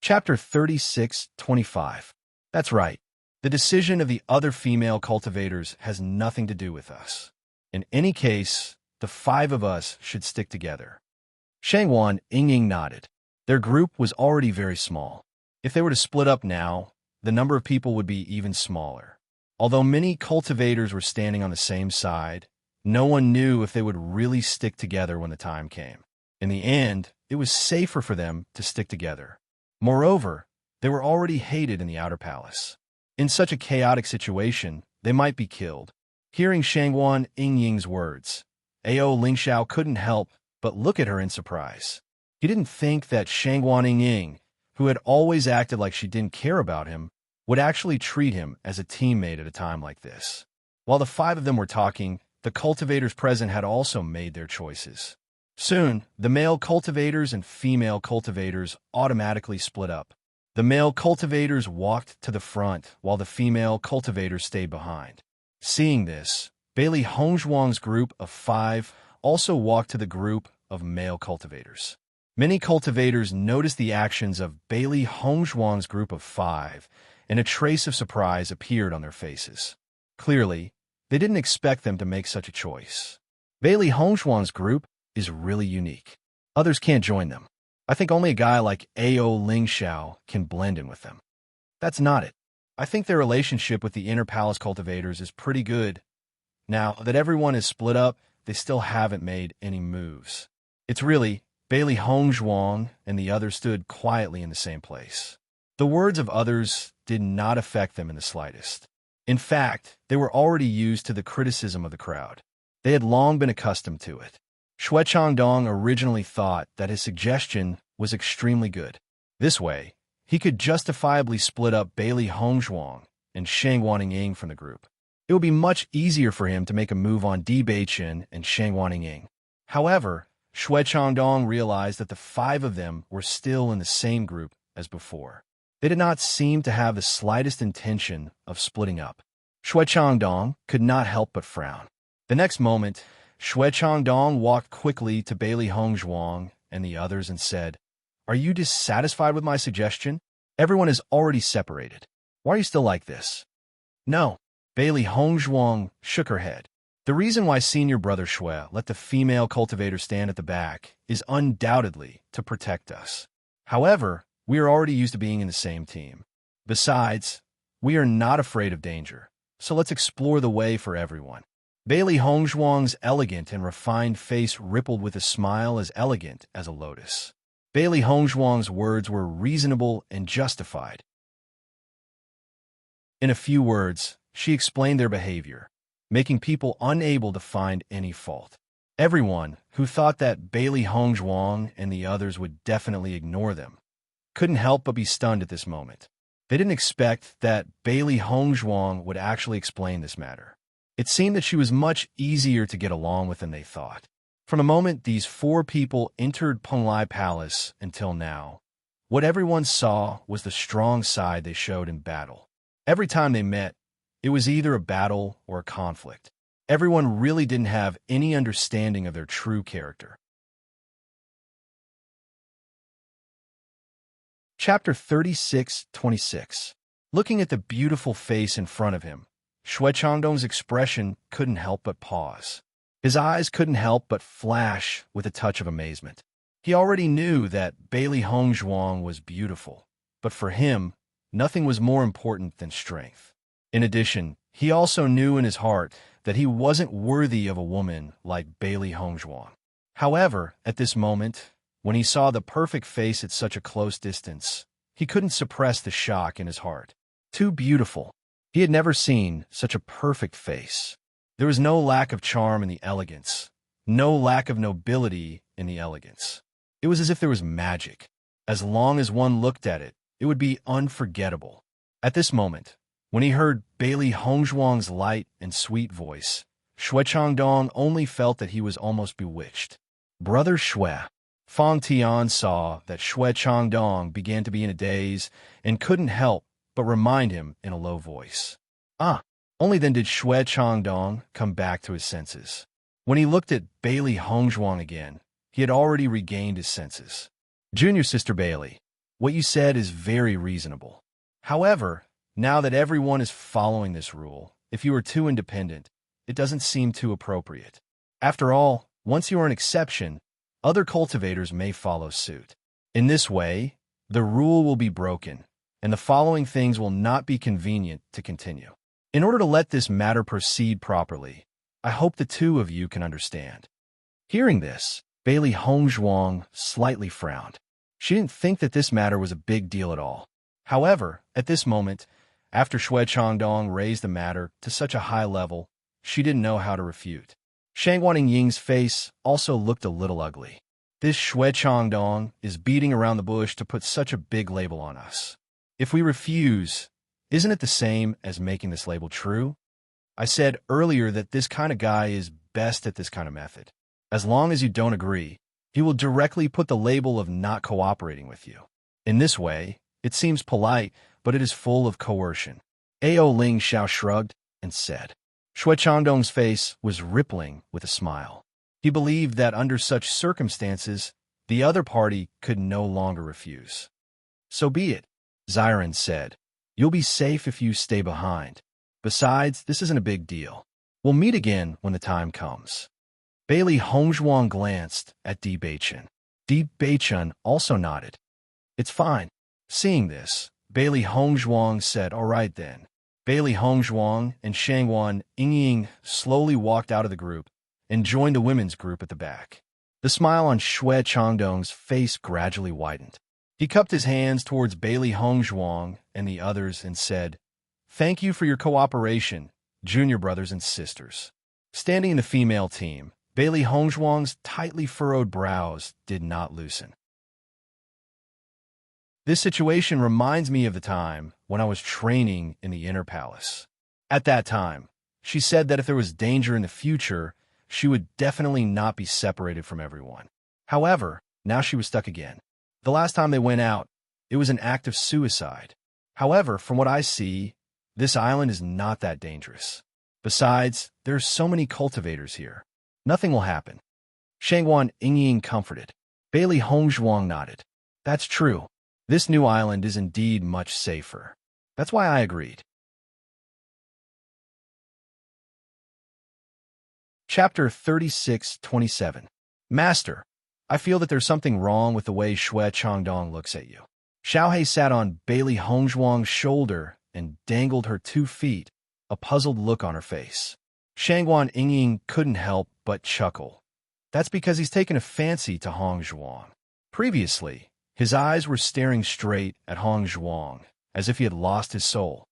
Chapter 36-25. That's right. The decision of the other female cultivators has nothing to do with us. In any case, the 5 of us should stick together. Shangwan Ying nodded. Their group was already very small. If they were to split up now, the number of people would be even smaller. Although many cultivators were standing on the same side, no one knew if they would really stick together when the time came. In the end, it was safer for them to stick together. Moreover, they were already hated in the outer palace. In such a chaotic situation, they might be killed. Hearing Shangwan Ying's words, Ao Lingxiao couldn't help but look at her in surprise. He didn't think that Shangwan Ying, who had always acted like she didn't care about him, would actually treat him as a teammate at a time like this. While the 5 of them were talking, the cultivators present had also made their choices. Soon, the male cultivators and female cultivators automatically split up. The male cultivators walked to the front while the female cultivators stayed behind. Seeing this, Bailey Hongzhuang's group of 5 also walked to the group of male cultivators. Many cultivators noticed the actions of Bailey Hongzhuang's group of 5, and a trace of surprise appeared on their faces. Clearly, they didn't expect them to make such a choice. Bailey Hongzhuang's group is really unique. Others can't join them. I think only a guy like Ao Lingxiao can blend in with them. That's not it. I think their relationship with the inner palace cultivators is pretty good. Now that everyone is split up, they still haven't made any moves. It's really Bailey Hongzhuang and the others stood quietly in the same place. The words of others did not affect them in the slightest. In fact, they were already used to the criticism of the crowd. They had long been accustomed to it. Xue Changdong originally thought that his suggestion was extremely good. This way, he could justifiably split up Bailey Hongzhuang and Shangwan Ying from the group. It would be much easier for him to make a move on Di Beichen and Shangwan Ying. However, Xue Changdong realized that the 5 of them were still in the same group as before. They did not seem to have the slightest intention of splitting up. Xue Changdong could not help but frown. The next moment, Xue Changdong walked quickly to Bailey Hongzhuang and the others and said, "Are you dissatisfied with my suggestion? Everyone is already separated. Why are you still like this?" "No." Bailey Hongzhuang shook her head. "The reason why senior brother Xue let the female cultivator stand at the back is undoubtedly to protect us. However, we are already used to being in the same team. Besides, we are not afraid of danger, so let's explore the way for everyone." Bailey Hongzhuang's elegant and refined face rippled with a smile as elegant as a lotus. Bailey Hongzhuang's words were reasonable and justified. In a few words, she explained their behavior, making people unable to find any fault. Everyone who thought that Bailey Hongzhuang and the others would definitely ignore them couldn't help but be stunned at this moment. They didn't expect that Bailey Hongzhuang would actually explain this matter. It seemed that she was much easier to get along with than they thought. From the moment these 4 people entered Penglai Palace until now, what everyone saw was the strong side they showed in battle. Every time they met, it was either a battle or a conflict. Everyone really didn't have any understanding of their true character. Chapter 36-26. Looking at the beautiful face in front of him, Xue Changdong's expression couldn't help but pause. His eyes couldn't help but flash with a touch of amazement. He already knew that Bailey Hongzhuang was beautiful, but for him, nothing was more important than strength. In addition, he also knew in his heart that he wasn't worthy of a woman like Bailey Hongzhuang. However, at this moment, when he saw the perfect face at such a close distance, he couldn't suppress the shock in his heart. Too beautiful. He had never seen such a perfect face. There was no lack of charm in the elegance, no lack of nobility in the elegance. It was as if there was magic. As long as one looked at it, it would be unforgettable. At this moment, when he heard Bailey Hongzhuang's light and sweet voice, Xue Changdong only felt that he was almost bewitched. "Brother Xue." Fang Tian saw that Xue Changdong began to be in a daze and couldn't help but remind him in a low voice. Only then did Xue Changdong come back to his senses. When he looked at Bailey Hongzhuang again, he had already regained his senses. "Junior sister Bailey." What you said is very reasonable. However, now that everyone is following this rule, if you are too independent, it doesn't seem too appropriate. After all, once you are an exception, other cultivators may follow suit. In this way, the rule will be broken, and the following things will not be convenient to continue. In order to let this matter proceed properly, I hope the two of you can understand. Hearing this, Bailey Hongzhuang slightly frowned. She didn't think that this matter was a big deal at all. However, at this moment, after Xue Changdong raised the matter to such a high level, she didn't know how to refute. Shang Ying's face also looked a little ugly. This Xue Changdong is beating around the bush to put such a big label on us. If we refuse, isn't it the same as making this label true? I said earlier that this kind of guy is best at this kind of method. As long as you don't agree, he will directly put the label of not cooperating with you. In this way, it seems polite, but it is full of coercion. Ao Ling Xiao shrugged and said. Xue Changdong's face was rippling with a smile. He believed that under such circumstances, the other party could no longer refuse. So be it, Xiren said. You'll be safe if you stay behind. Besides, this isn't a big deal. We'll meet again when the time comes. Bailey Hongzhuang glanced at Di Beichen. Di Beichen also nodded. It's fine. Seeing this, Bailey Hongzhuang said, all right then. Bailey Hongzhuang and Shangwan Yingying slowly walked out of the group and joined the women's group at the back. The smile on Xue Changdong's face gradually widened. He cupped his hands towards Bailey Hongzhuang and the others and said, thank you for your cooperation, junior brothers and sisters. Standing in the female team, Bailey Hongzhuang's tightly furrowed brows did not loosen. This situation reminds me of the time when I was training in the Inner Palace. At that time, she said that if there was danger in the future, she would definitely not be separated from everyone. However, now she was stuck again. The last time they went out, it was an act of suicide. However, from what I see, this island is not that dangerous. Besides, there are so many cultivators here. Nothing will happen. Shangwan Yingying comforted. Bailey Hongzhuang nodded. That's true. This new island is indeed much safer. That's why I agreed. Chapter 36-27. Master, I feel that there's something wrong with the way Xue Changdong looks at you. Xiaohei sat on Bailey Hongzhuang's shoulder and dangled her 2 feet, a puzzled look on her face. Shangwan Yingying couldn't help but chuckle. That's because he's taken a fancy to Hongzhuang. Previously, his eyes were staring straight at Hongzhuang, as if he had lost his soul.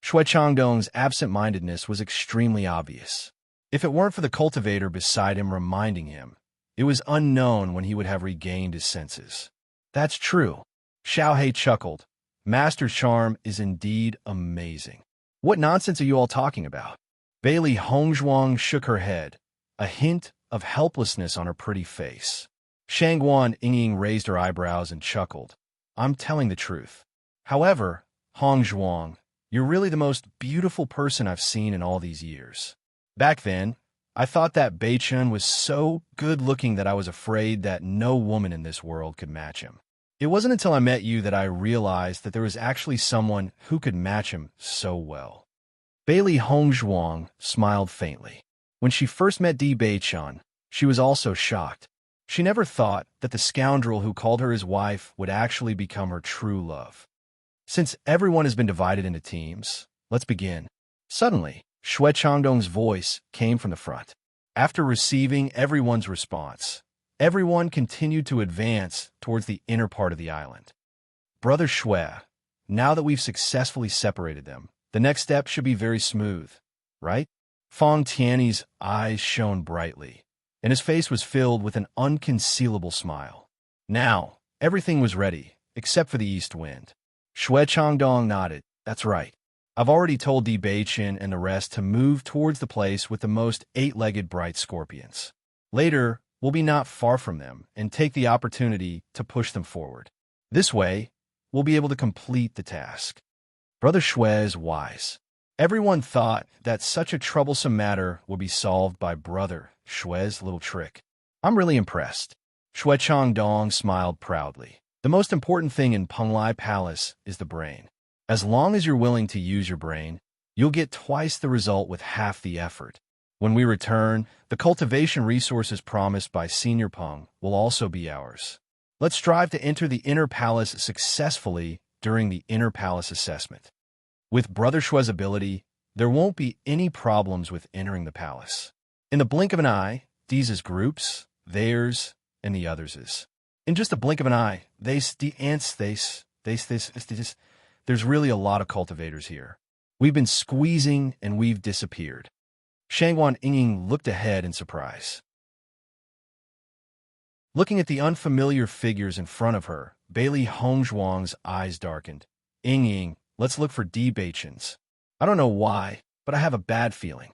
Xue Changdong's absent-mindedness was extremely obvious. If it weren't for the cultivator beside him reminding him, it was unknown when he would have regained his senses. That's true. Xiaohei chuckled. Master's charm is indeed amazing. What nonsense are you all talking about? Bailey Hongzhuang shook her head, a hint of helplessness on her pretty face. Shangwan Yingying raised her eyebrows and chuckled. I'm telling the truth. However, Hongzhuang, you're really the most beautiful person I've seen in all these years. Back then, I thought that Beichen was so good-looking that I was afraid that no woman in this world could match him. It wasn't until I met you that I realized that there was actually someone who could match him so well. Bailey Hongzhuang smiled faintly. When she first met Di Beichen, she was also shocked. She never thought that the scoundrel who called her his wife would actually become her true love. Since everyone has been divided into teams, let's begin. Suddenly, Xue Changdong's voice came from the front. After receiving everyone's response, everyone continued to advance towards the inner part of the island. Brother Xue, now that we've successfully separated them, the next step should be very smooth, right? Fong Tiany's eyes shone brightly, and his face was filled with an unconcealable smile. Now, everything was ready, except for the east wind. Xue Changdong nodded. That's right. I've already told Di Beichen and the rest to move towards the place with the most 8-legged bright scorpions. Later, we'll be not far from them and take the opportunity to push them forward. This way, we'll be able to complete the task. Brother Xue is wise. Everyone thought that such a troublesome matter would be solved by Brother Xue's little trick. I'm really impressed. Xue Changdong smiled proudly. The most important thing in Penglai Palace is the brain. As long as you're willing to use your brain, you'll get twice the result with half the effort. When we return, the cultivation resources promised by Senior Peng will also be ours. Let's strive to enter the Inner Palace successfully during the Inner Palace assessment. With Brother Shue's ability, there won't be any problems with entering the palace. In the blink of an eye, these is groups, theirs, and the others is. In just a blink of an eye, there's really a lot of cultivators here. We've been squeezing and we've disappeared. Shangguan Yingying looked ahead in surprise. Looking at the unfamiliar figures in front of her, Bailey Hongzhuang's eyes darkened. Yingying, let's look for Di Beichens. I don't know why, but I have a bad feeling.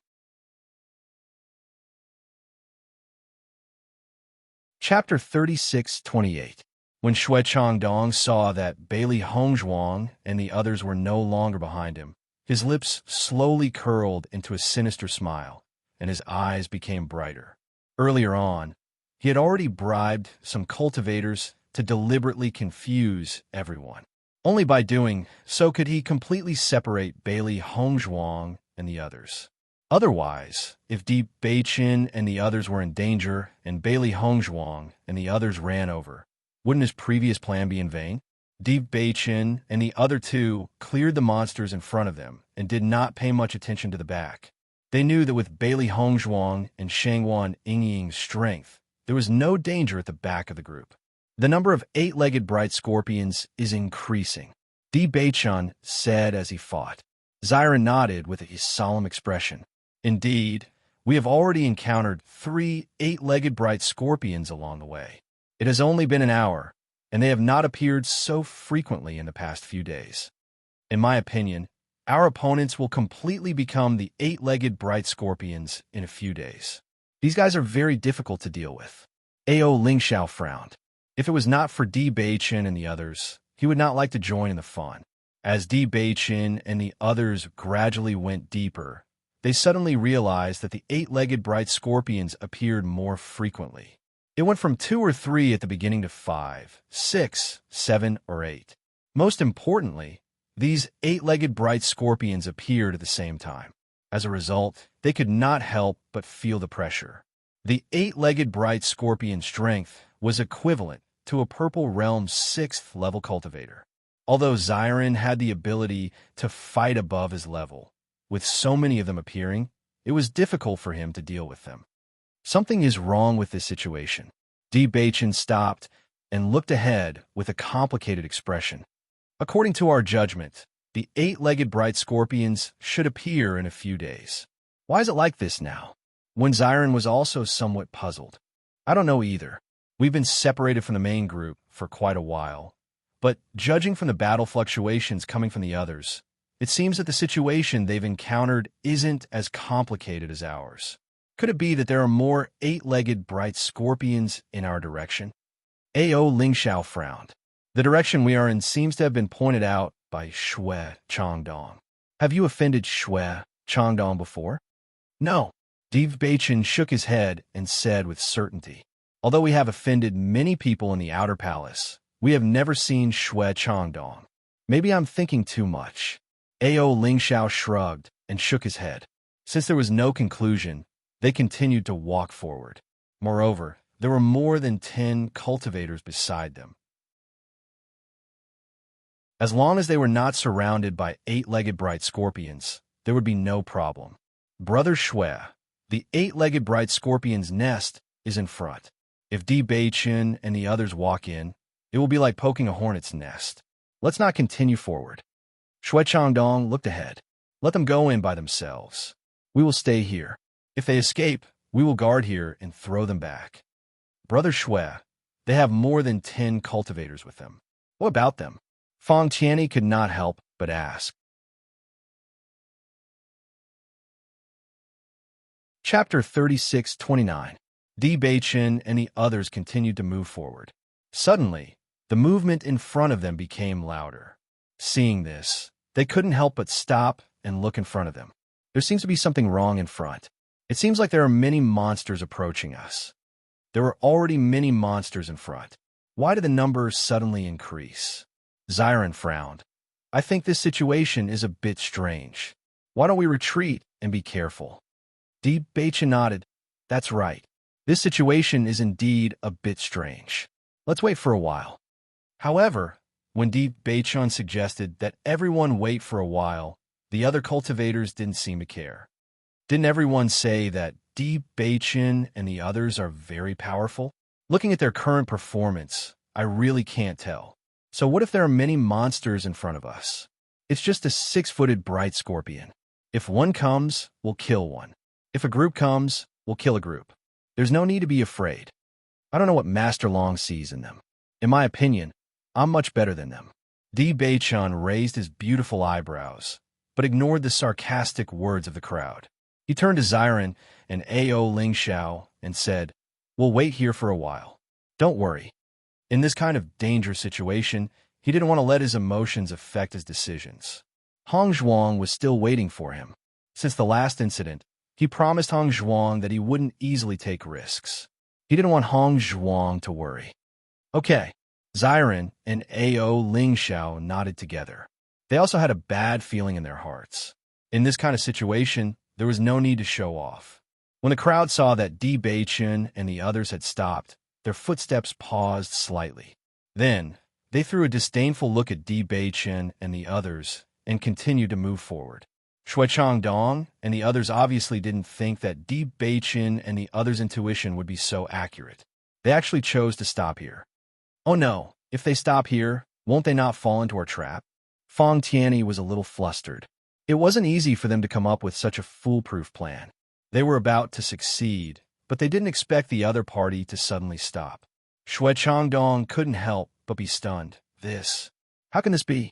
Chapter 36-28. When Shui Changdong saw that Bailey Hongzhuang and the others were no longer behind him, his lips slowly curled into a sinister smile, and his eyes became brighter. Earlier on, he had already bribed some cultivators to deliberately confuse everyone. Only by doing so could he completely separate Bailey Hongzhuang and the others. Otherwise, if Di Beichen and the others were in danger and Bailey Hongzhuang and the others ran over, wouldn't his previous plan be in vain? Di Beichen and the other two cleared the monsters in front of them and did not pay much attention to the back. They knew that with Bailey Hongzhuang and Shangguan Yingying's strength, there was no danger at the back of the group. The number of 8-legged bright scorpions is increasing, Di Beichen said as he fought. Xiren nodded with a solemn expression. Indeed, we have already encountered 3 8-legged bright scorpions along the way. It has only been an hour, and they have not appeared so frequently in the past few days. In my opinion, our opponents will completely become the 8-legged bright scorpions in a few days. These guys are very difficult to deal with. Ao Lingxiao frowned. If it was not for Di Beichen and the others, he would not like to join in the fun. As Di Beichen and the others gradually went deeper, they suddenly realized that the 8-legged bright scorpions appeared more frequently. It went from 2 or 3 at the beginning to 5, 6, 7, or 8. Most importantly, these 8-legged bright scorpions appeared at the same time. As a result, they could not help but feel the pressure. The 8-legged bright scorpion strength was equivalent to a Purple Realm 6th level cultivator. Although Xiren had the ability to fight above his level, with so many of them appearing, it was difficult for him to deal with them. Something is wrong with this situation. Di Beichen stopped and looked ahead with a complicated expression. According to our judgment, the 8-legged bright scorpions should appear in a few days. Why is it like this now? When Xiren was also somewhat puzzled. I don't know either. We've been separated from the main group for quite a while, but judging from the battle fluctuations coming from the others, it seems that the situation they've encountered isn't as complicated as ours. Could it be that there are more 8-legged bright scorpions in our direction? Ao Lingxiao frowned. The direction we are in seems to have been pointed out by Shui Changdong. Have you offended Shui Changdong before? No. Di Beichen shook his head and said with certainty, although we have offended many people in the Outer Palace, we have never seen Shui Changdong. Maybe I'm thinking too much. Ao Lingxiao shrugged and shook his head. Since there was no conclusion, they continued to walk forward. Moreover, there were more than 10 cultivators beside them. As long as they were not surrounded by 8-legged bright scorpions, there would be no problem. Brother Shui, the 8-legged bright scorpion's nest is in front. If Di Beichen and the others walk in, it will be like poking a hornet's nest. Let's not continue forward. Shui Changdong looked ahead. Let them go in by themselves. We will stay here. If they escape, we will guard here and throw them back. Brother Shui, they have more than 10 cultivators with them. What about them? Fang Tianyi could not help but ask. Chapter 36-29. Di Beichen and the others continued to move forward. Suddenly, the movement in front of them became louder. Seeing this, they couldn't help but stop and look in front of them. There seems to be something wrong in front. It seems like there are many monsters approaching us. There were already many monsters in front. Why did the numbers suddenly increase? Xiren frowned. I think this situation is a bit strange. Why don't we retreat and be careful? Deep Baicha nodded. That's right. This situation is indeed a bit strange. Let's wait for a while. However, when Deep Baichun suggested that everyone wait for a while, the other cultivators didn't seem to care. Didn't everyone say that Deep Baichun and the others are very powerful? Looking at their current performance, I really can't tell. So what if there are many monsters in front of us? It's just a 6-footed bright scorpion. If one comes, we'll kill one. If a group comes, we'll kill a group. There's no need to be afraid. I don't know what Master Long sees in them. In my opinion, I'm much better than them. Di Baichun raised his beautiful eyebrows, but ignored the sarcastic words of the crowd. He turned to Xiren and Ao Lingxiao and said, We'll wait here for a while. Don't worry. In this kind of dangerous situation, he didn't want to let his emotions affect his decisions. Hong Zhuang was still waiting for him. Since the last incident, he promised Hong Zhuang that he wouldn't easily take risks. He didn't want Hong Zhuang to worry. Okay. Xiren and Ao Lingxiao nodded together. They also had a bad feeling in their hearts. In this kind of situation, there was no need to show off. When the crowd saw that Di Baichun and the others had stopped, their footsteps paused slightly. Then, they threw a disdainful look at Di Baichun and the others and continued to move forward. Shui Changdong and the others obviously didn't think that Di Baichun and the others' intuition would be so accurate. They actually chose to stop here. Oh no, if they stop here, won't they not fall into our trap? Fong Tianyi was a little flustered. It wasn't easy for them to come up with such a foolproof plan. They were about to succeed, but they didn't expect the other party to suddenly stop. Shui Changdong couldn't help but be stunned. How can this be?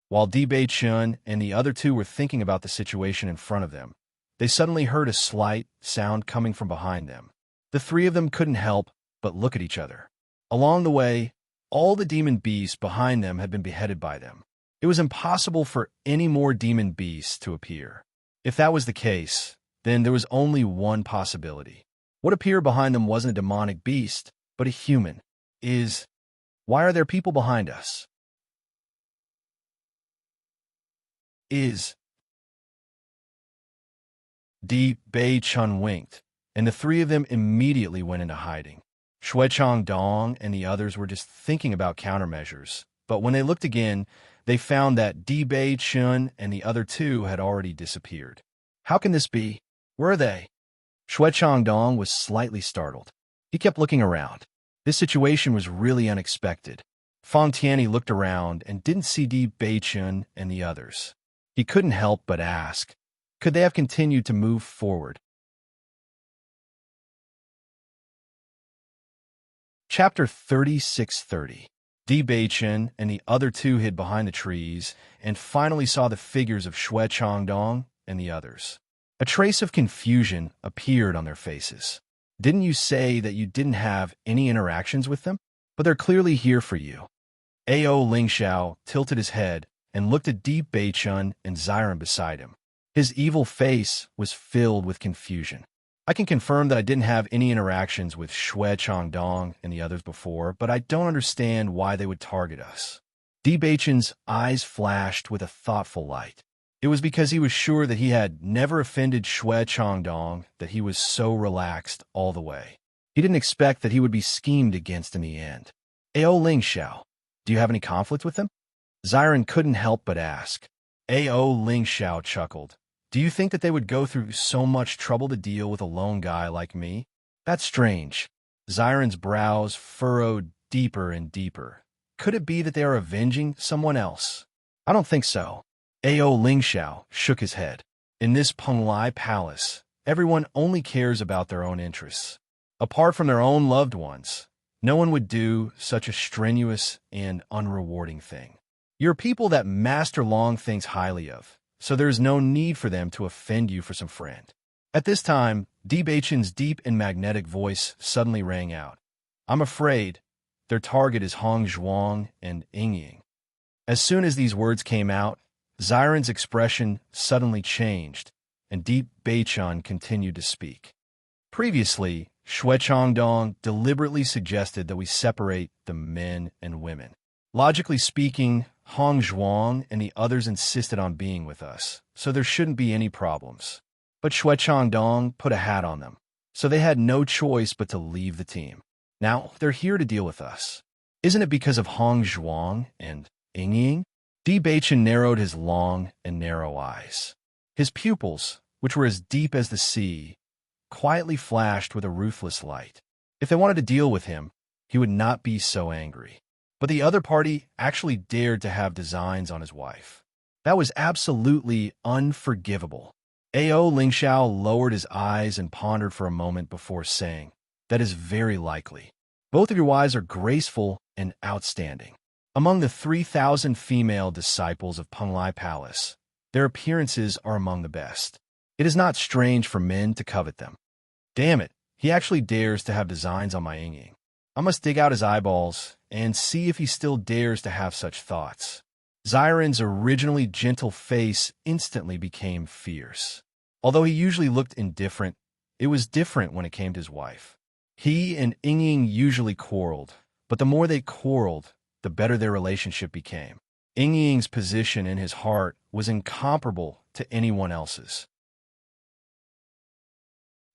While Di Baichun and the other two were thinking about the situation in front of them, they suddenly heard a slight sound coming from behind them. The three of them couldn't help but look at each other. Along the way, all the demon beasts behind them had been beheaded by them. It was impossible for any more demon beasts to appear. If that was the case, then there was only one possibility. What appeared behind them wasn't a demonic beast, but a human. Why are there people behind us? Di Baichun winked, and the three of them immediately went into hiding. Shui Changdong and the others were just thinking about countermeasures, but when they looked again, they found that Di Baichun and the other two had already disappeared. How can this be? Where are they? Shui Changdong was slightly startled. He kept looking around. This situation was really unexpected. Fong Tianyi looked around and didn't see Di Baichun and the others. He couldn't help but ask, could they have continued to move forward? Chapter 3630. Di Baichun and the other two hid behind the trees and finally saw the figures of Shui Changdong and the others. A trace of confusion appeared on their faces. Didn't you say that you didn't have any interactions with them? But they're clearly here for you. Ao Lingxiao tilted his head and looked at Di Baichun and Xiren beside him. His evil face was filled with confusion. I can confirm that I didn't have any interactions with Shui Changdong and the others before, but I don't understand why they would target us. Di Baichun's eyes flashed with a thoughtful light. It was because he was sure that he had never offended Shui Changdong that he was so relaxed all the way. He didn't expect that he would be schemed against in the end. Ao Lingxiao, do you have any conflict with them? Xiren couldn't help but ask. Ao Lingxiao chuckled. Do you think that they would go through so much trouble to deal with a lone guy like me? That's strange. Xiren's brows furrowed deeper and deeper. Could it be that they are avenging someone else? I don't think so. Ao Lingxiao shook his head. In this Penglai palace, everyone only cares about their own interests. Apart from their own loved ones, no one would do such a strenuous and unrewarding thing. You're people that Master Long thinks highly of, so there is no need for them to offend you for some friend. At this time, Di Baichun's deep and magnetic voice suddenly rang out. I'm afraid their target is Hong Zhuang and Ying. As soon as these words came out, Xiren's expression suddenly changed, and Di Baichun continued to speak. Previously, Shui Changdong deliberately suggested that we separate the men and women. Logically speaking, Hong Zhuang and the others insisted on being with us, so there shouldn't be any problems. But Shui Changdong put a hat on them, so they had no choice but to leave the team. Now, they're here to deal with us. Isn't it because of Hong Zhuang and Ying? Di Beichen narrowed his long and narrow eyes. His pupils, which were as deep as the sea, quietly flashed with a ruthless light. If they wanted to deal with him, he would not be so angry. But the other party actually dared to have designs on his wife. That was absolutely unforgivable. A.O. Lingxiao lowered his eyes and pondered for a moment before saying, "That is very likely. Both of your wives are graceful and outstanding. Among the 3,000 female disciples of Penglai Palace, their appearances are among the best. It is not strange for men to covet them." Damn it, he actually dares to have designs on my Ying. I must dig out his eyeballs and see if he still dares to have such thoughts. Xiren's originally gentle face instantly became fierce. Although he usually looked indifferent, it was different when it came to his wife. He and Ying usually quarreled, but the more they quarreled, the better their relationship became. Ying's position in his heart was incomparable to anyone else's.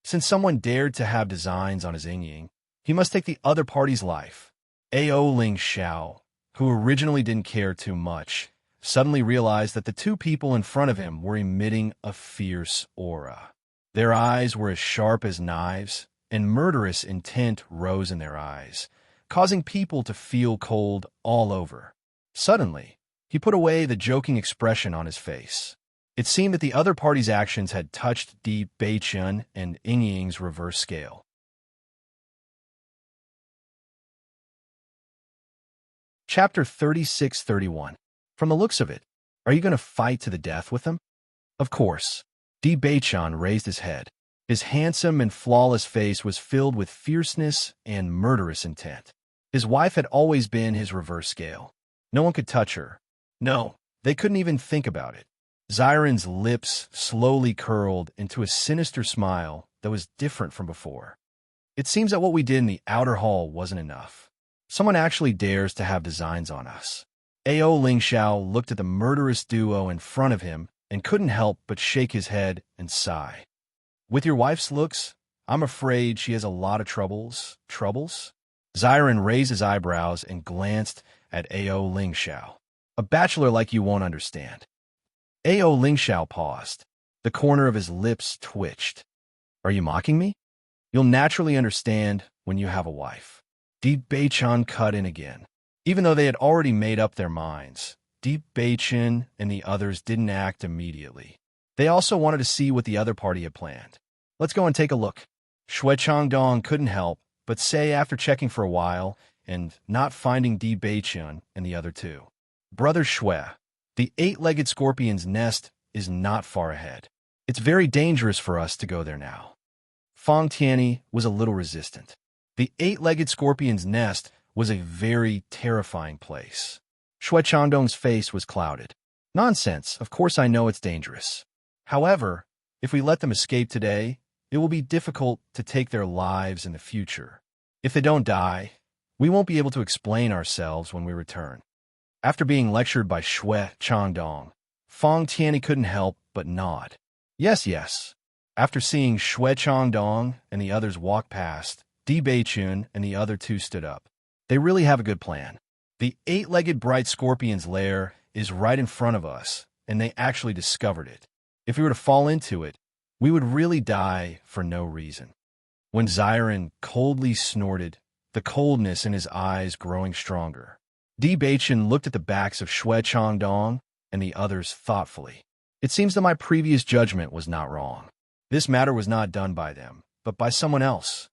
Since someone dared to have designs on his Ying, he must take the other party's life. A.O. Lingxiao, who originally didn't care too much, suddenly realized that the two people in front of him were emitting a fierce aura. Their eyes were as sharp as knives, and murderous intent rose in their eyes, causing people to feel cold all over. Suddenly, he put away the joking expression on his face. It seemed that the other party's actions had touched Di Beichen and Ying's reverse scale. Chapter 36-31. From the looks of it, are you going to fight to the death with them? Of course. Di Beichen raised his head. His handsome and flawless face was filled with fierceness and murderous intent. His wife had always been his reverse scale. No one could touch her. No, they couldn't even think about it. Xiren's lips slowly curled into a sinister smile that was different from before. It seems that what we did in the outer hall wasn't enough. Someone actually dares to have designs on us. A.O. Lingxiao looked at the murderous duo in front of him and couldn't help but shake his head and sigh. With your wife's looks, I'm afraid she has a lot of troubles. Troubles? Xiren raised his eyebrows and glanced at A.O. Lingxiao. A bachelor like you won't understand. A.O. Lingxiao paused. The corner of his lips twitched. Are you mocking me? You'll naturally understand when you have a wife. Di Beichen cut in again. Even though they had already made up their minds, Di Beichen and the others didn't act immediately. They also wanted to see what the other party had planned. Let's go and take a look. Shui Changdong couldn't help but say after checking for a while and not finding Di Beichen and the other two. Brother Shui, the eight-legged scorpion's nest is not far ahead. It's very dangerous for us to go there now. Fang Tianyi was a little resistant. The eight-legged scorpion's nest was a very terrifying place. Shui Changdong's face was clouded. Nonsense, of course I know it's dangerous. However, if we let them escape today, it will be difficult to take their lives in the future. If they don't die, we won't be able to explain ourselves when we return. After being lectured by Shui Changdong, Fang Tianyi couldn't help but nod. Yes, yes. After seeing Shui Changdong and the others walk past, Di Beichen and the other two stood up. They really have a good plan. The eight-legged bright scorpion's lair is right in front of us, and they actually discovered it. If we were to fall into it, we would really die for no reason. When Xiren coldly snorted, the coldness in his eyes growing stronger, Di Beichen looked at the backs of Shui Changdong and the others thoughtfully. It seems that my previous judgment was not wrong. This matter was not done by them, but by someone else.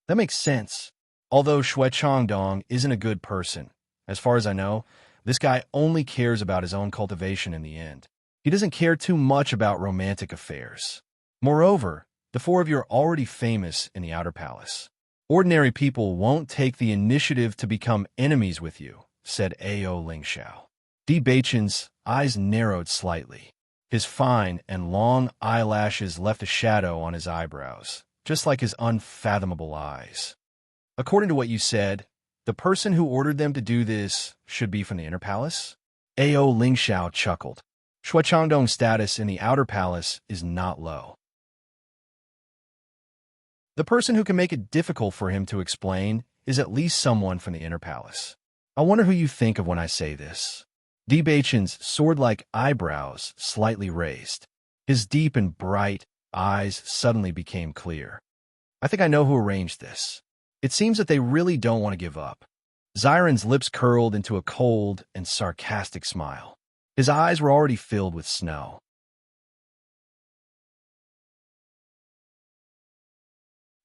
That makes sense. Although Shui Changdong isn't a good person, as far as I know, this guy only cares about his own cultivation in the end. He doesn't care too much about romantic affairs. Moreover, the four of you are already famous in the Outer Palace. Ordinary people won't take the initiative to become enemies with you, said A.O. Lingxiao. Di Beichen's eyes narrowed slightly. His fine and long eyelashes left a shadow on his eyebrows, just like his unfathomable eyes. According to what you said, the person who ordered them to do this should be from the inner palace? Ao Lingxiao chuckled. Shui Changdong's status in the outer palace is not low. The person who can make it difficult for him to explain is at least someone from the inner palace. I wonder who you think of when I say this. Di Beichen's sword-like eyebrows slightly raised. His deep and bright eyes suddenly became clear. I think I know who arranged this. It seems that they really don't want to give up. Xiren's lips curled into a cold and sarcastic smile. His eyes were already filled with snow.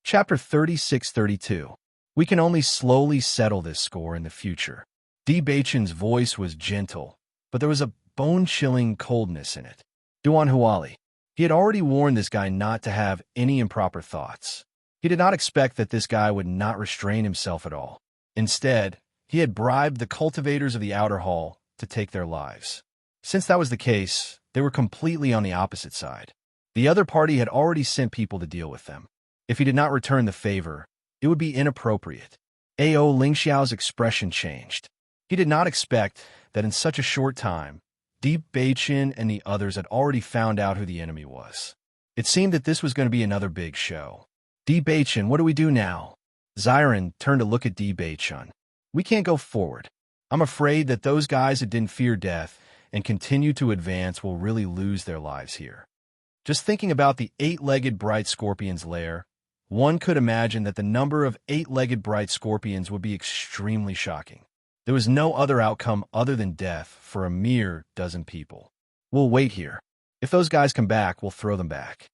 Chapter 36-32. We can only slowly settle this score in the future. Di Beichen's voice was gentle, but there was a bone-chilling coldness in it. Duan Huali. He had already warned this guy not to have any improper thoughts. He did not expect that this guy would not restrain himself at all. Instead, he had bribed the cultivators of the outer hall to take their lives. Since that was the case, they were completely on the opposite side. The other party had already sent people to deal with them. If he did not return the favor, it would be inappropriate. Ao Lingxiao's expression changed. He did not expect that in such a short time, Di Beichen and the others had already found out who the enemy was. It seemed that this was going to be another big show. Di Beichen, what do we do now? Xiren turned to look at Di Beichen. We can't go forward. I'm afraid that those guys that didn't fear death and continue to advance will really lose their lives here. Just thinking about the eight-legged bright scorpion's lair, one could imagine that the number of eight-legged bright scorpions would be extremely shocking. There was no other outcome other than death for a mere dozen people. We'll wait here. If those guys come back, we'll throw them back.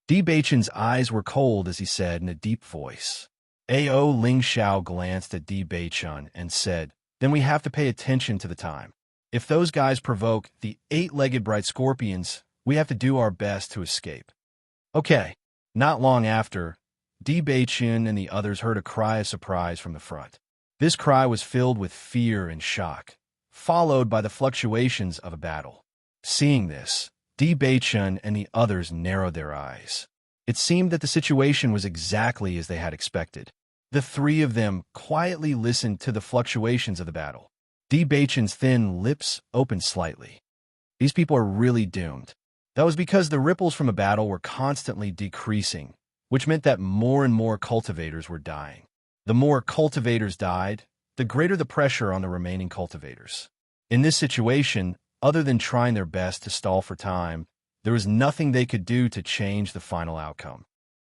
Di Beichen's eyes were cold as he said in a deep voice. Ao Lingxiao glanced at Di Beichen and said, then we have to pay attention to the time. If those guys provoke the eight-legged bright scorpions, we have to do our best to escape. Okay. Not long after, Di Beichen and the others heard a cry of surprise from the front. This cry was filled with fear and shock, followed by the fluctuations of a battle. Seeing this, Di Beichen and the others narrowed their eyes. It seemed that the situation was exactly as they had expected. The three of them quietly listened to the fluctuations of the battle. Di Beichen's thin lips opened slightly. These people are really doomed. That was because the ripples from a battle were constantly decreasing, which meant that more and more cultivators were dying. The more cultivators died, the greater the pressure on the remaining cultivators. In this situation, other than trying their best to stall for time, there was nothing they could do to change the final outcome.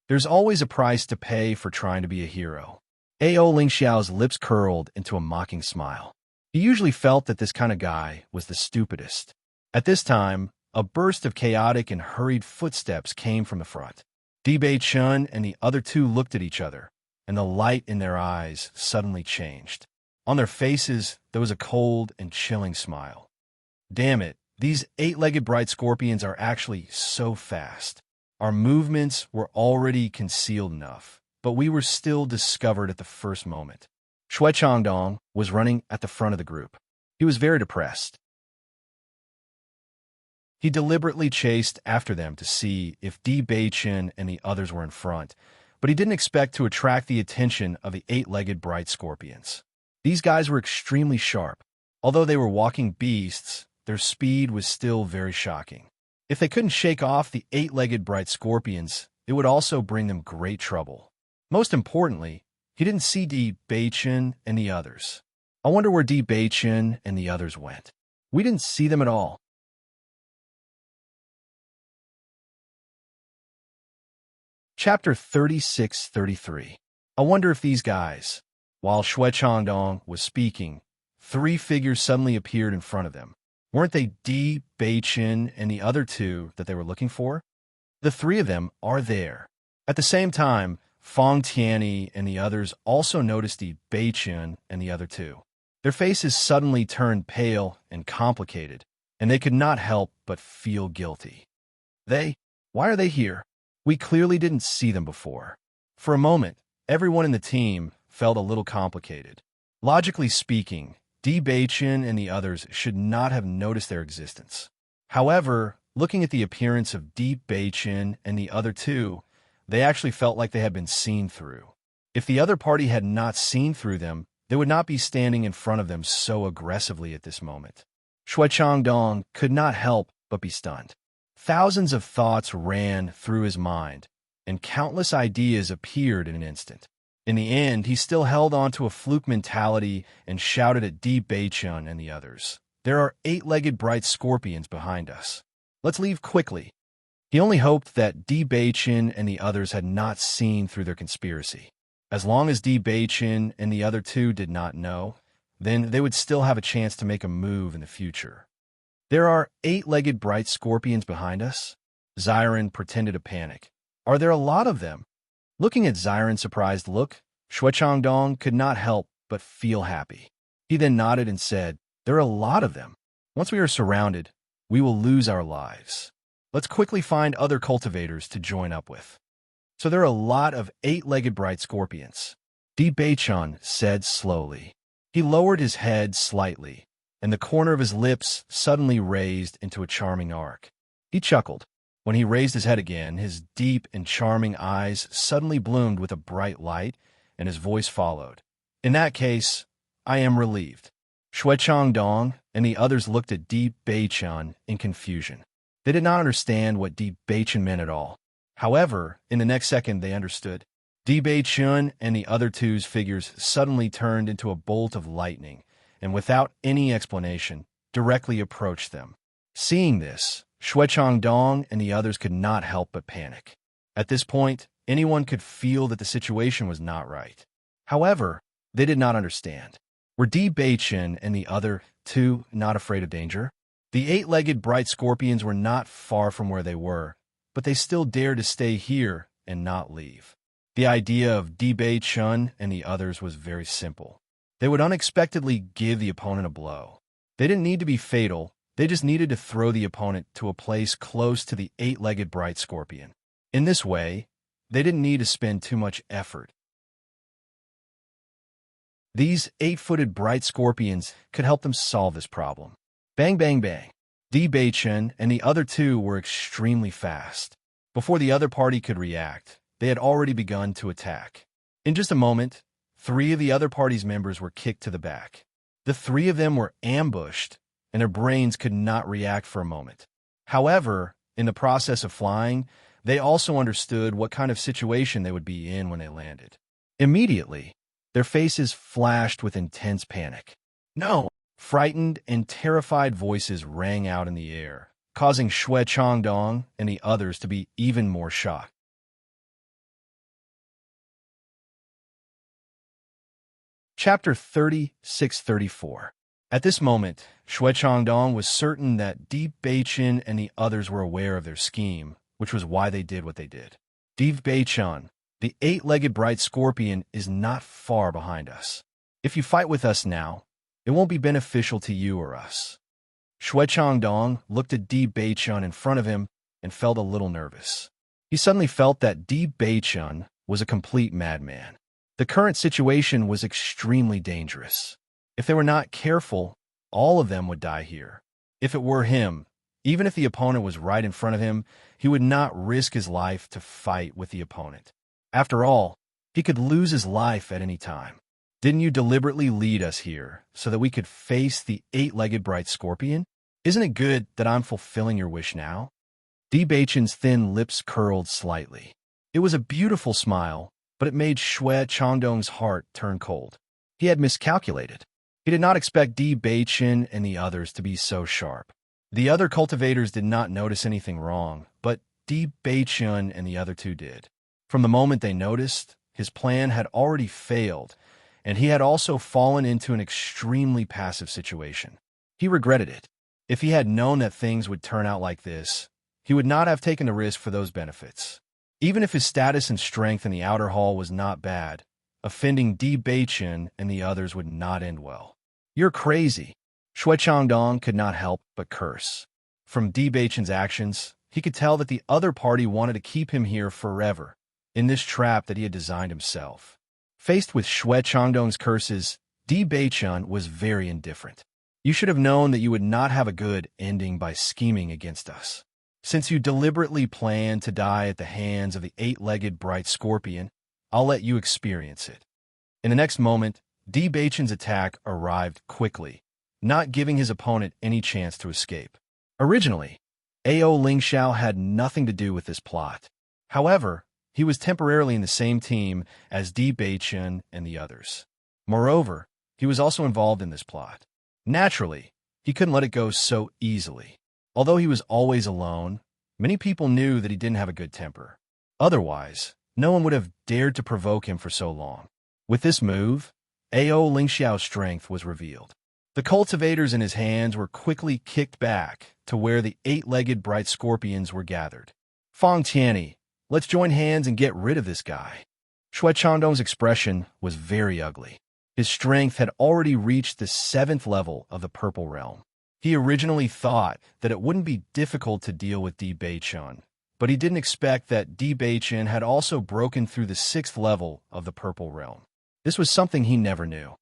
There's always a price to pay for trying to be a hero. Ao Lingxiao's lips curled into a mocking smile. He usually felt that this kind of guy was the stupidest. At this time, a burst of chaotic and hurried footsteps came from the front. Di Beichen and the other two looked at each other, and the light in their eyes suddenly changed. On their faces, there was a cold and chilling smile. Damn it, these eight-legged bright scorpions are actually so fast. Our movements were already concealed enough, but we were still discovered at the first moment. Shui Changdong was running at the front of the group. He was very depressed. He deliberately chased after them to see if Di Beichen and the others were in front, but he didn't expect to attract the attention of the eight-legged bright scorpions. These guys were extremely sharp. Although they were walking beasts, their speed was still very shocking. If they couldn't shake off the eight-legged bright scorpions, it would also bring them great trouble. Most importantly, he didn't see Di Beichen and the others. I wonder where Di Beichen and the others went. We didn't see them at all. Chapter 36-33. I wonder if these guys. While Shui Changdong was speaking, three figures suddenly appeared in front of them. Weren't they Di Beichen and the other two that they were looking for? The three of them are there. At the same time, Fong Tianyi and the others also noticed Di Beichen and the other two. Their faces suddenly turned pale and complicated, and they could not help but feel guilty. Why are they here? We clearly didn't see them before. For a moment, everyone in the team felt a little complicated. Logically speaking, Di Beichen and the others should not have noticed their existence. However, looking at the appearance of Di Beichen and the other two, They actually felt like they had been seen through. If the other party had not seen through them, they would not be standing in front of them so aggressively at this moment. Shui Changdong could not help but be stunned. Thousands of thoughts ran through his mind, and countless ideas appeared in an instant. In the end, he still held on to a fluke mentality and shouted at Di Beichun and the others, "There are 8-legged bright scorpions behind us. Let's leave quickly." He only hoped that Di Beichun and the others had not seen through their conspiracy. As long as Di Beichun and the other two did not know, then they would still have a chance to make a move in the future. "There are 8-legged bright scorpions behind us?" Xiren pretended to panic. "Are there a lot of them?" Looking at Xiren's surprised look, Shui Changdong could not help but feel happy. He then nodded and said, "There are a lot of them. Once we are surrounded, we will lose our lives. Let's quickly find other cultivators to join up with." "So there are a lot of 8-legged bright scorpions," Di Beichun said slowly. He lowered his head slightly, and the corner of his lips suddenly raised into a charming arc. He chuckled. When he raised his head again, his deep and charming eyes suddenly bloomed with a bright light, and his voice followed. "In that case, I am relieved." Shui Changdong and the others looked at Di Beichun in confusion. They did not understand what Di Beichun meant at all. However, in the next second they understood. Di Beichun and the other two's figures suddenly turned into a bolt of lightning, and without any explanation, directly approached them. Seeing this, Shui Changdong and the others could not help but panic. At this point, anyone could feel that the situation was not right. However, they did not understand. Were Di Beichun and the other two not afraid of danger? The 8-legged bright scorpions were not far from where they were, but they still dared to stay here and not leave. The idea of Di Beichun and the others was very simple. They would unexpectedly give the opponent a blow. They didn't need to be fatal. They just needed to throw the opponent to a place close to the 8-legged bright scorpion. In this way, they didn't need to spend too much effort. These 8-footed bright scorpions could help them solve this problem. Bang, bang, bang. Di Beichun and the other two were extremely fast. Before the other party could react, they had already begun to attack. In just a moment, 3 of the other party's members were kicked to the back. The 3 of them were ambushed, and their brains could not react for a moment. However, in the process of flying, they also understood what kind of situation they would be in when they landed. Immediately, their faces flashed with intense panic. "No!" Frightened and terrified voices rang out in the air, causing Shui Changdong and the others to be even more shocked. Chapter 36-34. At this moment, Shui Changdong was certain that Di Beichun and the others were aware of their scheme, which was why they did what they did. Di Beichun, the 8-legged bright scorpion, is not far behind us. If you fight with us now, it won't be beneficial to you or us. Shui Changdong looked at Di Beichun in front of him and felt a little nervous. He suddenly felt that Di Beichun was a complete madman. The current situation was extremely dangerous. If they were not careful, all of them would die here. If it were him, even if the opponent was right in front of him, he would not risk his life to fight with the opponent. After all, he could lose his life at any time. Didn't you deliberately lead us here so that we could face the 8-legged bright scorpion? Isn't it good that I'm fulfilling your wish now? Di Beichun's thin lips curled slightly. It was a beautiful smile, but it made Shui Changdong's heart turn cold. He had miscalculated. He did not expect Di Beichun and the others to be so sharp. The other cultivators did not notice anything wrong, but Di Beichun and the other two did. From the moment they noticed, his plan had already failed, and he had also fallen into an extremely passive situation. He regretted it. If he had known that things would turn out like this, he would not have taken the risk for those benefits. Even if his status and strength in the outer hall was not bad, offending Di Beichun and the others would not end well. "You're crazy." Shui Changdong could not help but curse. From Di Beichun's actions, he could tell that the other party wanted to keep him here forever, in this trap that he had designed himself. Faced with Shui Changdong's curses, Di Beichun was very indifferent. "You should have known that you would not have a good ending by scheming against us." Since you deliberately plan to die at the hands of the eight-legged bright scorpion, I'll let you experience it. In the next moment, Di Baichen's attack arrived quickly, not giving his opponent any chance to escape. Originally, Ao Lingxiao had nothing to do with this plot. However, he was temporarily in the same team as Di Baichen and the others. Moreover, he was also involved in this plot. Naturally, he couldn't let it go so easily. Although he was always alone, many people knew that he didn't have a good temper. Otherwise, no one would have dared to provoke him for so long. With this move, Ao Lingxiao's strength was revealed. The cultivators in his hands were quickly kicked back to where the eight-legged bright scorpions were gathered. Fang Tianyi, let's join hands and get rid of this guy. Xue Changdong's expression was very ugly. His strength had already reached the 7th level of the Purple Realm. He originally thought that it wouldn't be difficult to deal with Di Baichen, but he didn't expect that Di Baichen had also broken through the 6th level of the Purple Realm. This was something he never knew.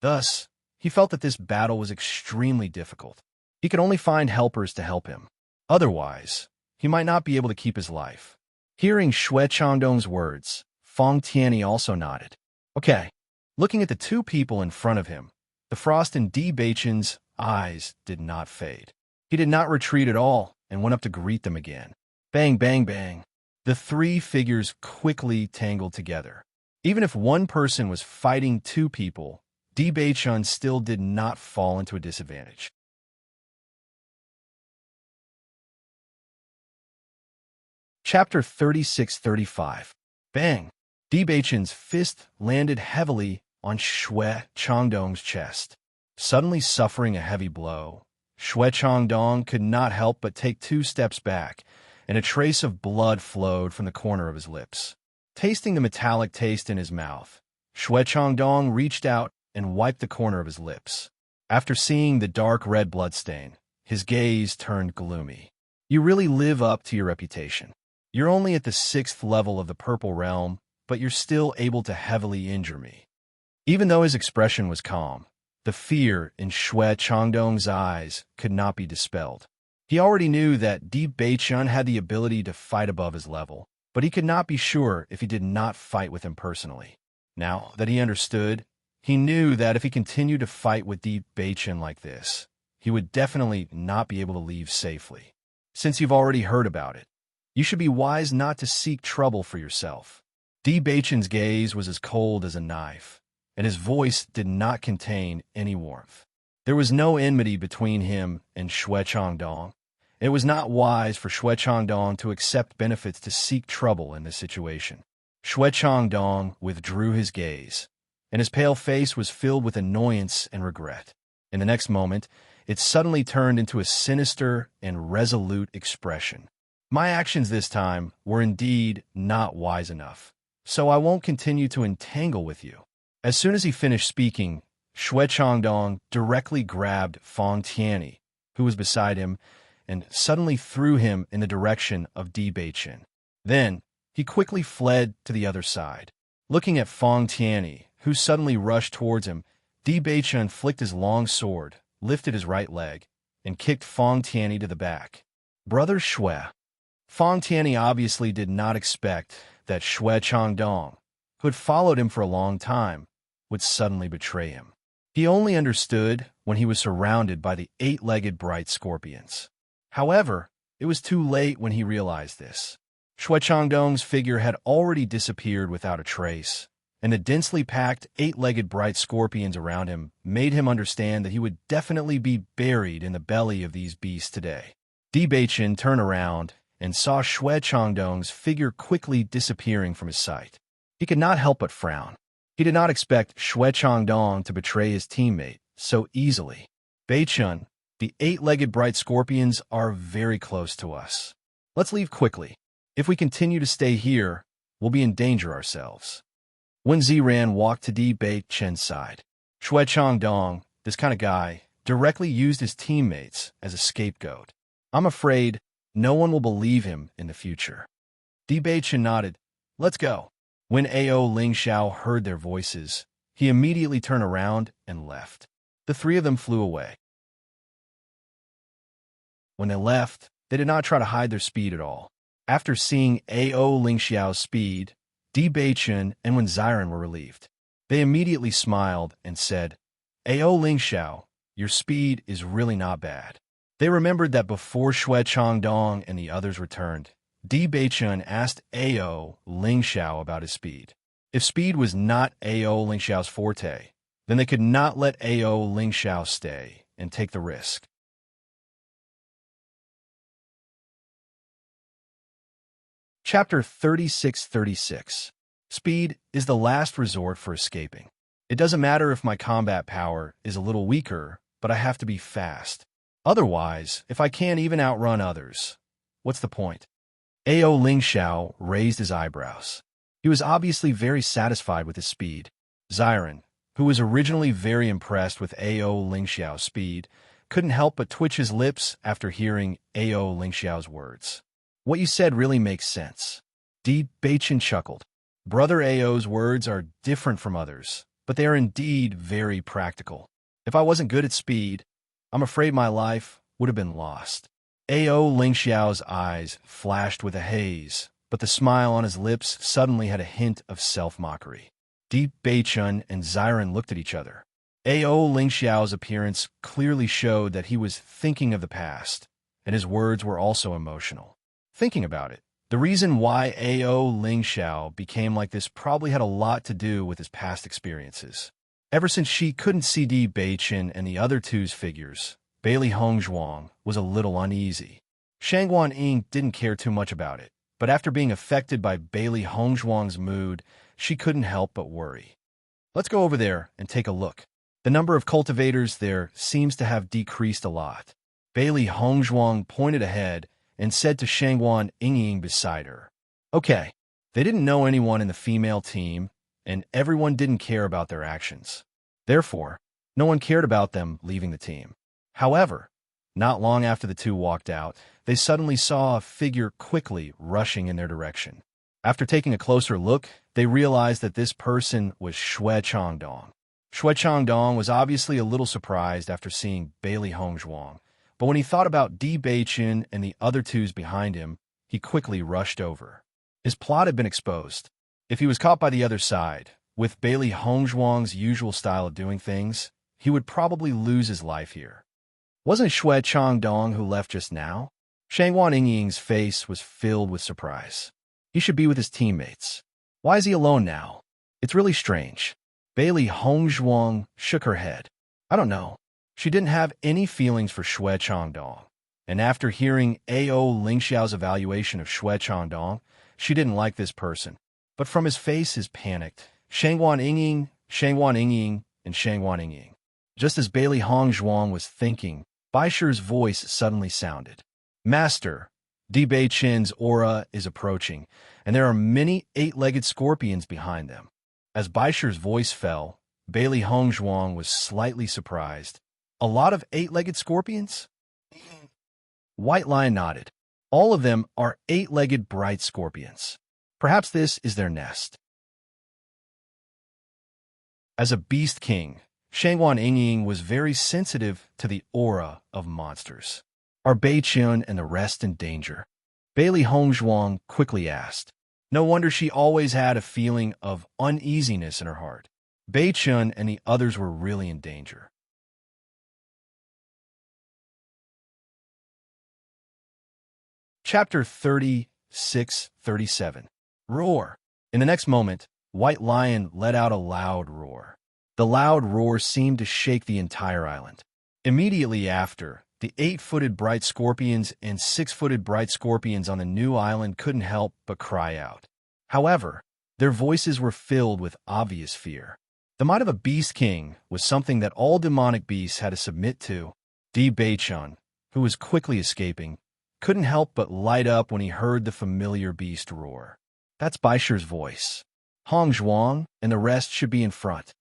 Thus, he felt that this battle was extremely difficult. He could only find helpers to help him. Otherwise, he might not be able to keep his life. Hearing Xue Changdong's words, Fang Tianyi also nodded. Okay. Looking at the two people in front of him, the frost in Di Baichen's eyes did not fade. He did not retreat at all and went up to greet them again. Bang, bang, bang. The three figures quickly tangled together. Even if one person was fighting two people, Di Baichen still did not fall into a disadvantage. Chapter 36-35. Bang! Di Baichen's fist landed heavily on Xue Changdong's chest. Suddenly suffering a heavy blow, Xue Changdong could not help but take 2 steps back, and a trace of blood flowed from the corner of his lips. Tasting the metallic taste in his mouth, Xue Changdong reached out and wiped the corner of his lips. After seeing the dark red bloodstain, his gaze turned gloomy. You really live up to your reputation. You're only at the 6th level of the Purple Realm, but you're still able to heavily injure me. Even though his expression was calm, the fear in Xue Changdong's eyes could not be dispelled. He already knew that Di Baichen had the ability to fight above his level, but he could not be sure if he did not fight with him personally. Now that he understood, he knew that if he continued to fight with Di Baichen like this, he would definitely not be able to leave safely. Since you've already heard about it, you should be wise not to seek trouble for yourself. Di Baichen's gaze was as cold as a knife, and his voice did not contain any warmth. There was no enmity between him and Xue Changdong. It was not wise for Xue Changdong to accept benefits to seek trouble in this situation. Xue Changdong withdrew his gaze, and his pale face was filled with annoyance and regret. In the next moment, it suddenly turned into a sinister and resolute expression. My actions this time were indeed not wise enough, so I won't continue to entangle with you. As soon as he finished speaking, Xue Changdong directly grabbed Fang Tianyi, who was beside him, and suddenly threw him in the direction of Di Baichen. Then, he quickly fled to the other side. Looking at Fang Tianyi, who suddenly rushed towards him, Di Baichen flicked his long sword, lifted his right leg, and kicked Fang Tianyi to the back. Brother Xue. Fang Tianyi obviously did not expect that Xue Changdong, who had followed him for a long time, would suddenly betray him. He only understood when he was surrounded by the 8-legged bright scorpions. However, it was too late when he realized this. Xue Changdong's figure had already disappeared without a trace, and the densely packed 8-legged bright scorpions around him made him understand that he would definitely be buried in the belly of these beasts today. Di Baichen turned around and saw Xue Changdong's figure quickly disappearing from his sight. He could not help but frown. He did not expect Xue Changdong to betray his teammate so easily. Baichen, the 8-legged bright scorpions are very close to us. Let's leave quickly. If we continue to stay here, we'll be in danger ourselves. When Ziran walked to Di Baichen's side, Xue Changdong, this kind of guy, directly used his teammates as a scapegoat. I'm afraid no one will believe him in the future. Di Baichen nodded. Let's go. When Ao Lingxiao heard their voices, he immediately turned around and left. The three of them flew away. When they left, they did not try to hide their speed at all. After seeing A.O. Lingxiao's speed, Di Beichun and Wen Ziren were relieved. They immediately smiled and said, A.O. Lingxiao, your speed is really not bad. They remembered that before Xue Changdong and the others returned, Di Beichun asked A.O. Lingxiao about his speed. If speed was not A.O. Lingxiao's forte, then they could not let A.O. Lingxiao stay and take the risk. Chapter 3636. Speed is the last resort for escaping. It doesn't matter if my combat power is a little weaker, but I have to be fast. Otherwise, if I can't even outrun others, what's the point? A.O. Lingxiao raised his eyebrows. He was obviously very satisfied with his speed. Ziren, who was originally very impressed with A.O. Lingxiao's speed, couldn't help but twitch his lips after hearing A.O. Lingxiao's words. What you said really makes sense. Di Beichun chuckled. Brother A.O.'s words are different from others, but they are indeed very practical. If I wasn't good at speed, I'm afraid my life would have been lost. A.O. Lingxiao's eyes flashed with a haze, but the smile on his lips suddenly had a hint of self-mockery. Di Beichun and Ziren looked at each other. A.O. Lingxiao's appearance clearly showed that he was thinking of the past, and his words were also emotional. Thinking about it, the reason why A.O. Lingxiao became like this probably had a lot to do with his past experiences. Ever since she couldn't see Di Beichun and the other two's figures, Bailey Hongzhuang was a little uneasy. Shangguan Ying didn't care too much about it, but after being affected by Bailey Hongzhuang's mood, she couldn't help but worry. Let's go over there and take a look. The number of cultivators there seems to have decreased a lot. Bailey Hongzhuang pointed ahead and said to Shangguan Ying beside her. Okay, they didn't know anyone in the female team, and everyone didn't care about their actions. Therefore, no one cared about them leaving the team. However, not long after the two walked out, they suddenly saw a figure quickly rushing in their direction. After taking a closer look, they realized that this person was Xue Changdong. Xue Changdong was obviously a little surprised after seeing Bailey Hongzhuang, but when he thought about Di Beichun and the other twos behind him, he quickly rushed over. His plot had been exposed. If he was caught by the other side, with Bailey Hongzhuang's usual style of doing things, he would probably lose his life here. Wasn't Xue Changdong who left just now? Shangguan Ying's face was filled with surprise. He should be with his teammates. Why is he alone now? It's really strange. Bailey Hongzhuang shook her head. I don't know. She didn't have any feelings for Xue Changdong, and after hearing A.O. Lingxiao's evaluation of Xue Changdong, she didn't like this person. But from his face, his panicked. Shangguan Ying, and Shangguan Ying. Just as Bailey Hongzhuang was thinking, Baisher's voice suddenly sounded. Master, Di Beichun's aura is approaching, and there are many eight-legged scorpions behind them. As Baisher's voice fell, Bailey Hongzhuang was slightly surprised. A lot of eight-legged scorpions? White Lion nodded. All of them are eight-legged bright scorpions. Perhaps this is their nest. As a beast king, Shangguan Ying was very sensitive to the aura of monsters. Are Beichun and the rest in danger? Bailey Hongzhuang quickly asked. No wonder she always had a feeling of uneasiness in her heart. Beichun and the others were really in danger. Chapter 3637. Roar. In the next moment, White Lion let out a loud roar. The loud roar seemed to shake the entire island. Immediately after, the 8-footed bright scorpions and 6-footed bright scorpions on the new island couldn't help but cry out. However, their voices were filled with obvious fear. The might of a beast king was something that all demonic beasts had to submit to. Di Beichun, who was quickly escaping, couldn't help but light up when he heard the familiar beast roar. That's Baisher's voice. Hongzhuang and the rest should be in front.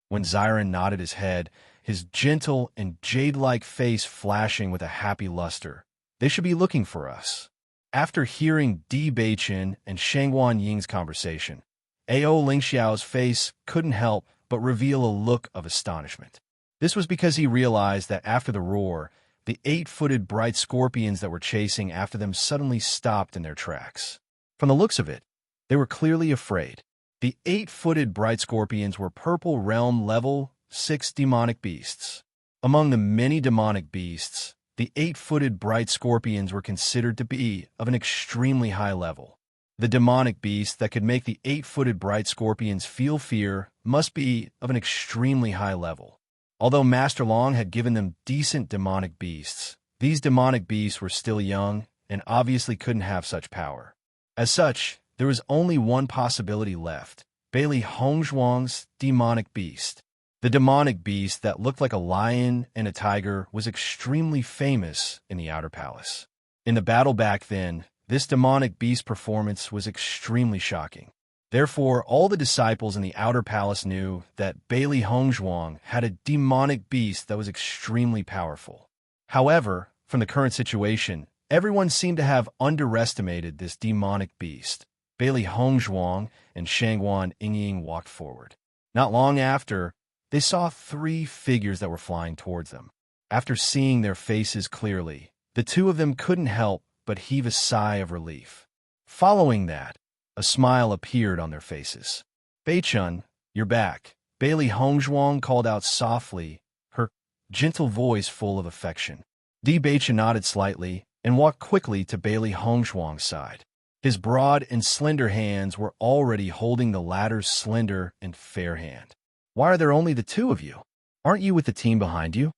When Ziren nodded his head, his gentle and jade-like face flashing with a happy luster, they should be looking for us. After hearing Di Beichun and Shangguan Ying's conversation, A.O. Lingxiao's face couldn't help but reveal a look of astonishment. This was because he realized that after the roar, the 8-footed bright scorpions that were chasing after them suddenly stopped in their tracks. From the looks of it, they were clearly afraid. The 8-footed bright scorpions were Purple Realm Level 6 demonic beasts. Among the many demonic beasts, the 8-footed bright scorpions were considered to be of an extremely high level. The demonic beast that could make the 8-footed bright scorpions feel fear must be of an extremely high level. Although Master Long had given them decent demonic beasts, these demonic beasts were still young and obviously couldn't have such power. As such, there was only one possibility left: Bailey Hongzhuang's demonic beast. The demonic beast that looked like a lion and a tiger was extremely famous in the Outer Palace. In the battle back then, this demonic beast performance was extremely shocking. Therefore, all the disciples in the Outer Palace knew that Bailey Hongzhuang had a demonic beast that was extremely powerful. However, from the current situation, everyone seemed to have underestimated this demonic beast. Bailey Hongzhuang and Shangguan Yingying walked forward. Not long after, they saw 3 figures that were flying towards them. After seeing their faces clearly, the 2 of them couldn't help but heave a sigh of relief. Following that, a smile appeared on their faces. "Beichun, you're back," Bailey Hongzhuang called out softly, her gentle voice full of affection. Beichun nodded slightly and walked quickly to Bailey Hongzhuang's side. His broad and slender hands were already holding the latter's slender and fair hand. "Why are there only the 2 of you? Aren't you with the team behind you?"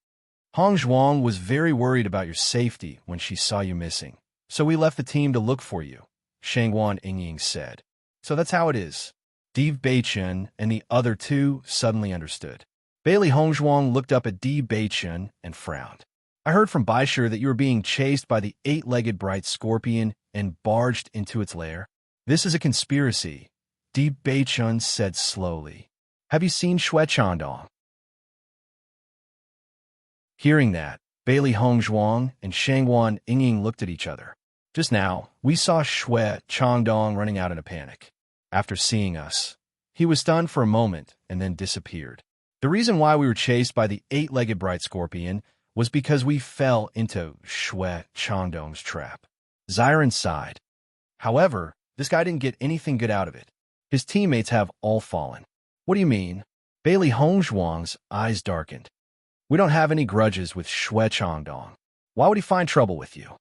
"Hongzhuang was very worried about your safety when she saw you missing, so we left the team to look for you," Shangguan Yingying said. "So that's how it is." Beichun and the other 2 suddenly understood. Bailey Hongzhuang looked up at Beichun and frowned. "I heard from Baishir that you were being chased by the 8-legged bright scorpion and barged into its lair." "This is a conspiracy," Beichun said slowly. "Have you seen Xue Chandong?" Hearing that, Bailey Hongzhuang and Shangguan Yingying looked at each other. "Just now, we saw Xue Chandong running out in a panic. After seeing us, he was stunned for a moment and then disappeared. The reason why we were chased by the 8-legged bright scorpion was because we fell into Xue Chandong's trap." Xiren sighed. "However, this guy didn't get anything good out of it. His teammates have all fallen." "What do you mean?" Bailey Hongzhuang's eyes darkened. "We don't have any grudges with Xue Chandong. Why would he find trouble with you?"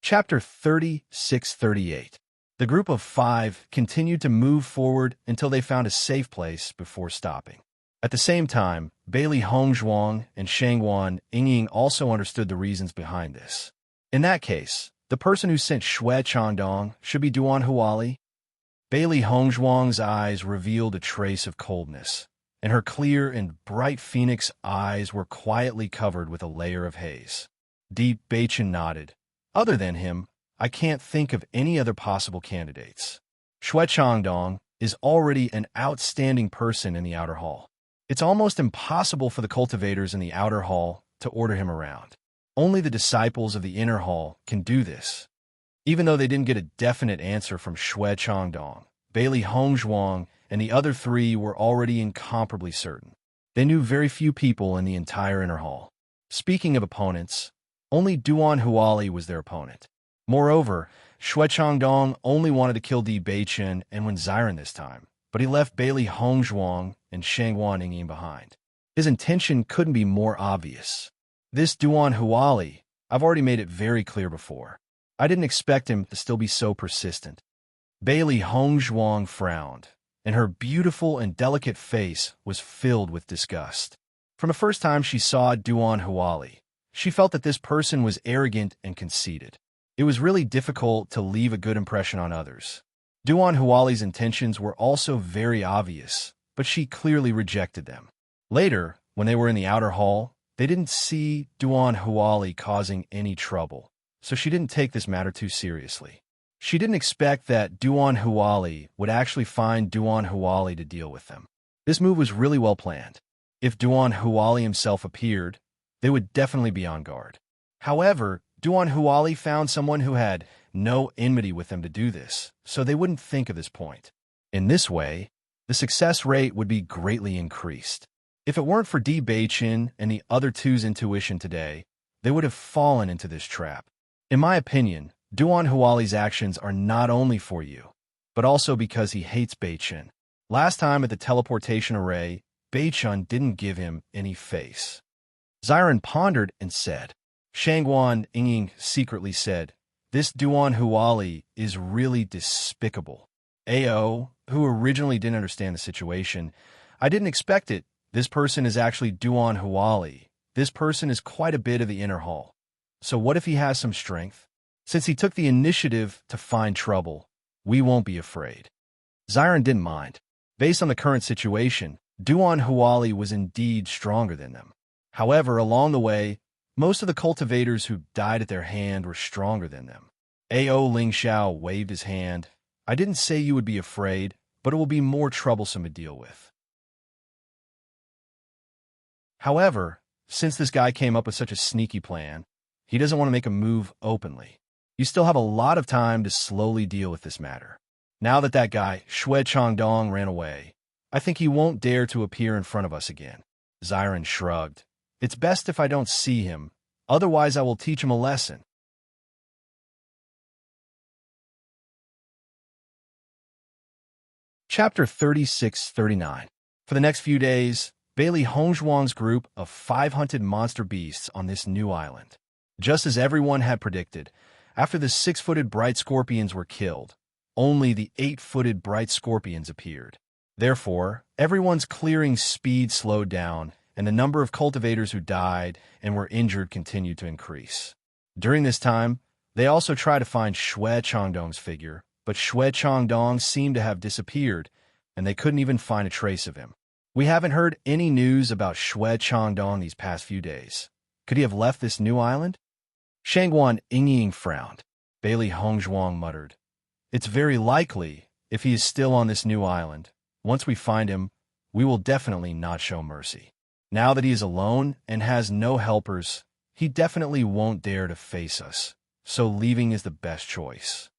Chapter 36-38. The group of 5 continued to move forward until they found a safe place before stopping. At the same time, Bailey Hongzhuang and Shangguan Yingying also understood the reasons behind this. In that case, the person who sent Xue Chandong should be Duan Huali. Bailey Hongzhuang's eyes revealed a trace of coldness, and her clear and bright phoenix eyes were quietly covered with a layer of haze. Beichun nodded. "Other than him, I can't think of any other possible candidates. Xue Chandong is already an outstanding person in the Outer Hall. It's almost impossible for the cultivators in the Outer Hall to order him around. Only the disciples of the Inner Hall can do this." Even though they didn't get a definite answer from Xue Chandong, Bailey Hongzhuang and the other 3 were already incomparably certain. They knew very few people in the entire Inner Hall. Speaking of opponents, only Duan Huali was their opponent. Moreover, Xue Chandong only wanted to kill Beichun and win Xiren this time, but he left Bailey Hongzhuang and Shangguan Yingying behind. His intention couldn't be more obvious. This Duan Huali, I've already made it very clear before. I didn't expect him to still be so persistent. Bailey Hongzhuang frowned, and her beautiful and delicate face was filled with disgust. From the first time she saw Duan Huali, she felt that this person was arrogant and conceited. It was really difficult to leave a good impression on others. Duan Huali's intentions were also very obvious, but she clearly rejected them. Later, when they were in the Outer Hall, they didn't see Duan Huali causing any trouble, so she didn't take this matter too seriously. She didn't expect that Duan Huali would actually find Duan Huali to deal with them. This move was really well planned. If Duan Huali himself appeared, they would definitely be on guard. However, Duan Huali found someone who had no enmity with them to do this, so they wouldn't think of this point. In this way, the success rate would be greatly increased. If it weren't for Di Beichen and the other two's intuition today, they would have fallen into this trap. In my opinion, Duan Huali's actions are not only for you, but also because he hates Beichen. Last time at the teleportation array, Beichen didn't give him any face. Xiren pondered and said. Shangguan Ying secretly said, "This Duan Huali is really despicable." Ao, who originally didn't understand the situation, "I didn't expect it. This person is actually Duan Huali. This person is quite a bit of the inner hall. So what if he has some strength? Since he took the initiative to find trouble, we won't be afraid." Xiren didn't mind. Based on the current situation, Duan Huali was indeed stronger than them. However, along the way, most of the cultivators who died at their hand were stronger than them. Ao Ling Xiao waved his hand. "I didn't say you would be afraid, but it will be more troublesome to deal with." However, since this guy came up with such a sneaky plan, he doesn't want to make a move openly. You still have a lot of time to slowly deal with this matter. Now that that guy, Xue Changdong, ran away, I think he won't dare to appear in front of us again. Xiren shrugged. "It's best if I don't see him, otherwise I will teach him a lesson." Chapter 36-39. For the next few days, Bailey Hongzhuang's group of 5 hunted monster beasts on this new island. Just as everyone had predicted, after the 6-footed bright scorpions were killed, only the 8-footed bright scorpions appeared. Therefore, everyone's clearing speed slowed down, and the number of cultivators who died and were injured continued to increase. During this time, they also tried to find Xue Changdong's figure, but Xue Changdong seemed to have disappeared, and they couldn't even find a trace of him. "We haven't heard any news about Xue Changdong these past few days. Could he have left this new island?" Shangguan Ying frowned. Bailey Hongzhuang muttered, "It's very likely, if he is still on this new island. Once we find him, we will definitely not show mercy. Now that he is alone and has no helpers, he definitely won't dare to face us, so leaving is the best choice.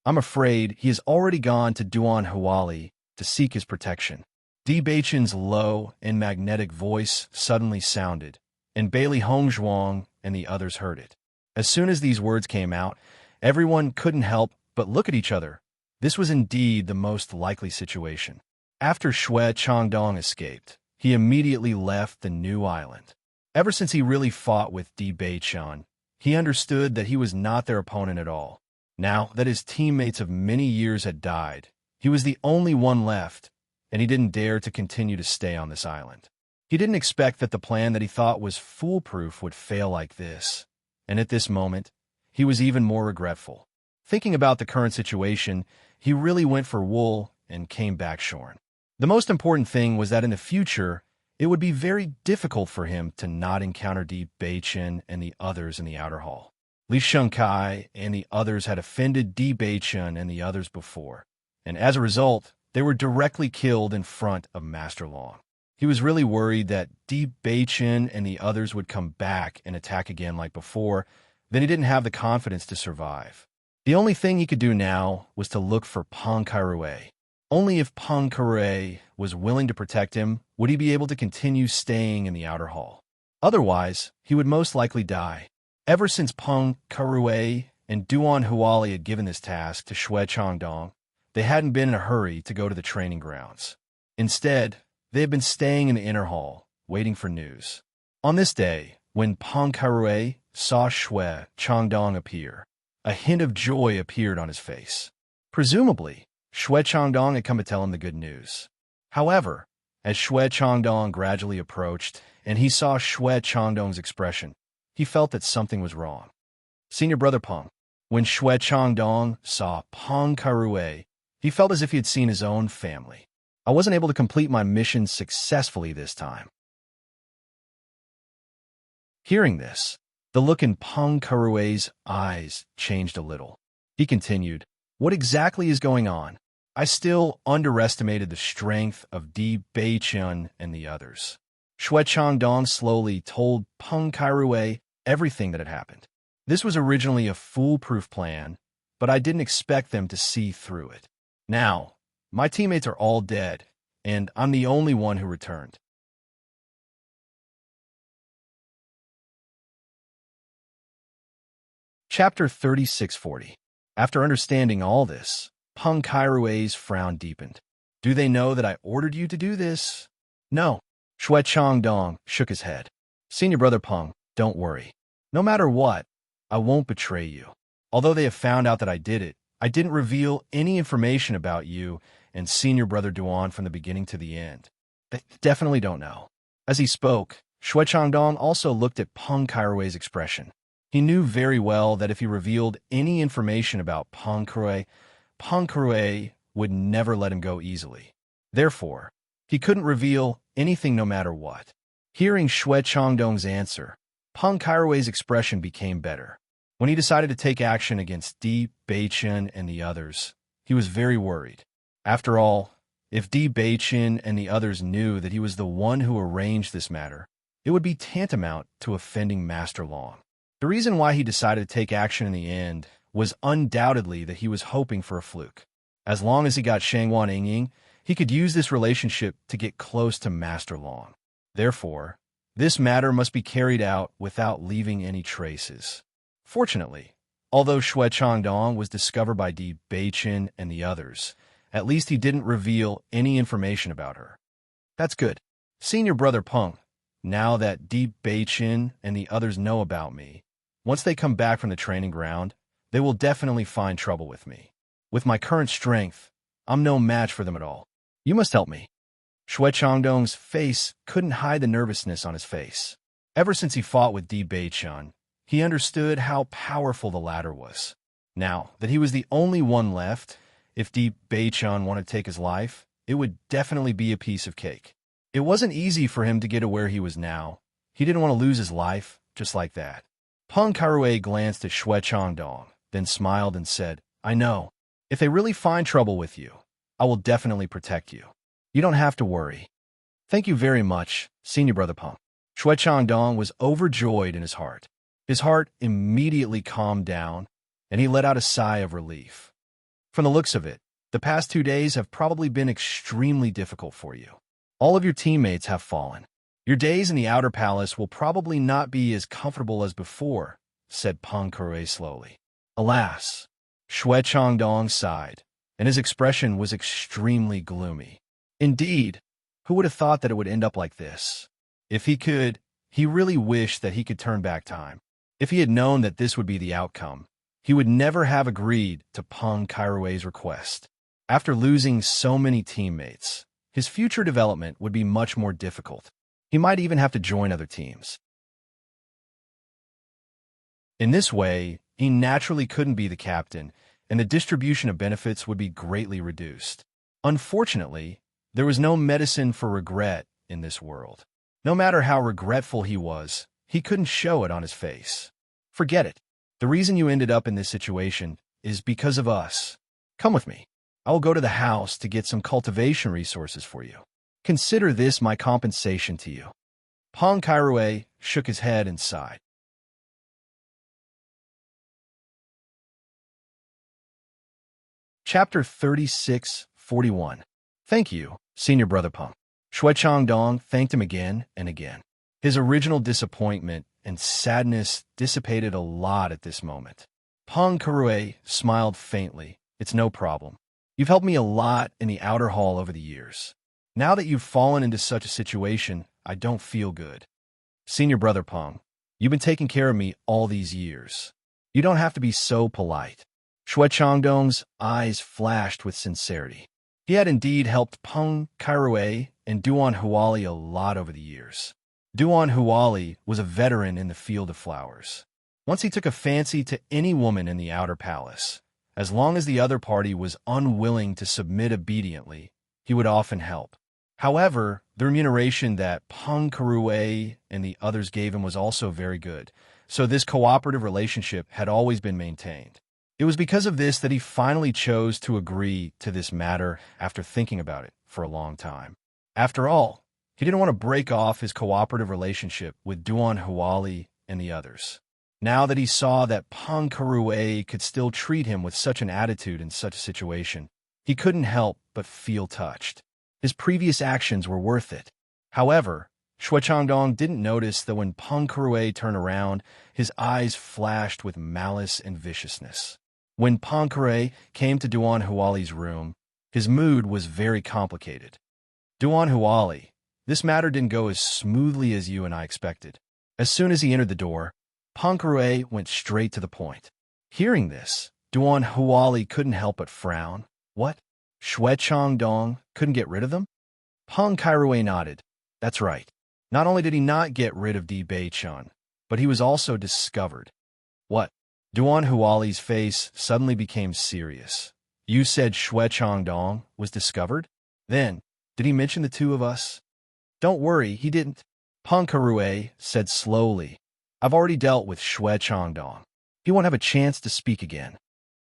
I'm afraid he has already gone to Duan Huali to seek his protection." Di Beichen's low and magnetic voice suddenly sounded, and Bailey Hongzhuang and the others heard it. As soon as these words came out, everyone couldn't help but look at each other. This was indeed the most likely situation. After Xue Changdong escaped, he immediately left the new island. Ever since he really fought with Di Beichen, he understood that he was not their opponent at all. Now that his teammates of many years had died, he was the only one left, and he didn't dare to continue to stay on this island. He didn't expect that the plan that he thought was foolproof would fail like this, and at this moment, he was even more regretful. Thinking about the current situation, he really went for wool and came back shorn. The most important thing was that in the future, it would be very difficult for him to not encounter Di Beichen and the others in the outer hall. Li Shengkai and the others had offended Di Beichen and the others before, and as a result, they were directly killed in front of Master Long. He was really worried that Di Beichen and the others would come back and attack again like before, then he didn't have the confidence to survive. The only thing he could do now was to look for Peng Kairue. Only if Peng Kairue was willing to protect him would he be able to continue staying in the outer hall. Otherwise, he would most likely die. Ever since Peng Kairue and Duan Huali had given this task to Xue Changdong, they hadn't been in a hurry to go to the training grounds. Instead, they had been staying in the inner hall, waiting for news. On this day, when Peng Kairue saw Xue Changdong appear, a hint of joy appeared on his face. Presumably, Xue Changdong had come to tell him the good news. However, as Xue Changdong gradually approached and he saw Xue Changdong's expression, he felt that something was wrong. Senior brother Peng. When Xue Changdong saw Peng Kairue, he felt as if he had seen his own family. "I wasn't able to complete my mission successfully this time." Hearing this, the look in Peng Kairue's eyes changed a little. He continued, "What exactly is going on? I still underestimated the strength of Di Beichen and the others." Xue Changdong slowly told Peng Kairue everything that had happened. "This was originally a foolproof plan, but I didn't expect them to see through it. Now, my teammates are all dead, and I'm the only one who returned. Chapter 3640. After understanding all this, Peng Kairui's frown deepened. Do they know that I ordered you to do this? No. Shui Changdong shook his head. Senior brother Peng, don't worry. No matter what, I won't betray you. Although they have found out that I did it, I didn't reveal any information about you and senior brother Duan from the beginning to the end. They definitely don't know. As he spoke, Shui Changdong also looked at Peng Kairui's expression. He knew very well that if he revealed any information about Peng Kairuii would never let him go easily. Therefore, he couldn't reveal anything no matter what. Hearing Shui Changdong's answer, Peng Kairui's expression became better. When he decided to take action against Di Beichen and the others, he was very worried. After all, if Di Beichen and the others knew that he was the one who arranged this matter, it would be tantamount to offending Master Long. The reason why he decided to take action in the end was undoubtedly that he was hoping for a fluke. As long as he got Shangwan Yingying, he could use this relationship to get close to Master Long. Therefore, this matter must be carried out without leaving any traces. Fortunately, although Shui Changdong was discovered by Di Beichen and the others, at least he didn't reveal any information about her. That's good. Senior brother Peng, now that Di Beichen and the others know about me, once they come back from the training ground, they will definitely find trouble with me. With my current strength, I'm no match for them at all. You must help me. Shui Changdong's face couldn't hide the nervousness on his face. Ever since he fought with Di Beichen, he understood how powerful the latter was. Now that he was the only one left, if Di Beichen wanted to take his life, it would definitely be a piece of cake. It wasn't easy for him to get to where he was now. He didn't want to lose his life just like that. Peng Kairuii glanced at Shui Changdong, then smiled and said, I know. If they really find trouble with you, I will definitely protect you. You don't have to worry. Thank you very much, Senior Brother Peng. Shui Changdong was overjoyed in his heart. His heart immediately calmed down, and he let out a sigh of relief. From the looks of it, the past 2 days have probably been extremely difficult for you. All of your teammates have fallen. Your days in the Outer Palace will probably not be as comfortable as before, said Peng Kairuii slowly. Alas, Shui Changdong sighed, and his expression was extremely gloomy. Indeed, who would have thought that it would end up like this? If he could, he really wished that he could turn back time. If he had known that this would be the outcome, he would never have agreed to Peng Kairui's request. After losing so many teammates, his future development would be much more difficult. He might even have to join other teams. In this way, he naturally couldn't be the captain, and the distribution of benefits would be greatly reduced. Unfortunately, there was no medicine for regret in this world. No matter how regretful he was, he couldn't show it on his face. Forget it. The reason you ended up in this situation is because of us. Come with me. I will go to the house to get some cultivation resources for you. Consider this my compensation to you. Peng Kairuii shook his head and sighed. Chapter 3641. Thank you, Senior Brother Peng. Shui Changdong thanked him again and again. His original disappointment and sadness dissipated a lot at this moment. Peng Kairuii smiled faintly. It's no problem. You've helped me a lot in the outer hall over the years. Now that you've fallen into such a situation, I don't feel good. Senior Brother Peng, you've been taking care of me all these years. You don't have to be so polite. Shui Changdong's eyes flashed with sincerity. He had indeed helped Peng Kairuii and Duan Huali a lot over the years. Duan Huali was a veteran in the field of flowers. Once he took a fancy to any woman in the outer palace, as long as the other party was unwilling to submit obediently, he would often help. However, the remuneration that Peng Kairuii and the others gave him was also very good, so this cooperative relationship had always been maintained. It was because of this that he finally chose to agree to this matter after thinking about it for a long time. After all, he didn't want to break off his cooperative relationship with Duan Huali and the others. Now that he saw that Peng Kairuii could still treat him with such an attitude in such a situation, he couldn't help but feel touched. His previous actions were worth it. However, Shui Changdong didn't notice that when Peng Kurue turned around, his eyes flashed with malice and viciousness. When Peng Kurue came to Duan Huali's room, his mood was very complicated. Duan Huali, this matter didn't go as smoothly as you and I expected. As soon as he entered the door, Peng Kurue went straight to the point. Hearing this, Duan Huali couldn't help but frown. What? Shui Changdong couldn't get rid of them? Peng Kurue nodded. That's right. Not only did he not get rid of Di Beichun, but he was also discovered. What? Duan Huali's face suddenly became serious. You said Shui Changdong was discovered? Then, did he mention the two of us? Don't worry, he didn't. Peng Kurue said slowly. I've already dealt with Shui Changdong. He won't have a chance to speak again.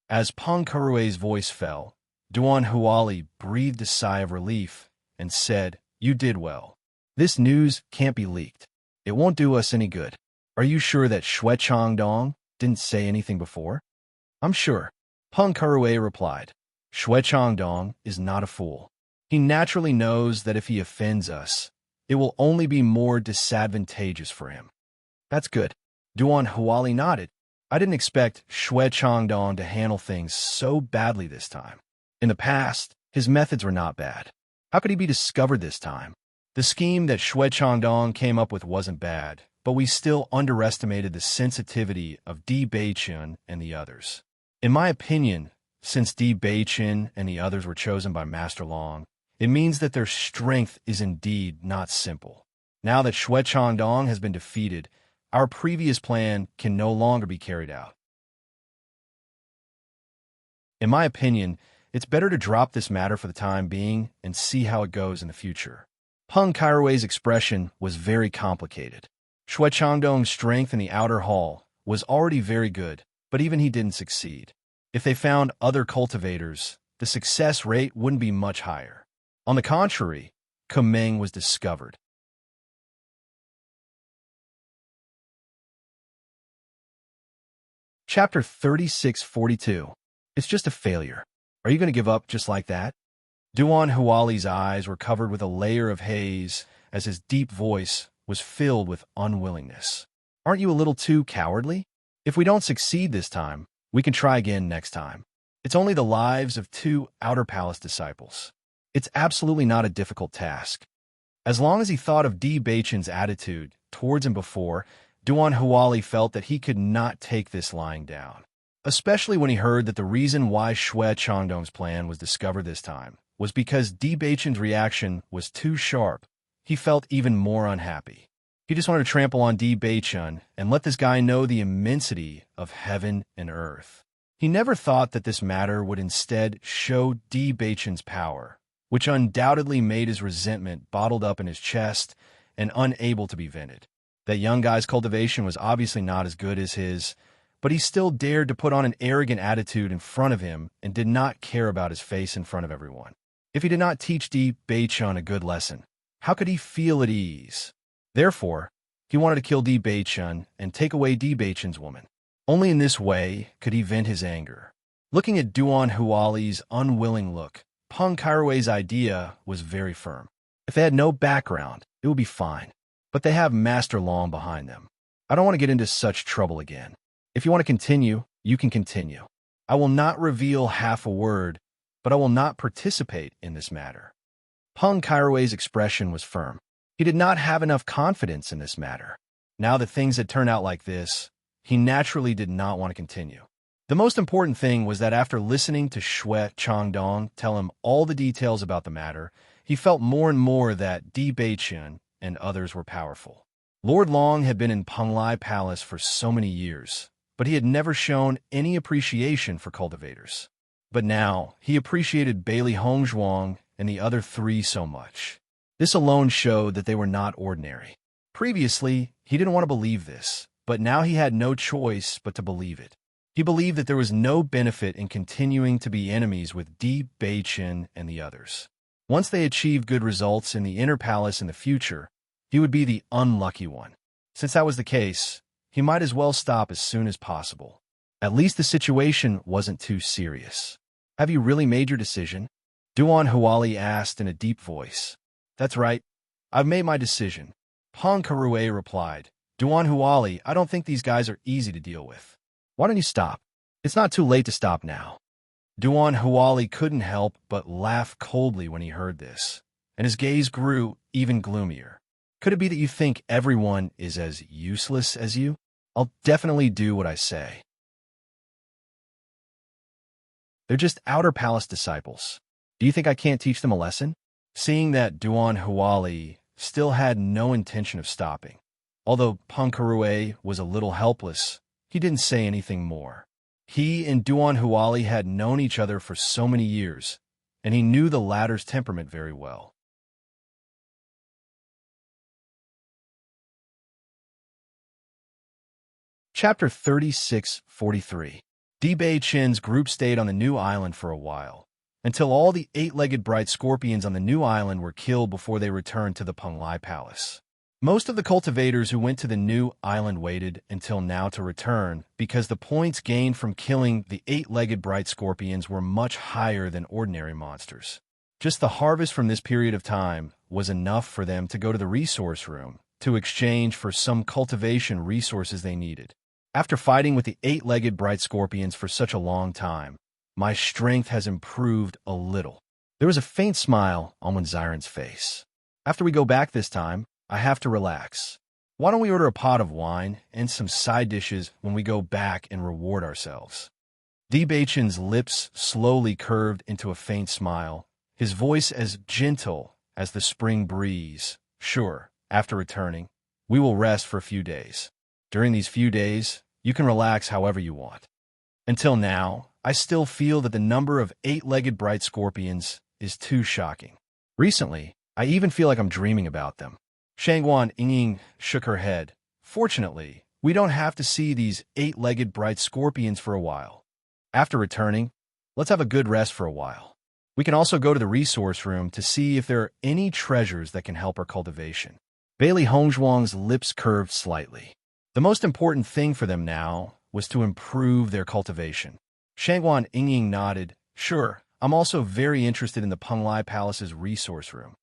As Peng Kurue's voice fell, Duan Huali breathed a sigh of relief and said, You did well. This news can't be leaked. It won't do us any good. Are you sure that Shui Changdong didn't say anything before? I'm sure. Peng Kurue replied. Shui Changdong is not a fool. He naturally knows that if he offends us, it will only be more disadvantageous for him. That's good. Duan Huali nodded. I didn't expect Shui Changdong to handle things so badly this time. In the past, his methods were not bad. How could he be discovered this time? The scheme that Shui Changdong came up with wasn't bad, but we still underestimated the sensitivity of Di Beichun and the others. In my opinion, since Di Beichun and the others were chosen by Master Long, it means that their strength is indeed not simple. Now that Shui Changdong has been defeated, our previous plan can no longer be carried out. In my opinion, it's better to drop this matter for the time being and see how it goes in the future. Peng Kurue's expression was very complicated. Shui Changdong's strength in the outer hall was already very good, but even he didn't succeed. If they found other cultivators, the success rate wouldn't be much higher. On the contrary, Kumeng was discovered. Chapter 3642. It's just a failure. Are you going to give up just like that? Duan Huali's eyes were covered with a layer of haze as his deep voice was filled with unwillingness. Aren't you a little too cowardly? If we don't succeed this time, we can try again next time. It's only the lives of 2 Outer Palace disciples. It's absolutely not a difficult task. As long as he thought of Di Beichun's attitude towards him before, Duan Huali felt that he could not take this lying down. Especially when he heard that the reason why Shui Changdong's plan was discovered this time was because Di Beichun's reaction was too sharp. He felt even more unhappy. He just wanted to trample on Di Beichun and let this guy know the immensity of heaven and earth. He never thought that this matter would instead show Di Beichun's power, which undoubtedly made his resentment bottled up in his chest and unable to be vented. That young guy's cultivation was obviously not as good as his, but he still dared to put on an arrogant attitude in front of him and did not care about his face in front of everyone. If he did not teach Di Beichun a good lesson, how could he feel at ease? Therefore, he wanted to kill Di Beichun and take away Di Beichun's woman. Only in this way could he vent his anger. Looking at Duan Huali's unwilling look, Peng Kurue's idea was very firm. If they had no background, it would be fine. But they have Master Long behind them. I don't want to get into such trouble again. If you want to continue, you can continue. I will not reveal half a word, but I will not participate in this matter. Peng Kurue's expression was firm. He did not have enough confidence in this matter. Now that things had turned out like this, he naturally did not want to continue. The most important thing was that after listening to Shui Changdong tell him all the details about the matter, he felt more and more that Di Beichun and others were powerful. Lord Long had been in Penglai Palace for so many years, but he had never shown any appreciation for cultivators. But now, he appreciated Bailey Hongzhuang and the other 3 so much. This alone showed that they were not ordinary. Previously, he didn't want to believe this, but now he had no choice but to believe it. He believed that there was no benefit in continuing to be enemies with Di Beichun and the others. Once they achieved good results in the Inner Palace in the future, he would be the unlucky one. Since that was the case, he might as well stop as soon as possible. At least the situation wasn't too serious. Have you really made your decision? Duan Huali asked in a deep voice. That's right. I've made my decision. Pang Karue replied. Duan Huali, I don't think these guys are easy to deal with. Why don't you stop? It's not too late to stop now. Duan Huali couldn't help but laugh coldly when he heard this, and his gaze grew even gloomier. Could it be that you think everyone is as useless as you? I'll definitely do what I say. They're just outer palace disciples. Do you think I can't teach them a lesson? Seeing that Duan Huali still had no intention of stopping, although Pankarue was a little helpless, he didn't say anything more. He and Duan Huali had known each other for so many years, and he knew the latter's temperament very well. Chapter 36-43. Bei Chen's group stayed on the new island for a while, until all the eight-legged bright scorpions on the new island were killed before they returned to the Penglai Palace. Most of the cultivators who went to the new island waited until now to return because the points gained from killing the eight-legged bright scorpions were much higher than ordinary monsters. Just the harvest from this period of time was enough for them to go to the resource room to exchange for some cultivation resources they needed. After fighting with the eight-legged bright scorpions for such a long time, my strength has improved a little. There was a faint smile on Wenziren's face. After we go back this time, I have to relax. Why don't we order a pot of wine and some side dishes when we go back and reward ourselves? Beichen's lips slowly curved into a faint smile, his voice as gentle as the spring breeze. Sure, after returning, we will rest for a few days. During these few days, you can relax however you want. Until now, I still feel that the number of eight-legged bright scorpions is too shocking. Recently, I even feel like I'm dreaming about them. Shangguan Ying shook her head. Fortunately, we don't have to see these eight-legged bright scorpions for a while. After returning, let's have a good rest for a while. We can also go to the resource room to see if there are any treasures that can help our cultivation. Bailey Hongzhuang's lips curved slightly. The most important thing for them now was to improve their cultivation. Shangguan Ying nodded. Sure, I'm also very interested in the Penglai Palace's resource room.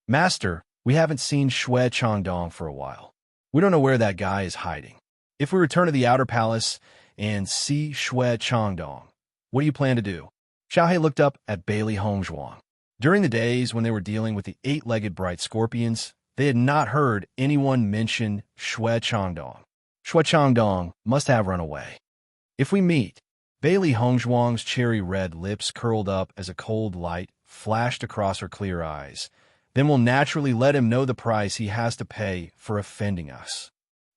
Master, we haven't seen Shui Changdong for a while. We don't know where that guy is hiding. If we return to the outer palace and see Shui Changdong, what do you plan to do? Xiaohe looked up at Bailey Hongzhuang. During the days when they were dealing with the eight-legged bright scorpions, they had not heard anyone mention Shui Changdong. Shui Changdong must have run away. If we meet, Bailey Hongzhuang's cherry-red lips curled up as a cold light flashed across her clear eyes. Then we'll naturally let him know the price he has to pay for offending us.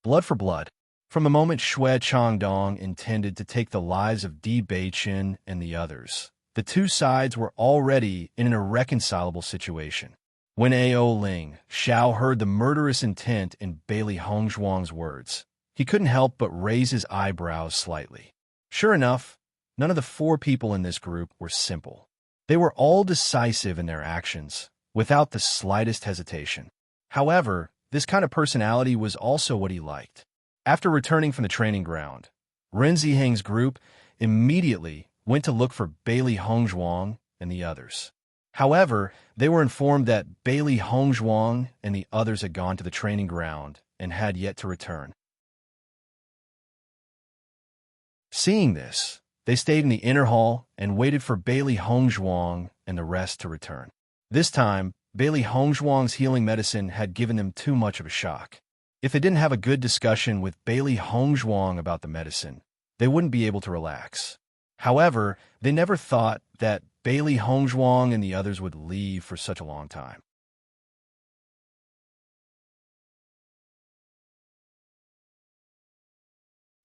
Blood for blood. From the moment Shui Changdong intended to take the lives of Beichen and the others, the two sides were already in an irreconcilable situation. When Ao Ling Xiao heard the murderous intent in Bailey Hongzhuang's words, he couldn't help but raise his eyebrows slightly. Sure enough, none of the four people in this group were simple. They were all decisive in their actions, without the slightest hesitation. However, this kind of personality was also what he liked. After returning from the training ground, Ren Ziheng's group immediately went to look for Bailey Hongzhuang and the others. However, they were informed that Bailey Hongzhuang and the others had gone to the training ground and had yet to return. Seeing this, they stayed in the inner hall and waited for Bailey Hongzhuang and the rest to return. This time, Bailey Hongzhuang's healing medicine had given them too much of a shock. If they didn't have a good discussion with Bailey Hongzhuang about the medicine, they wouldn't be able to relax. However, they never thought that Bailey Hongzhuang and the others would leave for such a long time.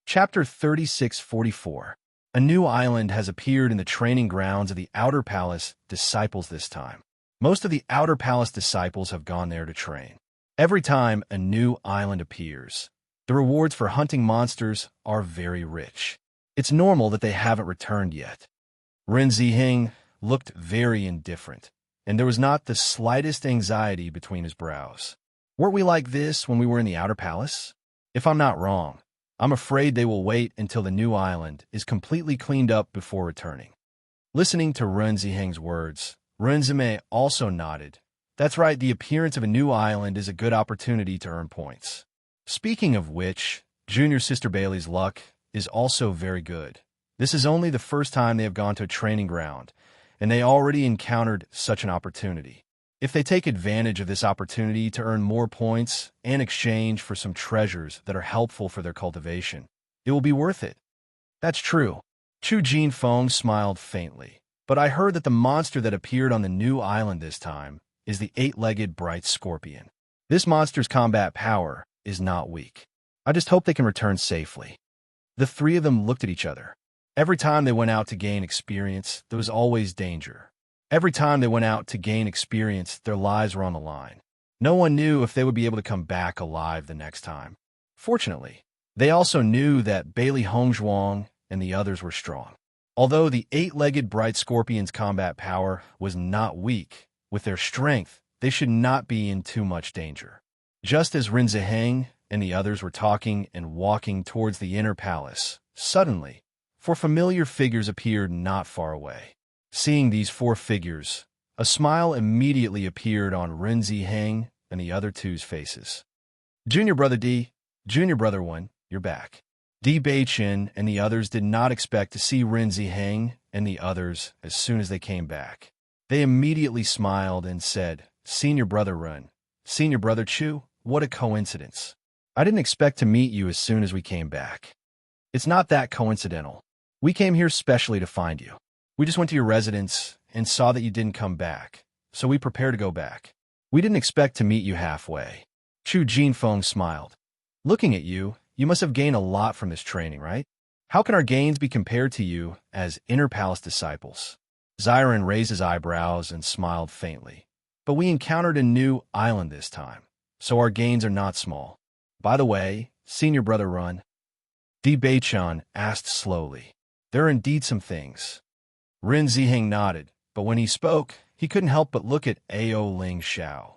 Chapter 36-44. A new island has appeared in the training grounds of the Outer Palace disciples this time. Most of the Outer Palace disciples have gone there to train. Every time a new island appears, the rewards for hunting monsters are very rich. It's normal that they haven't returned yet. Ren Ziheng looked very indifferent, and there was not the slightest anxiety between his brows. Weren't we like this when we were in the Outer Palace? If I'm not wrong, I'm afraid they will wait until the new island is completely cleaned up before returning. Listening to Ren Ziheng's words, Renzime also nodded. That's right, the appearance of a new island is a good opportunity to earn points. Speaking of which, junior sister Bailey's luck is also very good. This is only the first time they have gone to a training ground, and they already encountered such an opportunity. If they take advantage of this opportunity to earn more points and exchange for some treasures that are helpful for their cultivation, it will be worth it. That's true. Chu Jinfeng smiled faintly. But I heard that the monster that appeared on the new island this time is the eight-legged bright scorpion. This monster's combat power is not weak. I just hope they can return safely. The three of them looked at each other. Every time they went out to gain experience, there was always danger. Every time they went out to gain experience, their lives were on the line. No one knew if they would be able to come back alive the next time. Fortunately, they also knew that Bailey Hongzhuang and the others were strong. Although the eight-legged bright scorpion's combat power was not weak, with their strength, they should not be in too much danger. Just as Rin Ziheng and the others were talking and walking towards the inner palace, suddenly, four familiar figures appeared not far away. Seeing these four figures, a smile immediately appeared on Rin Ziheng and the other two's faces. Junior Brother D, Junior Brother 1, you're back. Di Beichin and the others did not expect to see Rin Ziheng and the others as soon as they came back. They immediately smiled and said, Senior Brother Rin, Senior Brother Chu, what a coincidence. I didn't expect to meet you as soon as we came back. It's not that coincidental. We came here specially to find you. We just went to your residence and saw that you didn't come back, so we prepared to go back. We didn't expect to meet you halfway. Chu Jinfeng smiled. Looking at you, you must have gained a lot from this training, right? How can our gains be compared to you as inner palace disciples? Xiren raised his eyebrows and smiled faintly. But we encountered a new island this time, so our gains are not small. By the way, Senior Brother Run, Di Beichan asked slowly. There are indeed some things. Rin Ziheng nodded, but when he spoke, he couldn't help but look at Ao Ling Xiao.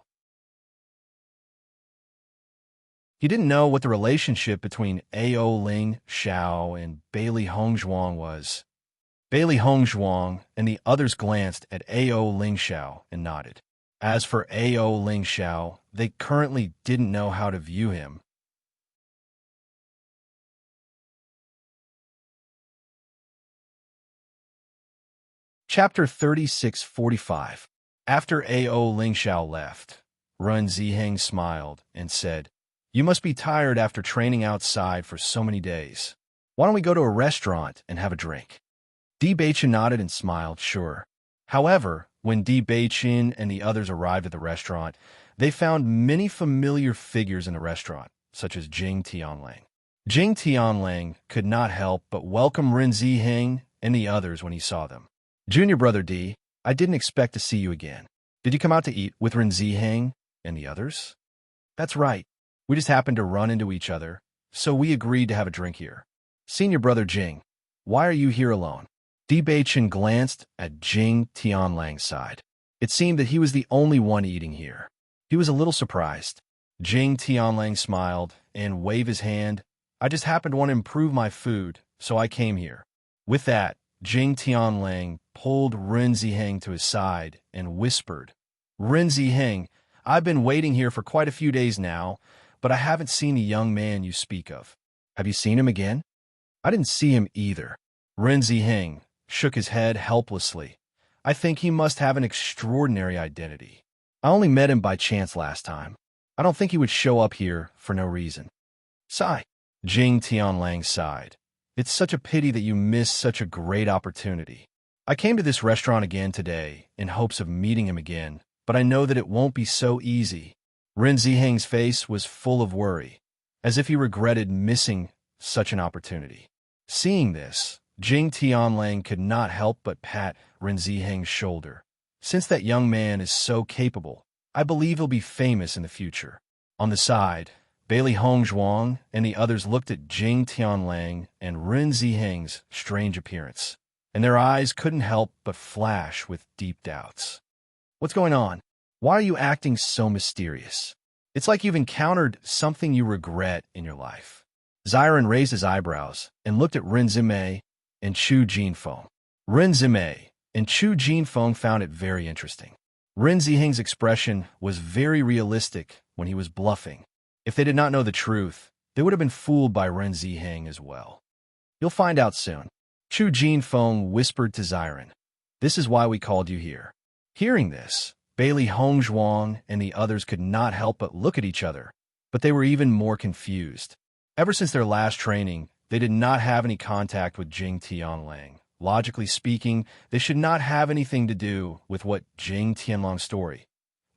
He didn't know what the relationship between Ao Ling Xiao and Bailey Hongzhuang was. Bailey Hongzhuang and the others glanced at Ao Ling Xiao and nodded. As for Ao Ling Xiao, they currently didn't know how to view him. Chapter 3645. After Ao Ling Xiao left, Ren Ziheng smiled and said, You must be tired after training outside for so many days. Why don't we go to a restaurant and have a drink? Di Beichin nodded and smiled, sure. However, when Di Beichin and the others arrived at the restaurant, they found many familiar figures in the restaurant, such as Jing Tianlang. Jing Tianlang could not help but welcome Rin Ziheng and the others when he saw them. Junior Brother D, I didn't expect to see you again. Did you come out to eat with Rin Ziheng and the others? That's right. We just happened to run into each other, so we agreed to have a drink here. Senior Brother Jing, why are you here alone? Di Beichin glanced at Jing Tianlang's side. It seemed that he was the only one eating here. He was a little surprised. Jing Tianlang smiled and waved his hand. I just happened to want to improve my food, so I came here. With that, Jing Tianlang pulled Rin Ziheng to his side and whispered, Rin Ziheng, I've been waiting here for quite a few days now, but I haven't seen the young man you speak of. Have you seen him again? I didn't see him either. Rin Ziheng shook his head helplessly. I think he must have an extraordinary identity. I only met him by chance last time. I don't think he would show up here for no reason. Sigh. Jing Tianlang sighed. It's such a pity that you missed such a great opportunity. I came to this restaurant again today in hopes of meeting him again, but I know that it won't be so easy. Rin Ziheng's face was full of worry, as if he regretted missing such an opportunity. Seeing this, Jing Tianlang could not help but pat Rin Ziheng's shoulder. Since that young man is so capable, I believe he'll be famous in the future. On the side, Bailey Hongzhuang and the others looked at Jing Tianlang and Rin Ziheng's strange appearance, and their eyes couldn't help but flash with deep doubts. What's going on? Why are you acting so mysterious? It's like you've encountered something you regret in your life. Xiren raised his eyebrows and looked at Rin Zime and Chu Jinfeng. Rin Zime and Chu Jinfeng found it very interesting. Ren Ziheng's expression was very realistic when he was bluffing. If they did not know the truth, they would have been fooled by Ren Ziheng as well. You'll find out soon. Chu Jinfeng whispered to Xiren. This is why we called you here. Hearing this, Bailey Hongzhuang and the others could not help but look at each other, but they were even more confused. Ever since their last training, they did not have any contact with Jing Tianlang. Logically speaking, they should not have anything to do with what Jing Tianlang's story.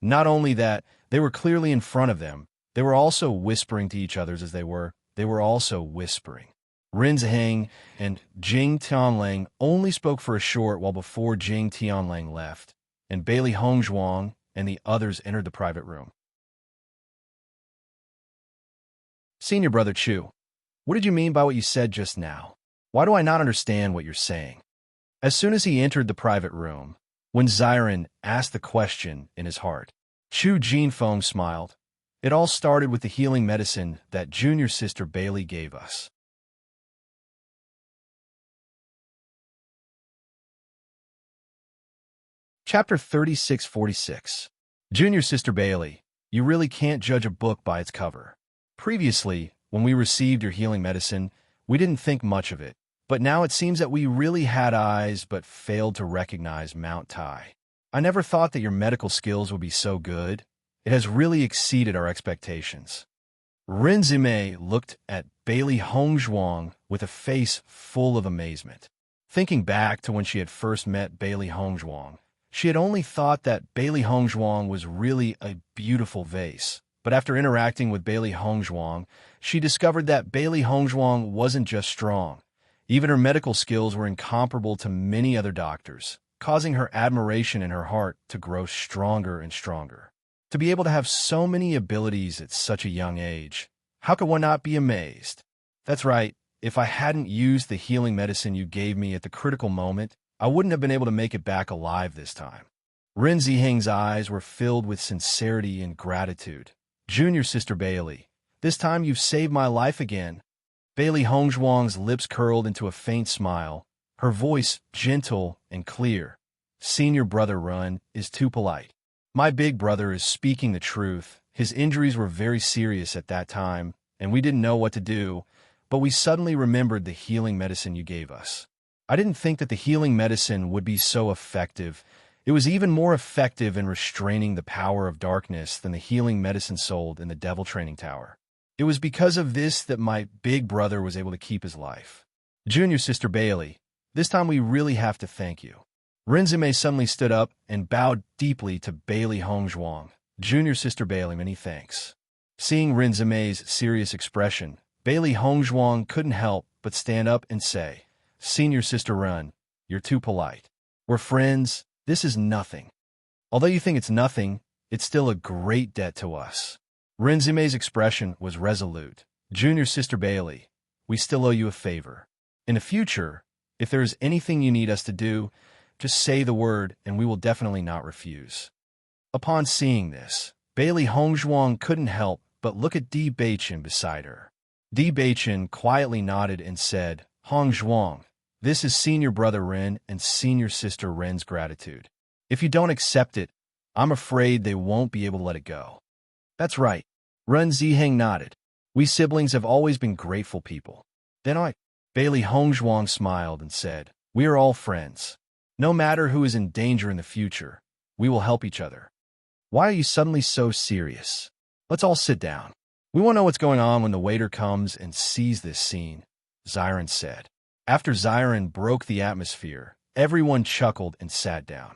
Not only that, they were clearly in front of them, they were also whispering to each other as they were also whispering. Ren Ziheng and Jing Tianlang only spoke for a short while before Jing Tianlang left, and Bailey Hongzhuang and the others entered the private room. Senior Brother Chu, what did you mean by what you said just now? Why do I not understand what you're saying? As soon as he entered the private room, when Xiren asked the question in his heart, Chu Jinfeng smiled. It all started with the healing medicine that junior sister Bailey gave us. Chapter 3646. Junior Sister Bailey, you really can't judge a book by its cover. Previously, when we received your healing medicine, we didn't think much of it, but now it seems that we really had eyes but failed to recognize Mount Tai. I never thought that your medical skills would be so good. It has really exceeded our expectations. Ren Zimei looked at Bailey Hongzhuang with a face full of amazement. Thinking back to when she had first met Bailey Hongzhuang, she had only thought that Bailey Hongzhuang was really a beautiful vase. But after interacting with Bailey Hongzhuang, she discovered that Bailey Hongzhuang wasn't just strong. Even her medical skills were incomparable to many other doctors, causing her admiration in her heart to grow stronger and stronger. To be able to have so many abilities at such a young age, how could one not be amazed? That's right, if I hadn't used the healing medicine you gave me at the critical moment, I wouldn't have been able to make it back alive this time. Ren Ziheng's eyes were filled with sincerity and gratitude. Junior Sister Bailey, this time you've saved my life again. Bailey Hongzhuang's lips curled into a faint smile, her voice gentle and clear. Senior Brother Ren is too polite. My big brother is speaking the truth. His injuries were very serious at that time, and we didn't know what to do, but we suddenly remembered the healing medicine you gave us. I didn't think that the healing medicine would be so effective. It was even more effective in restraining the power of darkness than the healing medicine sold in the Devil Training Tower. It was because of this that my big brother was able to keep his life. Junior Sister Bailey, this time we really have to thank you. Renzime suddenly stood up and bowed deeply to Bailey Hongzhuang. Junior Sister Bailey, many thanks. Seeing Renzime's serious expression, Bailey Hongzhuang couldn't help but stand up and say, Senior Sister Ren, you're too polite. We're friends. This is nothing. Although you think it's nothing, it's still a great debt to us. Renzime's expression was resolute. Junior Sister Bailey, we still owe you a favor. In the future, if there is anything you need us to do, just say the word and we will definitely not refuse. Upon seeing this, Bailey Hongzhuang couldn't help but look at Di Beichen beside her. Di Beichen quietly nodded and said, Hongzhuang, this is Senior Brother Ren and Senior Sister Ren's gratitude. If you don't accept it, I'm afraid they won't be able to let it go. That's right. Ren Ziheng nodded. We siblings have always been grateful people. Bailey Hongzhuang smiled and said, we are all friends. No matter who is in danger in the future, we will help each other. Why are you suddenly so serious? Let's all sit down. We won't know what's going on when the waiter comes and sees this scene, Xiren said. After Xiren broke the atmosphere, everyone chuckled and sat down.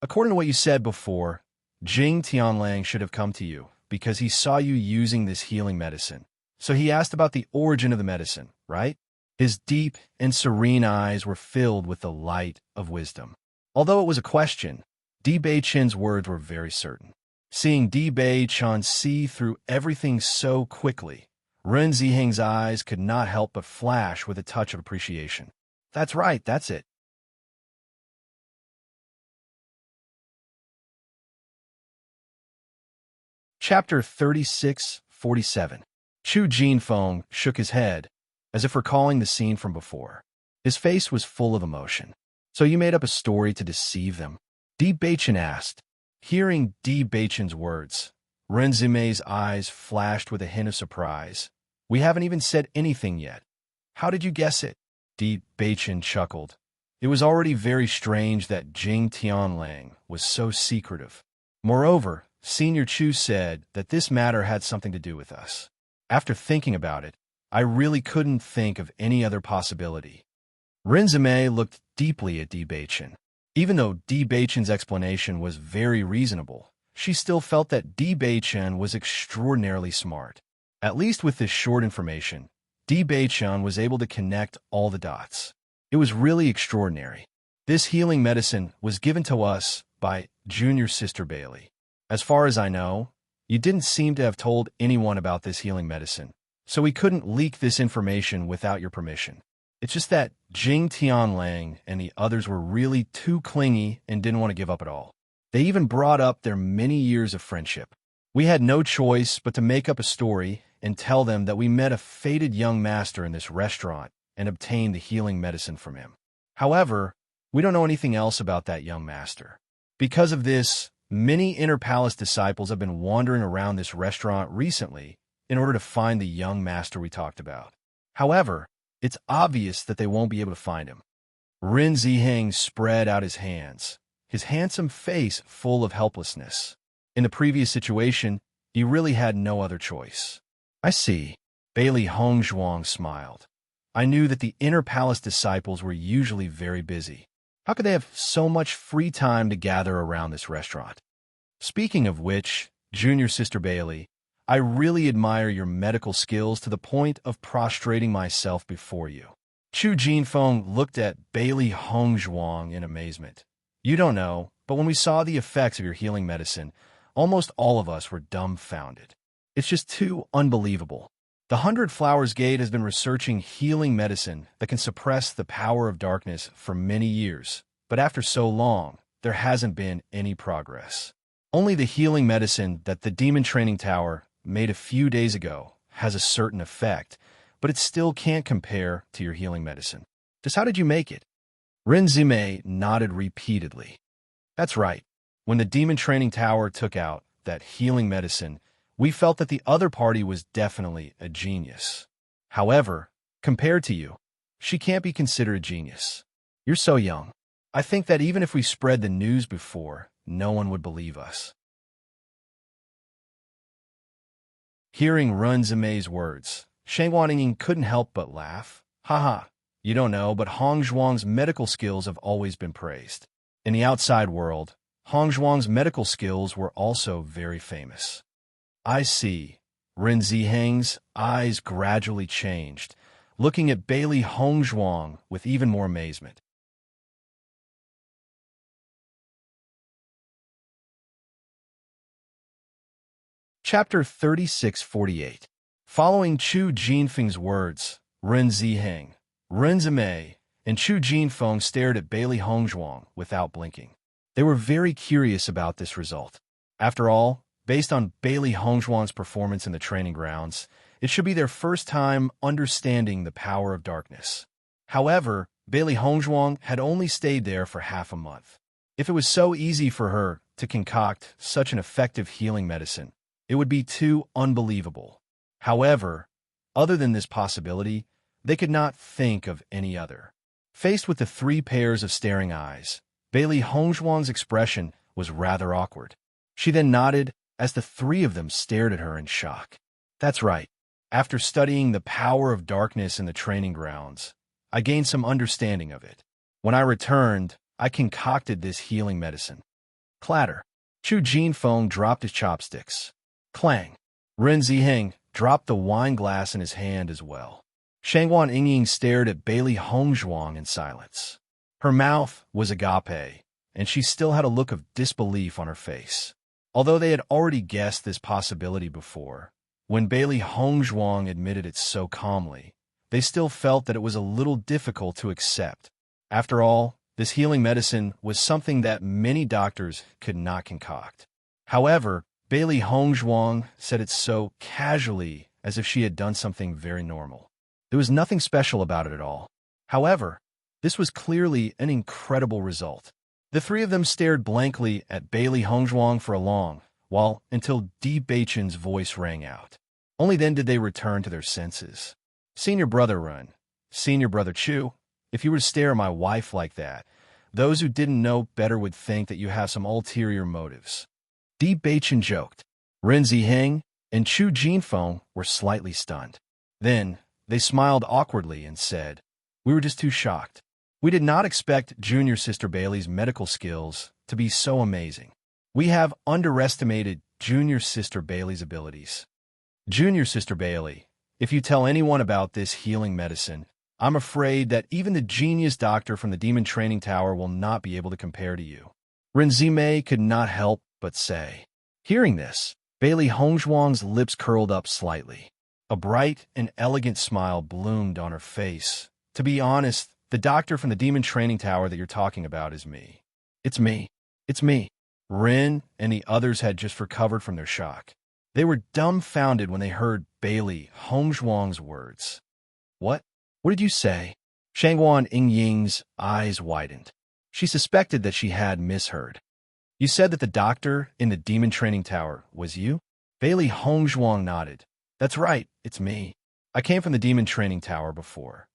According to what you said before, Jing Tianlang should have come to you because he saw you using this healing medicine. So he asked about the origin of the medicine, right? His deep and serene eyes were filled with the light of wisdom. Although it was a question, Di Beichen's words were very certain. Seeing Di Beichen see through everything so quickly, Ren Ziheng's eyes could not help but flash with a touch of appreciation. That's right, that's it. Chapter 3647. Chu Jinfeng shook his head, as if recalling the scene from before. His face was full of emotion. So you made up a story to deceive them? Di Bachin asked. Hearing Di Bachin's words, Renzime's eyes flashed with a hint of surprise. We haven't even said anything yet. How did you guess it? Di Bachin chuckled. It was already very strange that Jing Tianlang was so secretive. Moreover, Senior Chu said that this matter had something to do with us. After thinking about it, I really couldn't think of any other possibility. Renzime looked deeply at Di Bachin. Even though Di Bachin's explanation was very reasonable, she still felt that Di Bachin was extraordinarily smart. At least with this short information, Di Bachin was able to connect all the dots. It was really extraordinary. This healing medicine was given to us by Junior Sister Bailey. As far as I know, you didn't seem to have told anyone about this healing medicine, so we couldn't leak this information without your permission. It's just that Jing Tianlang and the others were really too clingy and didn't want to give up at all. They even brought up their many years of friendship. We had no choice but to make up a story and tell them that we met a fated young master in this restaurant and obtained the healing medicine from him. However, we don't know anything else about that young master. Because of this, many Inner Palace disciples have been wandering around this restaurant recently in order to find the young master we talked about. However, it's obvious that they won't be able to find him. Rin Ziheng spread out his hands, his handsome face full of helplessness. In the previous situation, he really had no other choice. I see. Bailey Hongzhuang smiled. I knew that the Inner Palace disciples were usually very busy. How could they have so much free time to gather around this restaurant? Speaking of which, Junior Sister Bailey, I really admire your medical skills to the point of prostrating myself before you. Chu Jinfeng looked at Bailey Hongzhuang in amazement. You don't know, but when we saw the effects of your healing medicine, almost all of us were dumbfounded. It's just too unbelievable. The 100 Flowers Gate has been researching healing medicine that can suppress the power of darkness for many years, but after so long, there hasn't been any progress. Only the healing medicine that the Demon Training Tower made a few days ago has a certain effect, but it still can't compare to your healing medicine. Just how did you make it? Renzime nodded repeatedly. That's right. When the Demon Training Tower took out that healing medicine, we felt that the other party was definitely a genius. However, compared to you, she can't be considered a genius. You're so young. I think that even if we spread the news before, no one would believe us. Hearing Renzime's words, Shang Wanning couldn't help but laugh. Haha, you don't know, but Hongzhuang's medical skills have always been praised. In the outside world, Hongzhuang's medical skills were also very famous. I see. Rin Ziheng's eyes gradually changed, looking at Bailey Hongzhuang with even more amazement. Chapter 3648. Following Chu Jinfeng's words, Rin Ziheng, Renzime, and Chu Jinfeng stared at Bailey Hongzhuang without blinking. They were very curious about this result. After all, based on Bailey Hongzhuang's performance in the training grounds, it should be their first time understanding the power of darkness. However, Bailey Hongzhuang had only stayed there for half a month. If it was so easy for her to concoct such an effective healing medicine, it would be too unbelievable. However, other than this possibility, they could not think of any other. Faced with the 3 pairs of staring eyes, Bailey Hongzhuang's expression was rather awkward. She then nodded as the 3 of them stared at her in shock. That's right. After studying the power of darkness in the training grounds, I gained some understanding of it. When I returned, I concocted this healing medicine. Clatter. Chu Jinfeng dropped his chopsticks. Clang. Rin Ziheng dropped the wine glass in his hand as well. Shangwan Yingying stared at Bailey Hongzhuang in silence. Her mouth was agape, and she still had a look of disbelief on her face. Although they had already guessed this possibility before, when Bailey Hongzhuang admitted it so calmly, they still felt that it was a little difficult to accept. After all, this healing medicine was something that many doctors could not concoct. However, Bailey Hongzhuang said it so casually as if she had done something very normal. There was nothing special about it at all. However, This was clearly an incredible result. The three of them stared blankly at Bailey Hongzhuang for a long while until Di Beichen's voice rang out. Only then did they return to their senses. Senior brother Run, Senior brother Chu, if you were to stare at my wife like that, those who didn't know better would think that you have some ulterior motives. Di Beichen joked. Ren Ziheng and Chu Jinfeng were slightly stunned. Then, they smiled awkwardly and said, "We were just too shocked. We did not expect Junior Sister Bailey's medical skills to be so amazing. We have underestimated Junior Sister Bailey's abilities." Junior Sister Bailey, if you tell anyone about this healing medicine, I'm afraid that even the genius doctor from the Demon Training Tower will not be able to compare to you. Ren Zimei could not help but say. Hearing this, Bailey Hongzhuang's lips curled up slightly. A bright and elegant smile bloomed on her face. To be honest, the doctor from the Demon Training Tower that you're talking about is me. It's me. It's me. Ren and the others had just recovered from their shock. They were dumbfounded when they heard Bailey Hongzhuang's words. What? What did you say? Shangguan Yingying's eyes widened. She suspected that she had misheard. You said that the doctor in the Demon Training Tower was you? Bailey Hongzhuang nodded. That's right, it's me. I came from the Demon Training Tower before.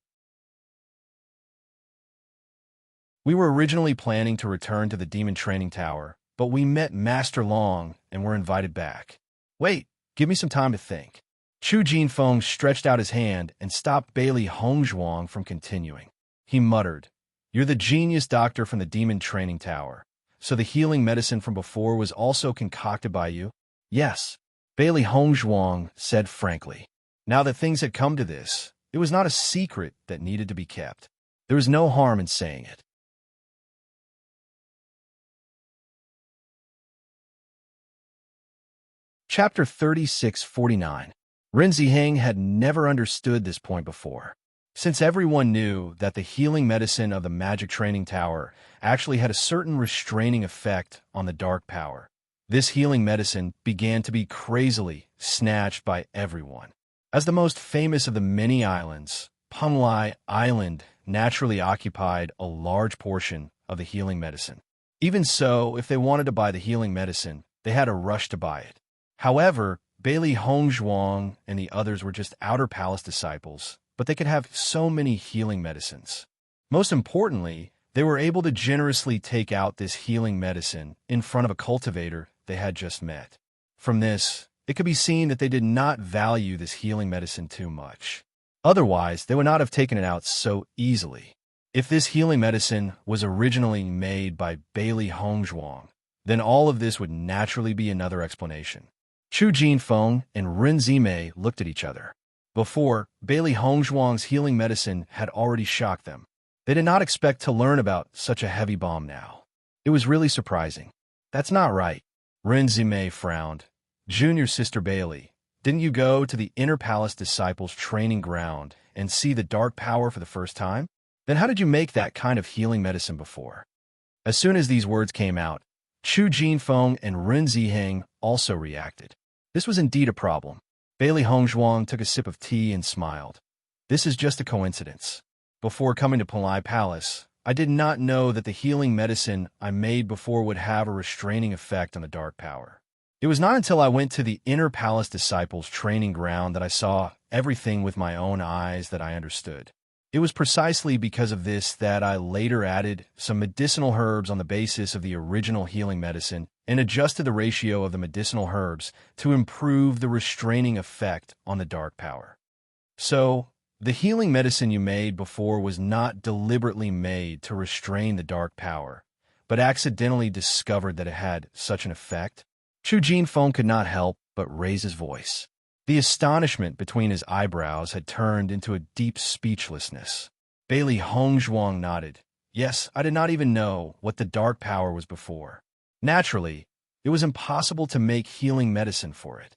We were originally planning to return to the Demon Training Tower, but we met Master Long and were invited back. Wait, give me some time to think. Chu Jinfeng stretched out his hand and stopped Bailey Hongzhuang from continuing. He muttered, You're the genius doctor from the Demon Training Tower. So the healing medicine from before was also concocted by you? Yes, Bailey Hongzhuang said frankly. Now that things had come to this, it was not a secret that needed to be kept. There was no harm in saying it. Chapter 3649. Ren Ziheng had never understood this point before. Since everyone knew that the healing medicine of the Magic Training Tower actually had a certain restraining effect on the dark power, this healing medicine began to be crazily snatched by everyone. As the most famous of the many islands, Pumlai Island naturally occupied a large portion of the healing medicine. Even so, if they wanted to buy the healing medicine, they had to rush to buy it. However, Bailey Hongzhuang and the others were just outer palace disciples, but they could have so many healing medicines. Most importantly, they were able to generously take out this healing medicine in front of a cultivator they had just met. From this, it could be seen that they did not value this healing medicine too much. Otherwise, they would not have taken it out so easily. If this healing medicine was originally made by Bailey Hongzhuang, then all of this would naturally be another explanation. Chu Jinfeng and Ren Zimei looked at each other. Before, Bailey Hongzhuang's healing medicine had already shocked them. They did not expect to learn about such a heavy bomb now. It was really surprising. That's not right. Ren Zimei frowned. Junior Sister Bailey, didn't you go to the Inner Palace Disciples training ground and see the dark power for the first time? Then how did you make that kind of healing medicine before? As soon as these words came out, Chu Jinfeng and Ren Ziheng also reacted. This was indeed a problem. Bailey Hongzhuang took a sip of tea and smiled. This is just a coincidence. Before coming to Pumlai Palace, I did not know that the healing medicine I made before would have a restraining effect on the dark power. It was not until I went to the Inner Palace Disciples training ground that I saw everything with my own eyes that I understood. It was precisely because of this that I later added some medicinal herbs on the basis of the original healing medicine and adjusted the ratio of the medicinal herbs to improve the restraining effect on the dark power. So, the healing medicine you made before was not deliberately made to restrain the dark power, but accidentally discovered that it had such an effect? Chu Jinfeng could not help but raise his voice. The astonishment between his eyebrows had turned into a deep speechlessness. Bailey Hongzhuang nodded. Yes, I did not even know what the dark power was before. Naturally, it was impossible to make healing medicine for it.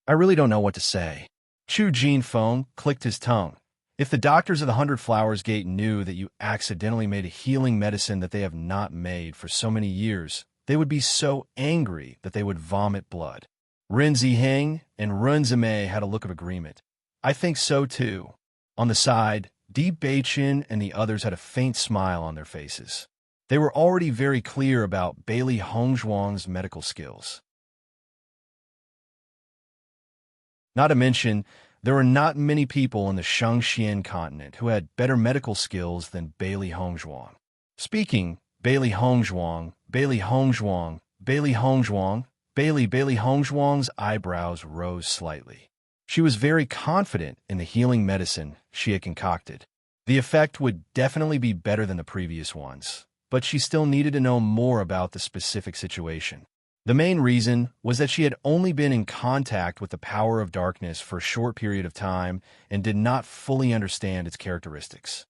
I really don't know what to say. Chu Jinfeng clicked his tongue. If the doctors of the 100 Flowers Gate knew that you accidentally made a healing medicine that they have not made for so many years, they would be so angry that they would vomit blood. Ren Ziheng and Ren Zimei had a look of agreement. I think so too. On the side, Di Beichin and the others had a faint smile on their faces. They were already very clear about Bailey Hongzhuang's medical skills. Not to mention, there were not many people in the Shangxian continent who had better medical skills than Bailey Hongzhuang. Speaking, Bailey Hongzhuang, Bailey Hongzhuang, Bailey Hongzhuang, Bailey Hongzhuang's eyebrows rose slightly. She was very confident in the healing medicine she had concocted. The effect would definitely be better than the previous ones, but she still needed to know more about the specific situation. The main reason was that she had only been in contact with the power of darkness for a short period of time and did not fully understand its characteristics.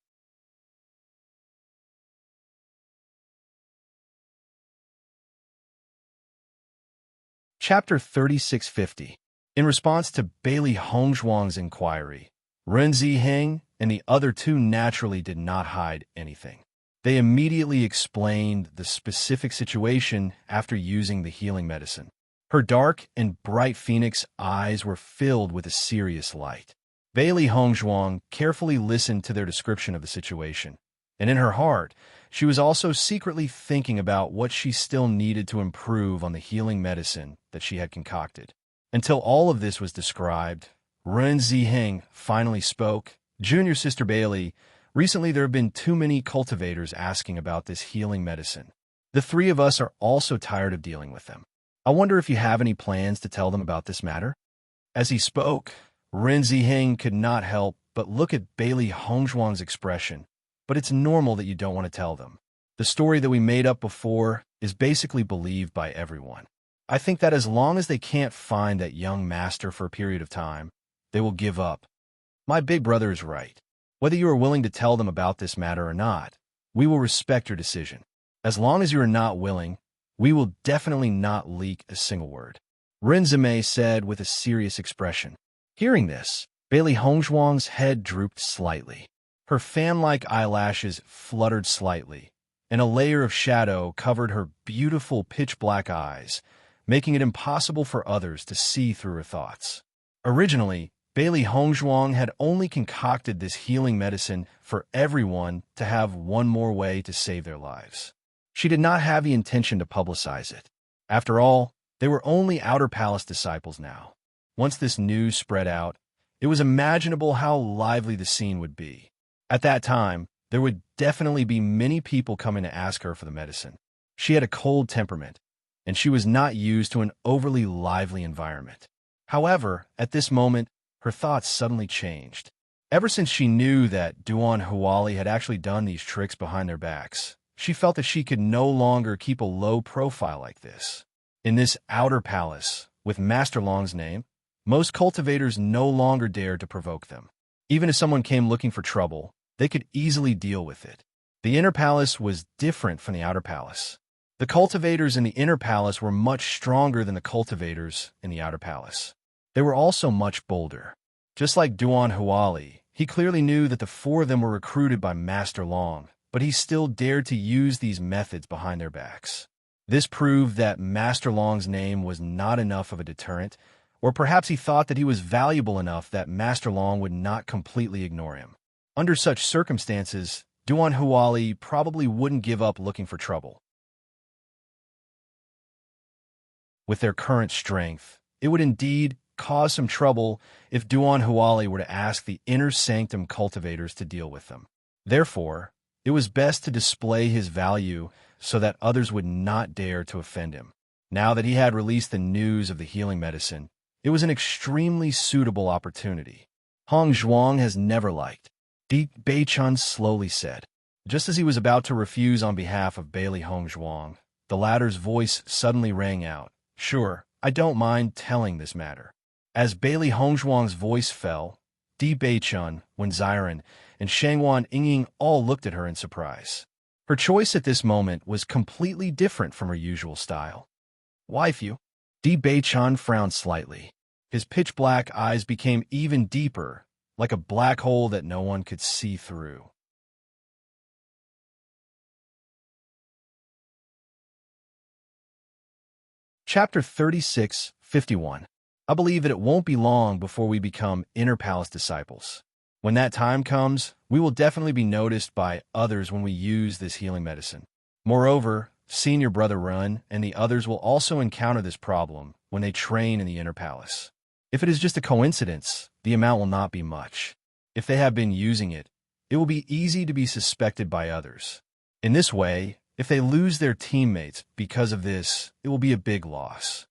Chapter 3650. In response to Bailey Hongzhuang's inquiry, Ren Ziheng and the other two naturally did not hide anything. They immediately explained the specific situation after using the healing medicine. Her dark and bright phoenix eyes were filled with a serious light. Bailey Hongzhuang carefully listened to their description of the situation, and in her heart, she was also secretly thinking about what she still needed to improve on the healing medicine that she had concocted. Until all of this was described, Ren Ziheng finally spoke. "Junior Sister Bailey, recently there have been too many cultivators asking about this healing medicine. The three of us are also tired of dealing with them. I wonder if you have any plans to tell them about this matter?" As he spoke, Ren Ziheng could not help but look at Bailey Hongzhuang's expression. "But it's normal that you don't want to tell them. The story that we made up before is basically believed by everyone. I think that as long as they can't find that young master for a period of time, they will give up. My big brother is right. Whether you are willing to tell them about this matter or not, we will respect your decision. As long as you are not willing, we will definitely not leak a single word," Ren Zimei said with a serious expression. Hearing this, Bailey Hongzhuang's head drooped slightly. Her fan-like eyelashes fluttered slightly, and a layer of shadow covered her beautiful pitch-black eyes, making it impossible for others to see through her thoughts. Originally, Bailey Hongzhuang had only concocted this healing medicine for everyone to have one more way to save their lives. She did not have the intention to publicize it. After all, they were only Outer Palace disciples now. Once this news spread out, it was imaginable how lively the scene would be. At that time, there would definitely be many people coming to ask her for the medicine. She had a cold temperament, and she was not used to an overly lively environment. However, at this moment, her thoughts suddenly changed. Ever since she knew that Duan Huali had actually done these tricks behind their backs, she felt that she could no longer keep a low profile like this. In this outer palace, with Master Long's name, most cultivators no longer dared to provoke them. Even if someone came looking for trouble, they could easily deal with it. The inner palace was different from the outer palace. The cultivators in the inner palace were much stronger than the cultivators in the outer palace. They were also much bolder. Just like Duan Huali, he clearly knew that the four of them were recruited by Master Long, but he still dared to use these methods behind their backs. This proved that Master Long's name was not enough of a deterrent, or perhaps he thought that he was valuable enough that Master Long would not completely ignore him. Under such circumstances, Duan Huali probably wouldn't give up looking for trouble. With their current strength, it would indeed cause some trouble if Duan Huali were to ask the inner sanctum cultivators to deal with them. Therefore, it was best to display his value so that others would not dare to offend him. Now that he had released the news of the healing medicine, it was an extremely suitable opportunity. Hong Zhuang has never liked, Di Beichun slowly said. Just as he was about to refuse on behalf of Bailey Hongzhuang, the latter's voice suddenly rang out. "Sure, I don't mind telling this matter." As Bailey Hongzhuang's voice fell, Di Beichun, Wen Ziren, and Shangwan Yingying all looked at her in surprise. Her choice at this moment was completely different from her usual style. "Waifu?" Di Beichun frowned slightly. His pitch-black eyes became even deeper, like a black hole that no one could see through. Chapter 3651. I believe that it won't be long before we become Inner Palace disciples. When that time comes, we will definitely be noticed by others when we use this healing medicine. Moreover, senior brother Run and the others will also encounter this problem when they train in the inner palace. If it is just a coincidence, the amount will not be much. If they have been using it, it will be easy to be suspected by others. In this way, if they lose their teammates because of this, it will be a big loss.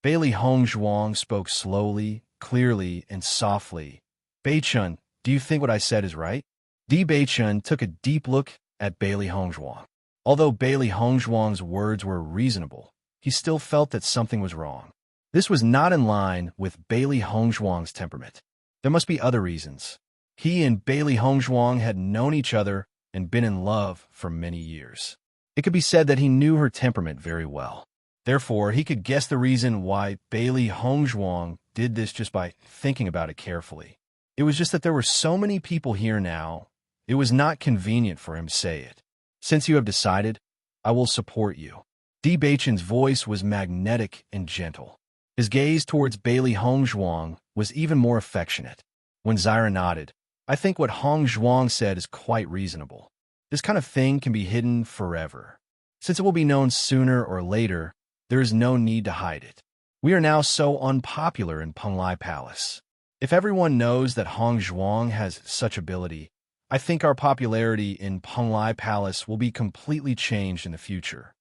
Bailey Hongzhuang spoke slowly, clearly, and softly. Beichun, do you think what I said is right? Di Beichun took a deep look at Bailey Hongzhuang. Although Bailey Hongzhuang's words were reasonable, he still felt that something was wrong. This was not in line with Bailey Hongzhuang's temperament. There must be other reasons. He and Bailey Hongzhuang had known each other and been in love for many years. It could be said that he knew her temperament very well. Therefore, he could guess the reason why Bailey Hongzhuang did this just by thinking about it carefully. It was just that there were so many people here now, it was not convenient for him to say it. Since you have decided, I will support you. Di Beichun's voice was magnetic and gentle. His gaze towards Bailey Hongzhuang was even more affectionate. When Zyra nodded, I think what Hongzhuang said is quite reasonable. This kind of thing can be hidden forever. Since it will be known sooner or later, there is no need to hide it. We are now so unpopular in Penglai Palace. If everyone knows that Hongzhuang has such ability, I think our popularity in Penglai Palace will be completely changed in the future.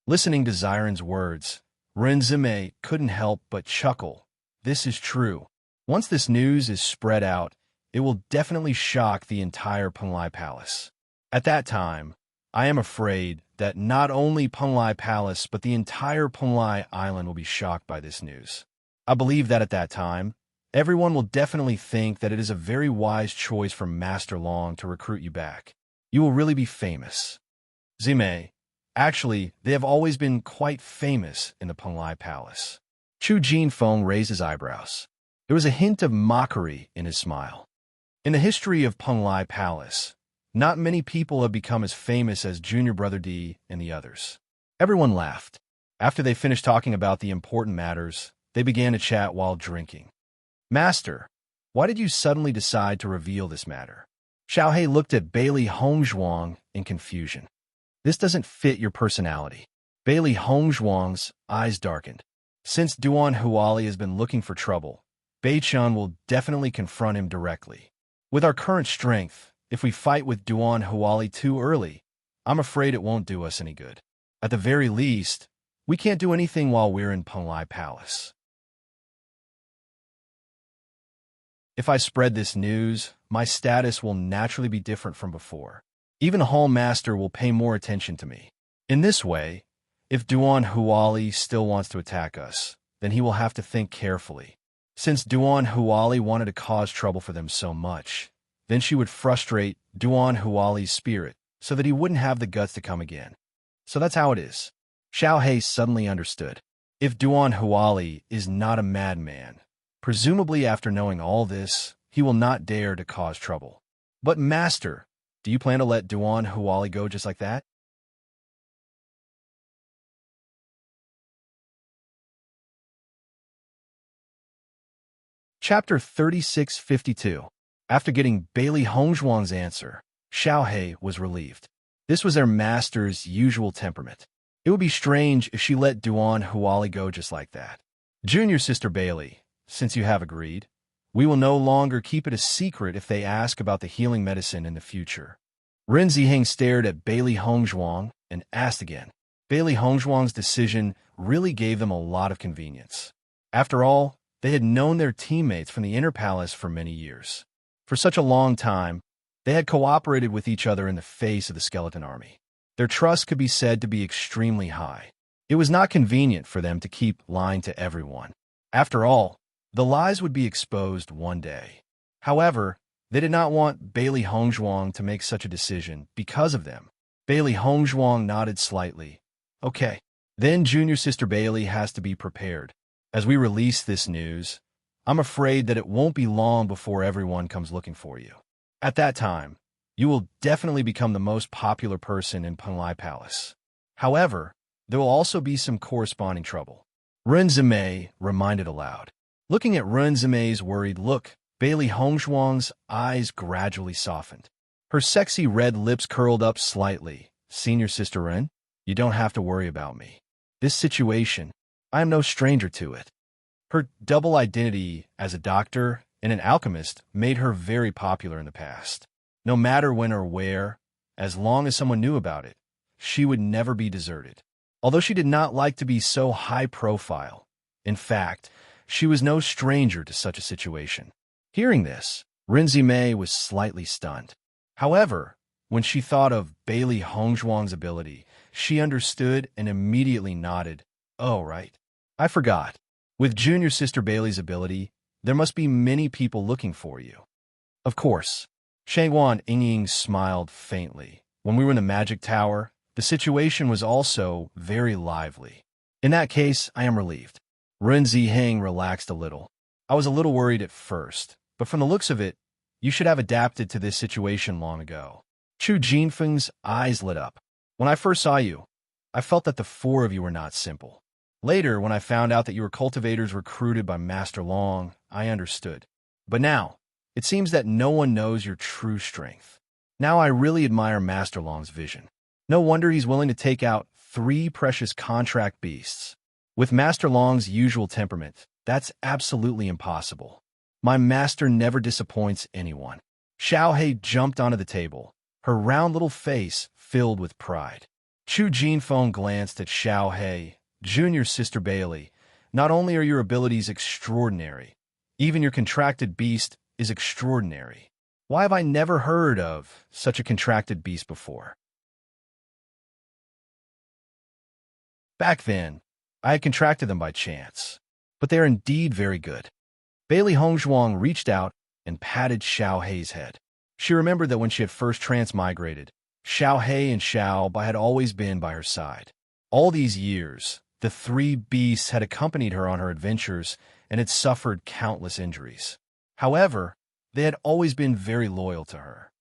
Listening to Zyron's words, Renzime couldn't help but chuckle. This is true. Once this news is spread out, it will definitely shock the entire Penglai Palace. At that time, I am afraid that not only Penglai Palace but the entire Penglai Island will be shocked by this news. I believe that at that time, everyone will definitely think that it is a very wise choice for Master Long to recruit you back. You will really be famous. Zime, actually, they have always been quite famous in the Penglai Palace. Chu Jinfeng raised his eyebrows. There was a hint of mockery in his smile. In the history of Penglai Palace, not many people have become as famous as Junior Brother D and the others. Everyone laughed. After they finished talking about the important matters, they began to chat while drinking. Master, why did you suddenly decide to reveal this matter? Xiaohei looked at Bailey Hongzhuang in confusion. This doesn't fit your personality. Bailey Hongzhuang's eyes darkened. Since Duan Huali has been looking for trouble, Beichun will definitely confront him directly. With our current strength, if we fight with Duan Huali too early, I'm afraid it won't do us any good. At the very least, we can't do anything while we're in Penglai Palace. If I spread this news, my status will naturally be different from before. Even Hall Master will pay more attention to me. In this way, if Duan Huali still wants to attack us, then he will have to think carefully. Since Duan Huali wanted to cause trouble for them so much, then she would frustrate Duan Huali's spirit so that he wouldn't have the guts to come again. So that's how it is. Xiaohei suddenly understood. If Duan Huali is not a madman, presumably after knowing all this, he will not dare to cause trouble. But Master, do you plan to let Duan Huali go just like that? Chapter 3652. After getting Bailey Hongzhuang's answer, Xiaohei was relieved. This was their master's usual temperament. It would be strange if she let Duan Huali go just like that. Junior Sister Bailey, since you have agreed, we will no longer keep it a secret if they ask about the healing medicine in the future. Ren Ziheng stared at Bailey Hongzhuang and asked again. Bailey Hongzhuang's decision really gave them a lot of convenience. After all, they had known their teammates from the Inner Palace for many years. For such a long time, they had cooperated with each other in the face of the skeleton army. Their trust could be said to be extremely high. It was not convenient for them to keep lying to everyone. After all, the lies would be exposed one day. However, they did not want Bailey Hongzhuang to make such a decision because of them. Bailey Hongzhuang nodded slightly. Okay. Then Junior Sister Bailey has to be prepared. As we release this news, I'm afraid that it won't be long before everyone comes looking for you. At that time, you will definitely become the most popular person in Penglai Palace. However, there will also be some corresponding trouble. Renzime reminded aloud. Looking at Renzime's worried look, Bailey Hongzhuang's eyes gradually softened. Her sexy red lips curled up slightly. Senior Sister Ren, you don't have to worry about me. This situation, I am no stranger to it. Her double identity as a doctor and an alchemist made her very popular in the past. No matter when or where, as long as someone knew about it, she would never be deserted. Although she did not like to be so high profile, in fact, she was no stranger to such a situation. Hearing this, Rinzime was slightly stunned. However, when she thought of Bailey Hongzhuang's ability, she understood and immediately nodded. Oh, right. I forgot. With Junior Sister Bailey's ability, there must be many people looking for you. Of course. Shangguan Yingying smiled faintly. When we were in the Magic Tower, the situation was also very lively. In that case, I am relieved. Ren Ziheng relaxed a little. I was a little worried at first, but from the looks of it, you should have adapted to this situation long ago. Chu Jinfeng's eyes lit up. When I first saw you, I felt that the four of you were not simple. Later, when I found out that you were cultivators recruited by Master Long, I understood. But now, it seems that no one knows your true strength. Now I really admire Master Long's vision. No wonder he's willing to take out 3 precious contract beasts. With Master Long's usual temperament, that's absolutely impossible. My master never disappoints anyone. Xiao Hei jumped onto the table, her round little face filled with pride. Chu Jinfeng glanced at Xiao Hei. Junior Sister Bailey, not only are your abilities extraordinary, even your contracted beast is extraordinary. Why have I never heard of such a contracted beast before? Back then, I had contracted them by chance, but they are indeed very good. Bailey Hongzhuang reached out and patted Xiao Hei's head. She remembered that when she had first transmigrated, Xiao Hei and Xiao Bai had always been by her side. All these years, the 3 beasts had accompanied her on her adventures and had suffered countless injuries. However, they had always been very loyal to her.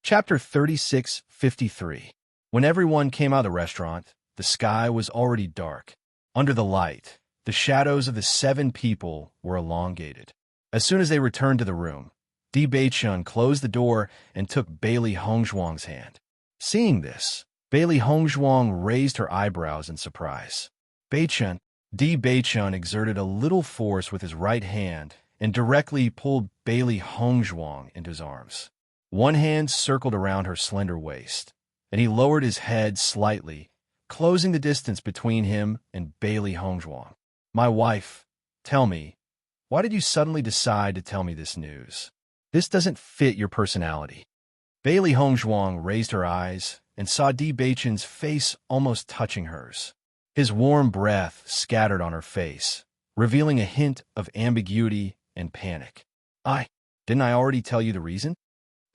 Chapter 36:53. When everyone came out of the restaurant, the sky was already dark. Under the light, the shadows of the 7 people were elongated. As soon as they returned to the room, Di Beichun closed the door and took Bailey Hongzhuang's hand. Seeing this, Bailey Hongzhuang raised her eyebrows in surprise. Beichun, Di Beichun exerted a little force with his right hand and directly pulled Bailey Hongzhuang into his arms. One hand circled around her slender waist, and he lowered his head slightly, closing the distance between him and Bailey Hongzhuang. My wife, tell me, why did you suddenly decide to tell me this news? This doesn't fit your personality. Bailey Hongzhuang raised her eyes and saw Di Beichun's face almost touching hers. His warm breath scattered on her face, revealing a hint of ambiguity and panic. Didn't I already tell you the reason?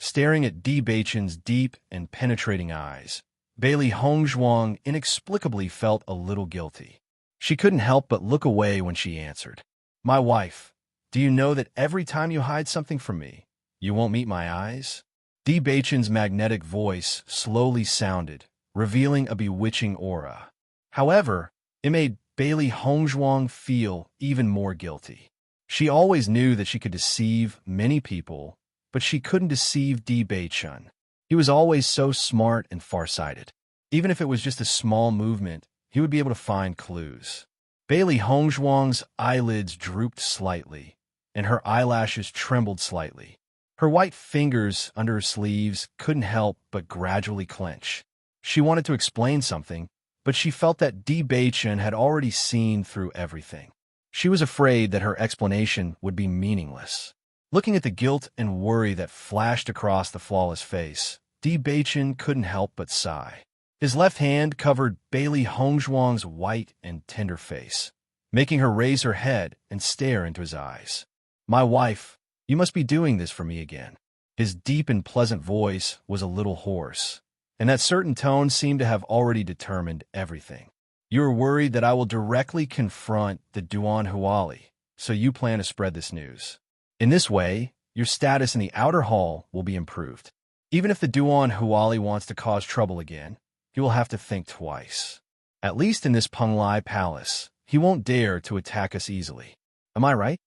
Staring at Di Beichun's deep and penetrating eyes, Bailey Hongzhuang inexplicably felt a little guilty. She couldn't help but look away when she answered. My wife, do you know that every time you hide something from me, you won't meet my eyes? Di Beichun's magnetic voice slowly sounded, revealing a bewitching aura. However, it made Bailey Hongzhuang feel even more guilty. She always knew that she could deceive many people, but she couldn't deceive Di Beichun. He was always so smart and farsighted. Even if it was just a small movement, he would be able to find clues. Bailey Hongzhuang's eyelids drooped slightly, and her eyelashes trembled slightly. Her white fingers under her sleeves couldn't help but gradually clench. She wanted to explain something, but she felt that Di Beichun had already seen through everything. She was afraid that her explanation would be meaningless. Looking at the guilt and worry that flashed across the flawless face, Di Beichun couldn't help but sigh. His left hand covered Bailey Hongzhuang's white and tender face, making her raise her head and stare into his eyes. My wife, you must be doing this for me again. His deep and pleasant voice was a little hoarse, and that certain tone seemed to have already determined everything. You are worried that I will directly confront the Duan Huali, so you plan to spread this news. In this way, your status in the outer hall will be improved. Even if the Duan Huali wants to cause trouble again, you will have to think twice. At least in this Penglai palace, he won't dare to attack us easily. Am I right?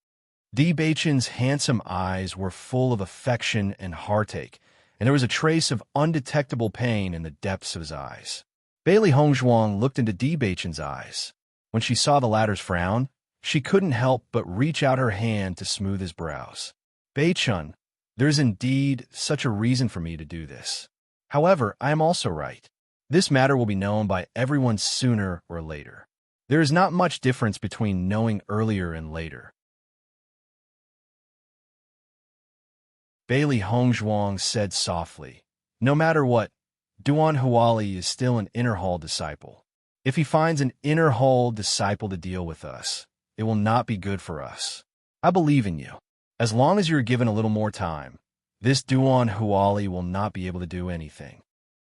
Di Beichen's handsome eyes were full of affection and heartache, and there was a trace of undetectable pain in the depths of his eyes. Bailey Hongzhuang looked into Di Beichen's eyes. When she saw the latter's frown, she couldn't help but reach out her hand to smooth his brows. Beichen, there is indeed such a reason for me to do this. However, I am also right. This matter will be known by everyone sooner or later. There is not much difference between knowing earlier and later. Bailey Hongzhuang said softly, "No matter what, Duan Huali is still an inner hall disciple. If he finds an inner hall disciple to deal with us, it will not be good for us. I believe in you. As long as you are given a little more time, this Duan Huali will not be able to do anything."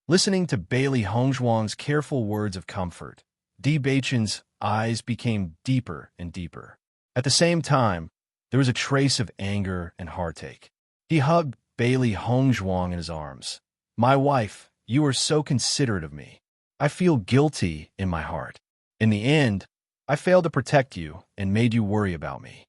Listening to Bailey Hongzhuang's careful words of comfort, Di Beichen's eyes became deeper and deeper. At the same time, there was a trace of anger and heartache. He hugged Bailey Hongzhuang in his arms. "My wife, you are so considerate of me. I feel guilty in my heart. In the end, I failed to protect you and made you worry about me."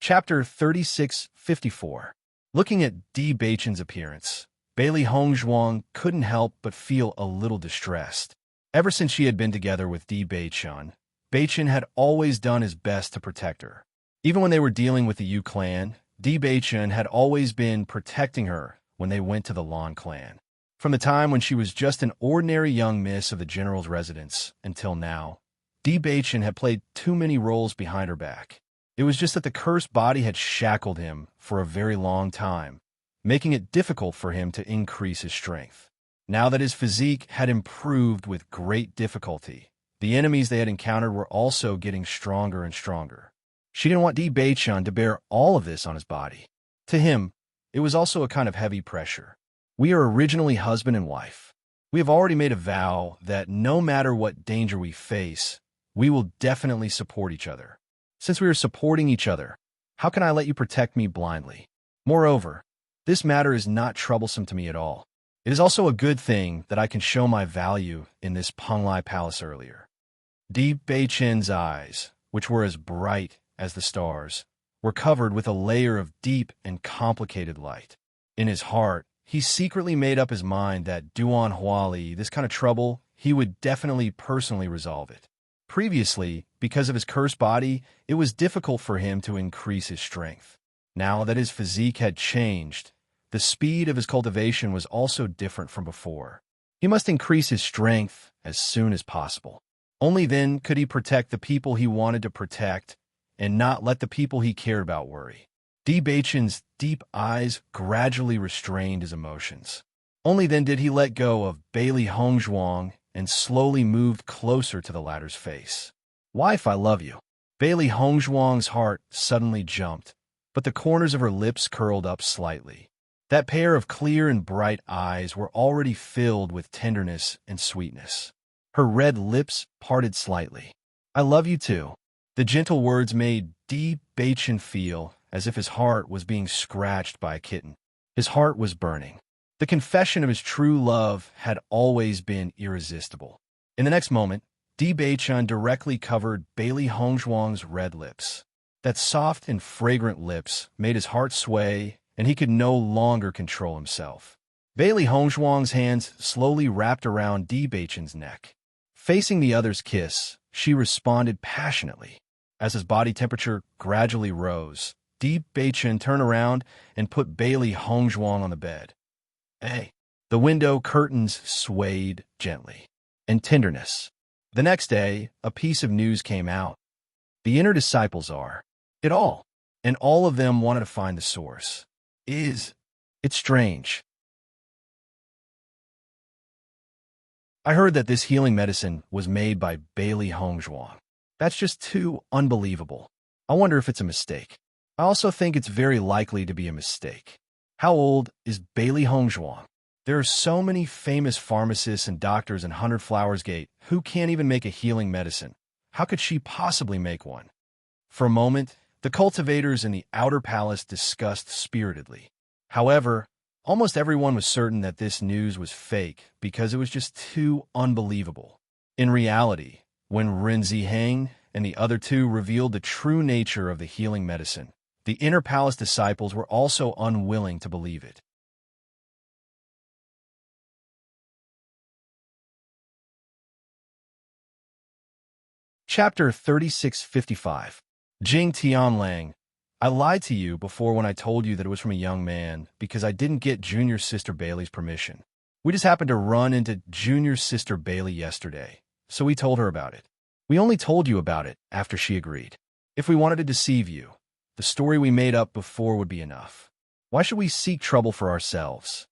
Chapter 3654. Looking at Di Beichen's appearance, Bailey Hongzhuang couldn't help but feel a little distressed. Ever since she had been together with Di Beichen, Beichen had always done his best to protect her. Even when they were dealing with the Yu clan, Di Beichen had always been protecting her when they went to the Lan clan. From the time when she was just an ordinary young miss of the general's residence until now, Di Beichen had played too many roles behind her back. It was just that the cursed body had shackled him for a very long time, making it difficult for him to increase his strength. Now that his physique had improved with great difficulty, the enemies they had encountered were also getting stronger and stronger. She didn't want Di Beichen to bear all of this on his body. To him, it was also a kind of heavy pressure. We are originally husband and wife. We have already made a vow that no matter what danger we face, we will definitely support each other. Since we are supporting each other, how can I let you protect me blindly? Moreover, this matter is not troublesome to me at all. It is also a good thing that I can show my value in this Penglai palace earlier." Di Beichen's eyes, which were as bright as the stars, were covered with a layer of deep and complicated light. In his heart, he secretly made up his mind that Duan Huali, this kind of trouble, he would definitely personally resolve it. Previously, because of his cursed body, it was difficult for him to increase his strength. Now that his physique had changed, the speed of his cultivation was also different from before. He must increase his strength as soon as possible. Only then could he protect the people he wanted to protect and not let the people he cared about worry. Di Beichen's deep eyes gradually restrained his emotions. Only then did he let go of Bailey Hongzhuang and slowly moved closer to the latter's face. "Wife, I love you." Bailey Hongzhuang's heart suddenly jumped, but the corners of her lips curled up slightly. That pair of clear and bright eyes were already filled with tenderness and sweetness. Her red lips parted slightly. "I love you too." The gentle words made Di Beichen feel as if his heart was being scratched by a kitten. His heart was burning. The confession of his true love had always been irresistible. In the next moment, Di Beichen directly covered Bailey Hongzhuang's red lips. That soft and fragrant lips made his heart sway, and he could no longer control himself. Bailey Hongzhuang's hands slowly wrapped around Di Beichen's neck. Facing the other's kiss, she responded passionately. As his body temperature gradually rose, Di Beichen turned around and put Bailey Hongzhuang on the bed. "Hey." The window curtains swayed gently. And tenderness. The next day, a piece of news came out. The inner disciples are it all, and all of them wanted to find the source. It's strange. I heard that this healing medicine was made by Bailey Hongzhuang. That's just too unbelievable. I wonder if it's a mistake. I also think it's very likely to be a mistake. How old is Bailey Hongzhuang? There are so many famous pharmacists and doctors in 100 Flowers Gate who can't even make a healing medicine. How could she possibly make one? For a moment, the cultivators in the outer palace discussed spiritedly. However, almost everyone was certain that this news was fake because it was just too unbelievable. In reality, when Ren Ziheng and the other two revealed the true nature of the healing medicine, the Inner Palace disciples were also unwilling to believe it. Chapter 3655. Jing Tianlang. I lied to you before when I told you that it was from a young man because I didn't get Junior Sister Bailey's permission. We just happened to run into Junior Sister Bailey yesterday, so we told her about it. We only told you about it after she agreed. If we wanted to deceive you, the story we made up before would be enough. Why should we seek trouble for ourselves?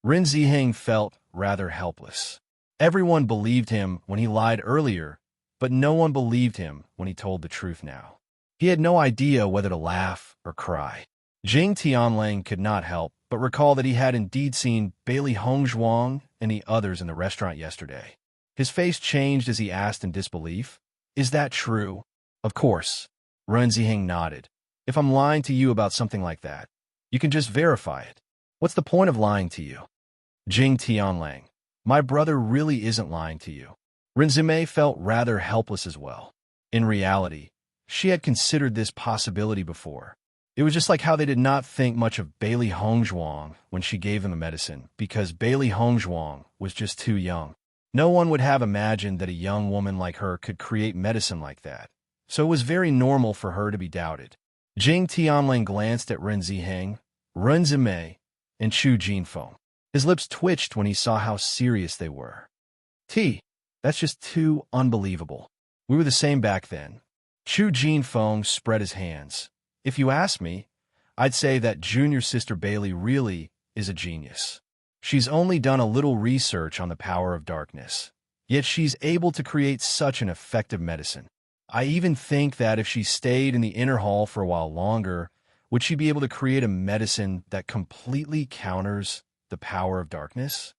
Ren Ziheng felt rather helpless. Everyone believed him when he lied earlier, but no one believed him when he told the truth now. He had no idea whether to laugh or cry. Jing Tianlang could not help but recall that he had indeed seen Bailey Hongzhuang and the others in the restaurant yesterday. His face changed as he asked in disbelief, "Is that true?" "Of course." Ren Ziheng nodded. "If I'm lying to you about something like that, you can just verify it. What's the point of lying to you?" Jing Tianlang. "My brother really isn't lying to you." Ren Zimei felt rather helpless as well. In reality, she had considered this possibility before. It was just like how they did not think much of Bailey Hongzhuang when she gave them the medicine, because Bailey Hongzhuang was just too young. No one would have imagined that a young woman like her could create medicine like that, so it was very normal for her to be doubted. Jing Tianlang glanced at Ren Ziheng, Ren Zimei, and Chu Jinfeng. His lips twitched when he saw how serious they were. That's just too unbelievable. We were the same back then." Chu Jinfeng spread his hands. "If you ask me, I'd say that Junior Sister Bailey really is a genius. She's only done a little research on the power of darkness, yet she's able to create such an effective medicine. I even think that if she stayed in the inner hall for a while longer, would she be able to create a medicine that completely counters the power of darkness?"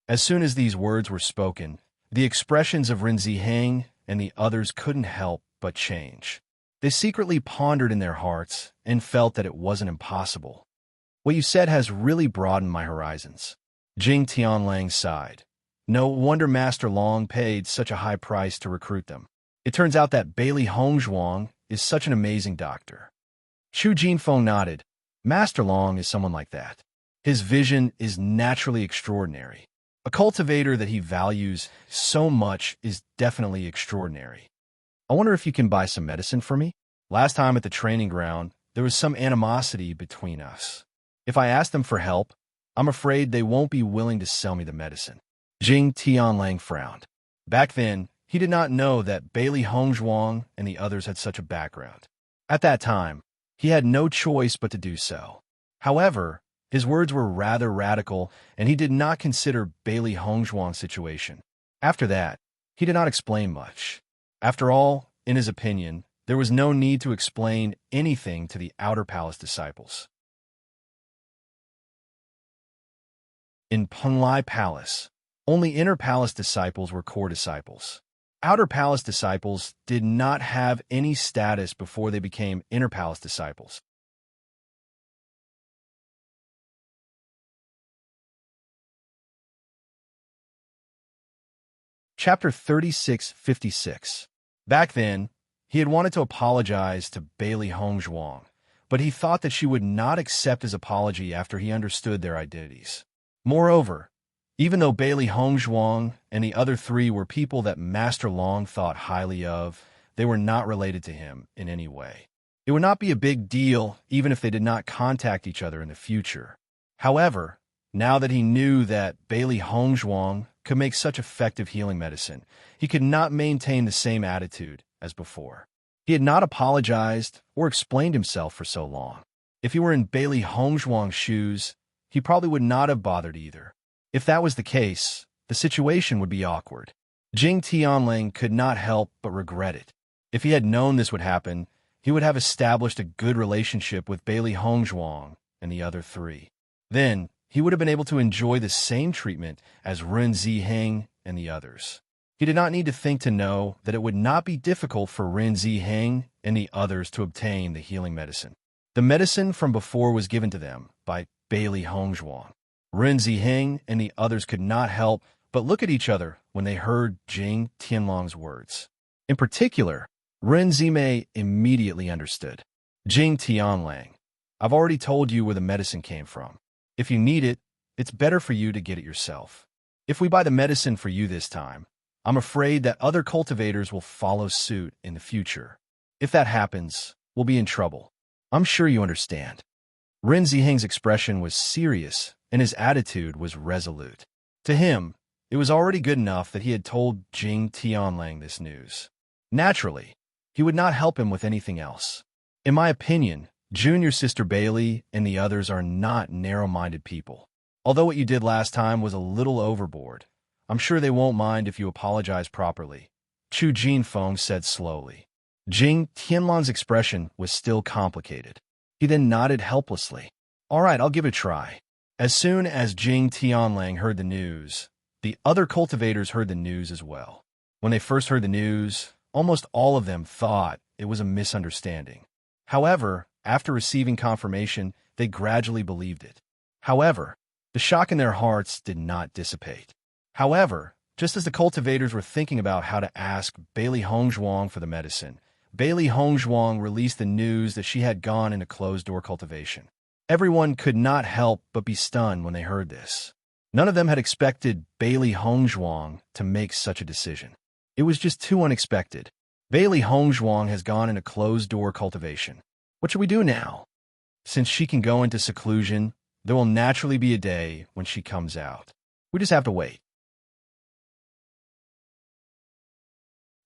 As soon as these words were spoken, the expressions of Ren Ziheng and the others couldn't help but change. They secretly pondered in their hearts and felt that it wasn't impossible. "What you said has really broadened my horizons." Jing Tianlang sighed. "No wonder Master Long paid such a high price to recruit them. It turns out that Bailey Hongzhuang is such an amazing doctor." Chu Jinfeng nodded. "Master Long is someone like that. His vision is naturally extraordinary. A cultivator that he values so much is definitely extraordinary. I wonder if you can buy some medicine for me? Last time at the training ground, there was some animosity between us. If I ask them for help, I'm afraid they won't be willing to sell me the medicine." Jing Tianlang frowned. Back then, he did not know that Bailey Hongzhuang and the others had such a background. At that time, he had no choice but to do so. However, his words were rather radical, and he did not consider Bailey Hongzhuang's situation. After that, he did not explain much. After all, in his opinion, there was no need to explain anything to the Outer Palace disciples. In Penglai Palace, only Inner Palace disciples were core disciples. Outer Palace disciples did not have any status before they became Inner Palace disciples. Chapter 3656. Back then, he had wanted to apologize to Bailey Hongzhuang, but he thought that she would not accept his apology after he understood their identities. Moreover, even though Bailey Hongzhuang and the other three were people that Master Long thought highly of, they were not related to him in any way. It would not be a big deal even if they did not contact each other in the future. However, now that he knew that Bailey Hongzhuang could make such effective healing medicine, he could not maintain the same attitude as before. He had not apologized or explained himself for so long. If he were in Bailey Hongzhuang's shoes, he probably would not have bothered either. If that was the case, the situation would be awkward. Jing Tianlang could not help but regret it. If he had known this would happen, he would have established a good relationship with Bailey Hongzhuang and the other three. Then, he would have been able to enjoy the same treatment as Ren Ziheng and the others. He did not need to think to know that it would not be difficult for Ren Ziheng and the others to obtain the healing medicine. The medicine from before was given to them by Bailey Hongzhuang. Ren Ziheng and the others could not help but look at each other when they heard Jing Tianlong's words. In particular, Ren Zimei immediately understood. Jing Tianlang, I've already told you where the medicine came from. If you need it, it's better for you to get it yourself. If we buy the medicine for you this time, I'm afraid that other cultivators will follow suit in the future. If that happens, we'll be in trouble. I'm sure you understand. Ren Ziheng's expression was serious, and his attitude was resolute. To him, it was already good enough that he had told Jing Tianlang this news. Naturally, he would not help him with anything else. In my opinion, Junior Sister Bailey and the others are not narrow-minded people. Although what you did last time was a little overboard, I'm sure they won't mind if you apologize properly, Chu Jinfeng said slowly. Jing Tianlong's expression was still complicated. He then nodded helplessly. All right, I'll give it a try. As soon as Jing Tianlang heard the news, the other cultivators heard the news as well. When they first heard the news, almost all of them thought it was a misunderstanding. However, after receiving confirmation, they gradually believed it. However, the shock in their hearts did not dissipate. However, just as the cultivators were thinking about how to ask Bailey Hongzhuang for the medicine, Bailey Hongzhuang released the news that she had gone into closed-door cultivation. Everyone could not help but be stunned when they heard this. None of them had expected Bailey Hongzhuang to make such a decision. It was just too unexpected. Bailey Hongzhuang has gone into closed-door cultivation. What should we do now? Since she can go into seclusion, there will naturally be a day when she comes out. We just have to wait.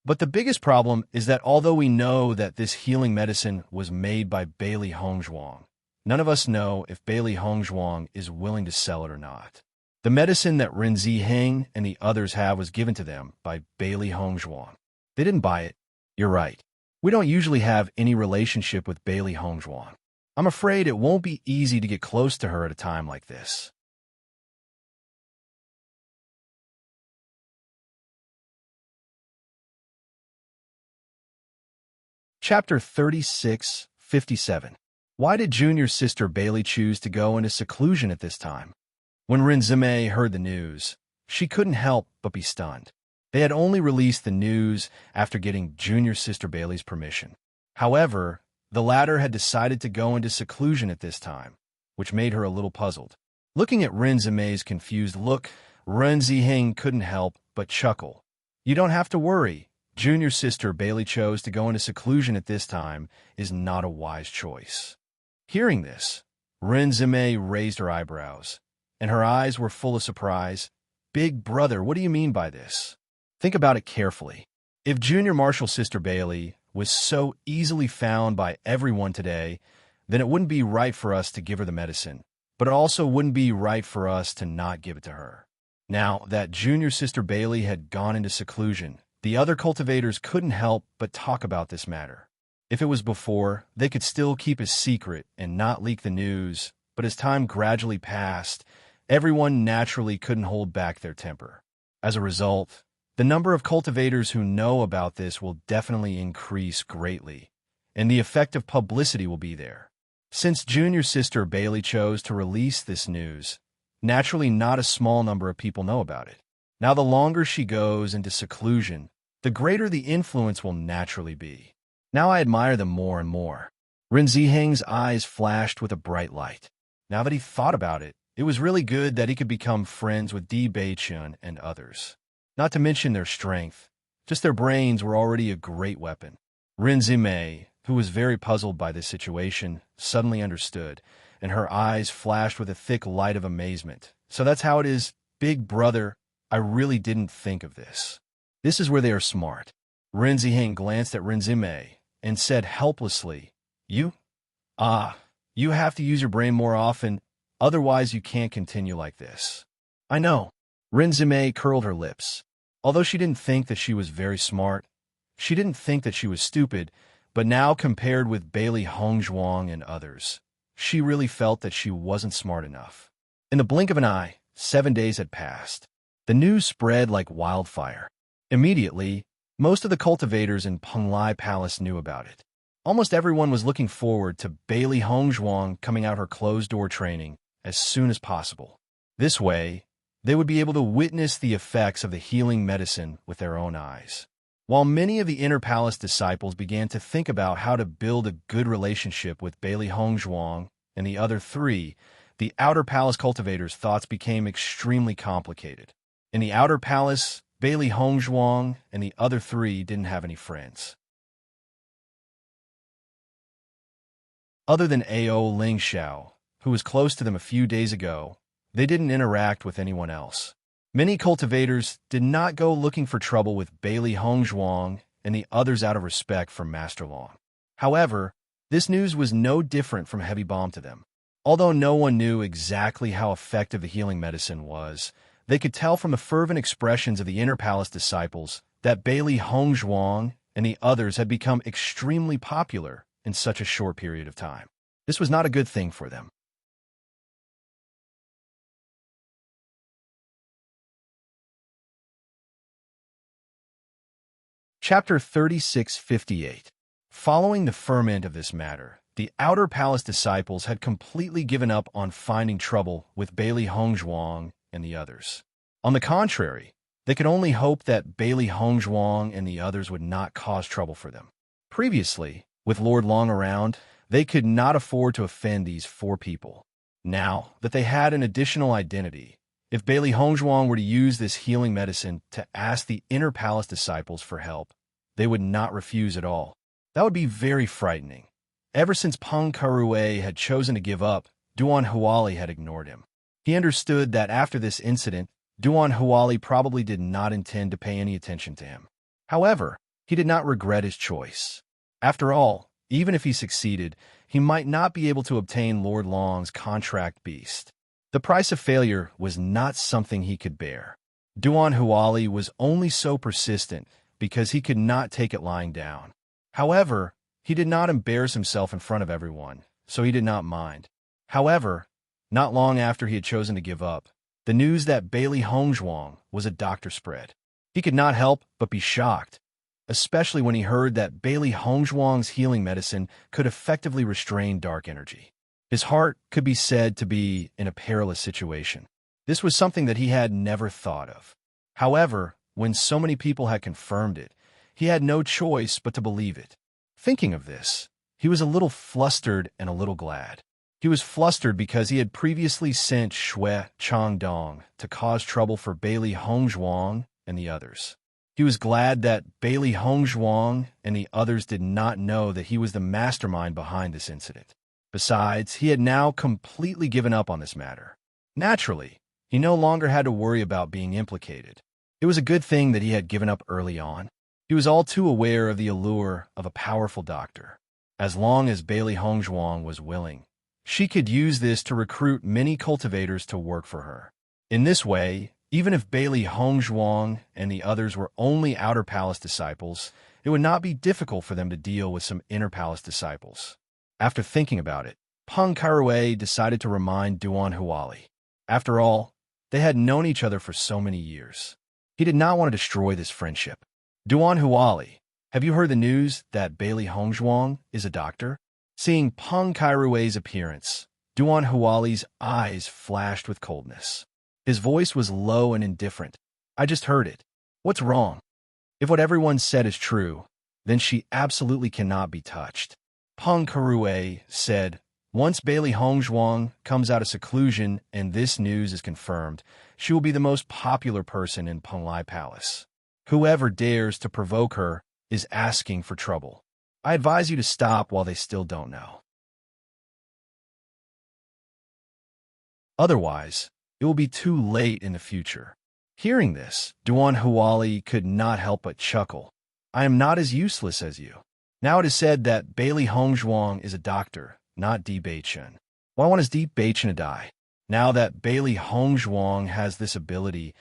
But the biggest problem is that although we know that this healing medicine was made by Bailey Hongzhuang, none of us know if Bailey Hongzhuang is willing to sell it or not. The medicine that Ren Ziheng and the others have was given to them by Bailey Hongzhuang. They didn't buy it. You're right. We don't usually have any relationship with Bailey Hongzhuang. I'm afraid it won't be easy to get close to her at a time like this. Chapter 36:57. Why did Junior Sister Bailey choose to go into seclusion at this time? When Ren Zimei heard the news, she couldn't help but be stunned. They had only released the news after getting Junior Sister Bailey's permission. However, the latter had decided to go into seclusion at this time, which made her a little puzzled. Looking at Ren Zimei's confused look, Ren Ziheng couldn't help but chuckle. You don't have to worry. Junior Sister Bailey chose to go into seclusion at this time is not a wise choice. Hearing this, Ren Zimei raised her eyebrows, and her eyes were full of surprise. Big brother, what do you mean by this? Think about it carefully. If Junior Marshal Sister Bailey was so easily found by everyone today, then it wouldn't be right for us to give her the medicine, but it also wouldn't be right for us to not give it to her. Now that Junior Sister Bailey had gone into seclusion, the other cultivators couldn't help but talk about this matter. If it was before, they could still keep a secret and not leak the news, but as time gradually passed, everyone naturally couldn't hold back their temper. As a result, the number of cultivators who know about this will definitely increase greatly, and the effect of publicity will be there. Since Junior Sister Bailey chose to release this news, naturally not a small number of people know about it. Now the longer she goes into seclusion, the greater the influence will naturally be. Now I admire them more and more. Ren Ziheng's eyes flashed with a bright light. Now that he thought about it, it was really good that he could become friends with Di Beichun and others. Not to mention their strength, just their brains were already a great weapon. Ren Zimei, who was very puzzled by this situation, suddenly understood, and her eyes flashed with a thick light of amazement. So that's how it is, big brother. I really didn't think of this. This is where they are smart. Ren Ziheng glanced at Ren Zimei and said helplessly, You have to use your brain more often, otherwise you can't continue like this. I know. Ren Zimei curled her lips. Although she didn't think that she was very smart, she didn't think that she was stupid, but now compared with Bailey Hongzhuang and others, she really felt that she wasn't smart enough. In the blink of an eye, 7 days had passed. The news spread like wildfire. Immediately, most of the cultivators in Penglai Palace knew about it. Almost everyone was looking forward to Bailey Hongzhuang coming out her closed-door training as soon as possible. This way, they would be able to witness the effects of the healing medicine with their own eyes. While many of the Inner Palace disciples began to think about how to build a good relationship with Bailey Hongzhuang and the other three, the Outer Palace cultivators' thoughts became extremely complicated. In the Outer Palace, Bailey Hongzhuang and the other three didn't have any friends. Other than Ao Lingxiao, who was close to them a few days ago, they didn't interact with anyone else. Many cultivators did not go looking for trouble with Bailey Hongzhuang and the others out of respect for Master Long. However, this news was no different from heavy bomb to them. Although no one knew exactly how effective the healing medicine was, they could tell from the fervent expressions of the Inner Palace disciples that Bailey Hongzhuang and the others had become extremely popular in such a short period of time. This was not a good thing for them. Chapter 3658. Following the ferment of this matter, the Outer Palace disciples had completely given up on finding trouble with Bailey Hongzhuang and the others. On the contrary, they could only hope that Bailey Hongzhuang and the others would not cause trouble for them. Previously, with Lord Long around, they could not afford to offend these four people. Now that they had an additional identity, if Bailey Hongzhuang were to use this healing medicine to ask the Inner Palace disciples for help, they would not refuse at all. That would be very frightening. Ever since Peng Karue had chosen to give up, Duan Huali had ignored him. He understood that after this incident, Duan Huali probably did not intend to pay any attention to him. However, he did not regret his choice. After all, even if he succeeded, he might not be able to obtain Lord Long's contract beast. The price of failure was not something he could bear. Duan Huali was only so persistent because he could not take it lying down. However, he did not embarrass himself in front of everyone, so he did not mind. However, not long after he had chosen to give up, the news that Bailey Hongzhuang was a doctor spread. He could not help but be shocked, especially when he heard that Bailey Hongzhuang's healing medicine could effectively restrain dark energy. His heart could be said to be in a perilous situation. This was something that he had never thought of. However, when so many people had confirmed it, he had no choice but to believe it. Thinking of this, he was a little flustered and a little glad. He was flustered because he had previously sent Shui Changdong to cause trouble for Bailey Hongzhuang and the others. He was glad that Bailey Hongzhuang and the others did not know that he was the mastermind behind this incident. Besides, he had now completely given up on this matter. Naturally, he no longer had to worry about being implicated. It was a good thing that he had given up early on. He was all too aware of the allure of a powerful doctor. As long as Bailey Hongzhuang was willing, she could use this to recruit many cultivators to work for her. In this way, even if Bailey Hongzhuang and the others were only Outer Palace disciples, it would not be difficult for them to deal with some Inner Palace disciples. After thinking about it, Peng Karue decided to remind Duan Huali. After all, they had known each other for so many years. He did not want to destroy this friendship. Duan Huali, have you heard the news that Bailey Hongzhuang is a doctor? Seeing Peng Kairue's appearance, Duan Huali's eyes flashed with coldness. His voice was low and indifferent. I just heard it. What's wrong? If what everyone said is true, then she absolutely cannot be touched. Peng Karue said, once Bailey Hongzhuang comes out of seclusion and this news is confirmed, she will be the most popular person in Penglai Palace. Whoever dares to provoke her is asking for trouble. I advise you to stop while they still don't know. Otherwise, it will be too late in the future. Hearing this, Duan Huali could not help but chuckle. I am not as useless as you. Now it is said that Bailey Hongzhuang is a doctor, not Di Beichen. Why want Di Beichen to die? Now that Bailey Hongzhuang has this ability,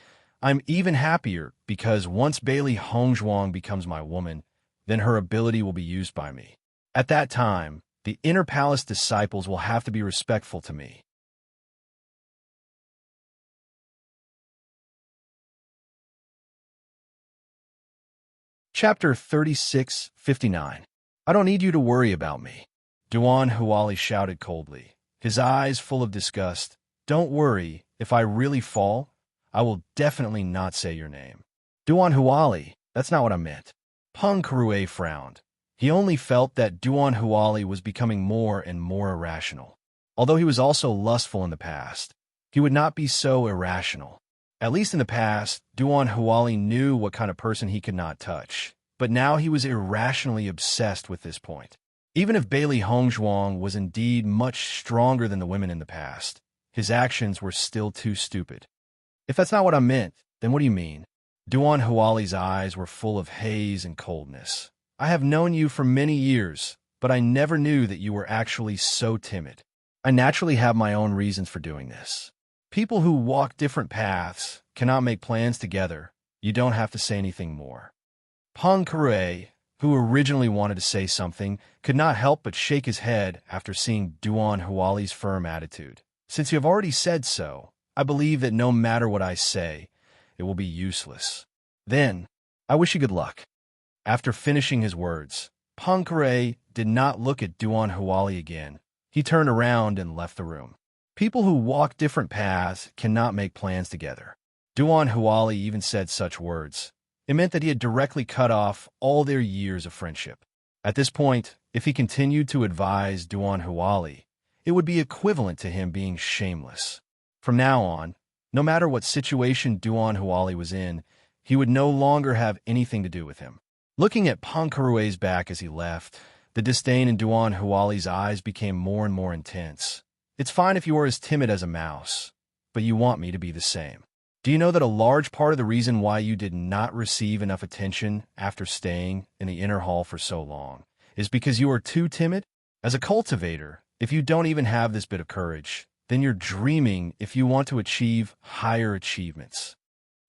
I'm even happier because once Bailey Hongzhuang becomes my woman, then her ability will be used by me. At that time, the Inner Palace disciples will have to be respectful to me. Chapter 3659. I don't need you to worry about me. Duan Huali shouted coldly, his eyes full of disgust, Don't worry, if I really fall, I will definitely not say your name. Duan Huali, that's not what I meant. Peng Kurue frowned. He only felt that Duan Huali was becoming more and more irrational. Although he was also lustful in the past, he would not be so irrational. At least in the past, Duan Huali knew what kind of person he could not touch, but now he was irrationally obsessed with this point. Even if Bailey Hongzhuang was indeed much stronger than the women in the past, his actions were still too stupid. If that's not what I meant, then what do you mean? Duan Huali's eyes were full of haze and coldness. I have known you for many years, but I never knew that you were actually so timid. I naturally have my own reasons for doing this. People who walk different paths cannot make plans together. You don't have to say anything more. Peng Kurue, who originally wanted to say something, could not help but shake his head after seeing Duan Huali's firm attitude. Since you have already said so, I believe that no matter what I say, it will be useless. Then, I wish you good luck. After finishing his words, Peng Kurue did not look at Duan Huali again. He turned around and left the room. People who walk different paths cannot make plans together. Duan Huali even said such words. It meant that he had directly cut off all their years of friendship. At this point, if he continued to advise Duan Huali, it would be equivalent to him being shameless. From now on, no matter what situation Duan Huali was in, he would no longer have anything to do with him. Looking at Peng Kurue's back as he left, the disdain in Duan Huali's eyes became more and more intense. It's fine if you are as timid as a mouse, but you want me to be the same. Do you know that a large part of the reason why you did not receive enough attention after staying in the inner hall for so long is because you are too timid? As a cultivator, if you don't even have this bit of courage, then you're dreaming if you want to achieve higher achievements.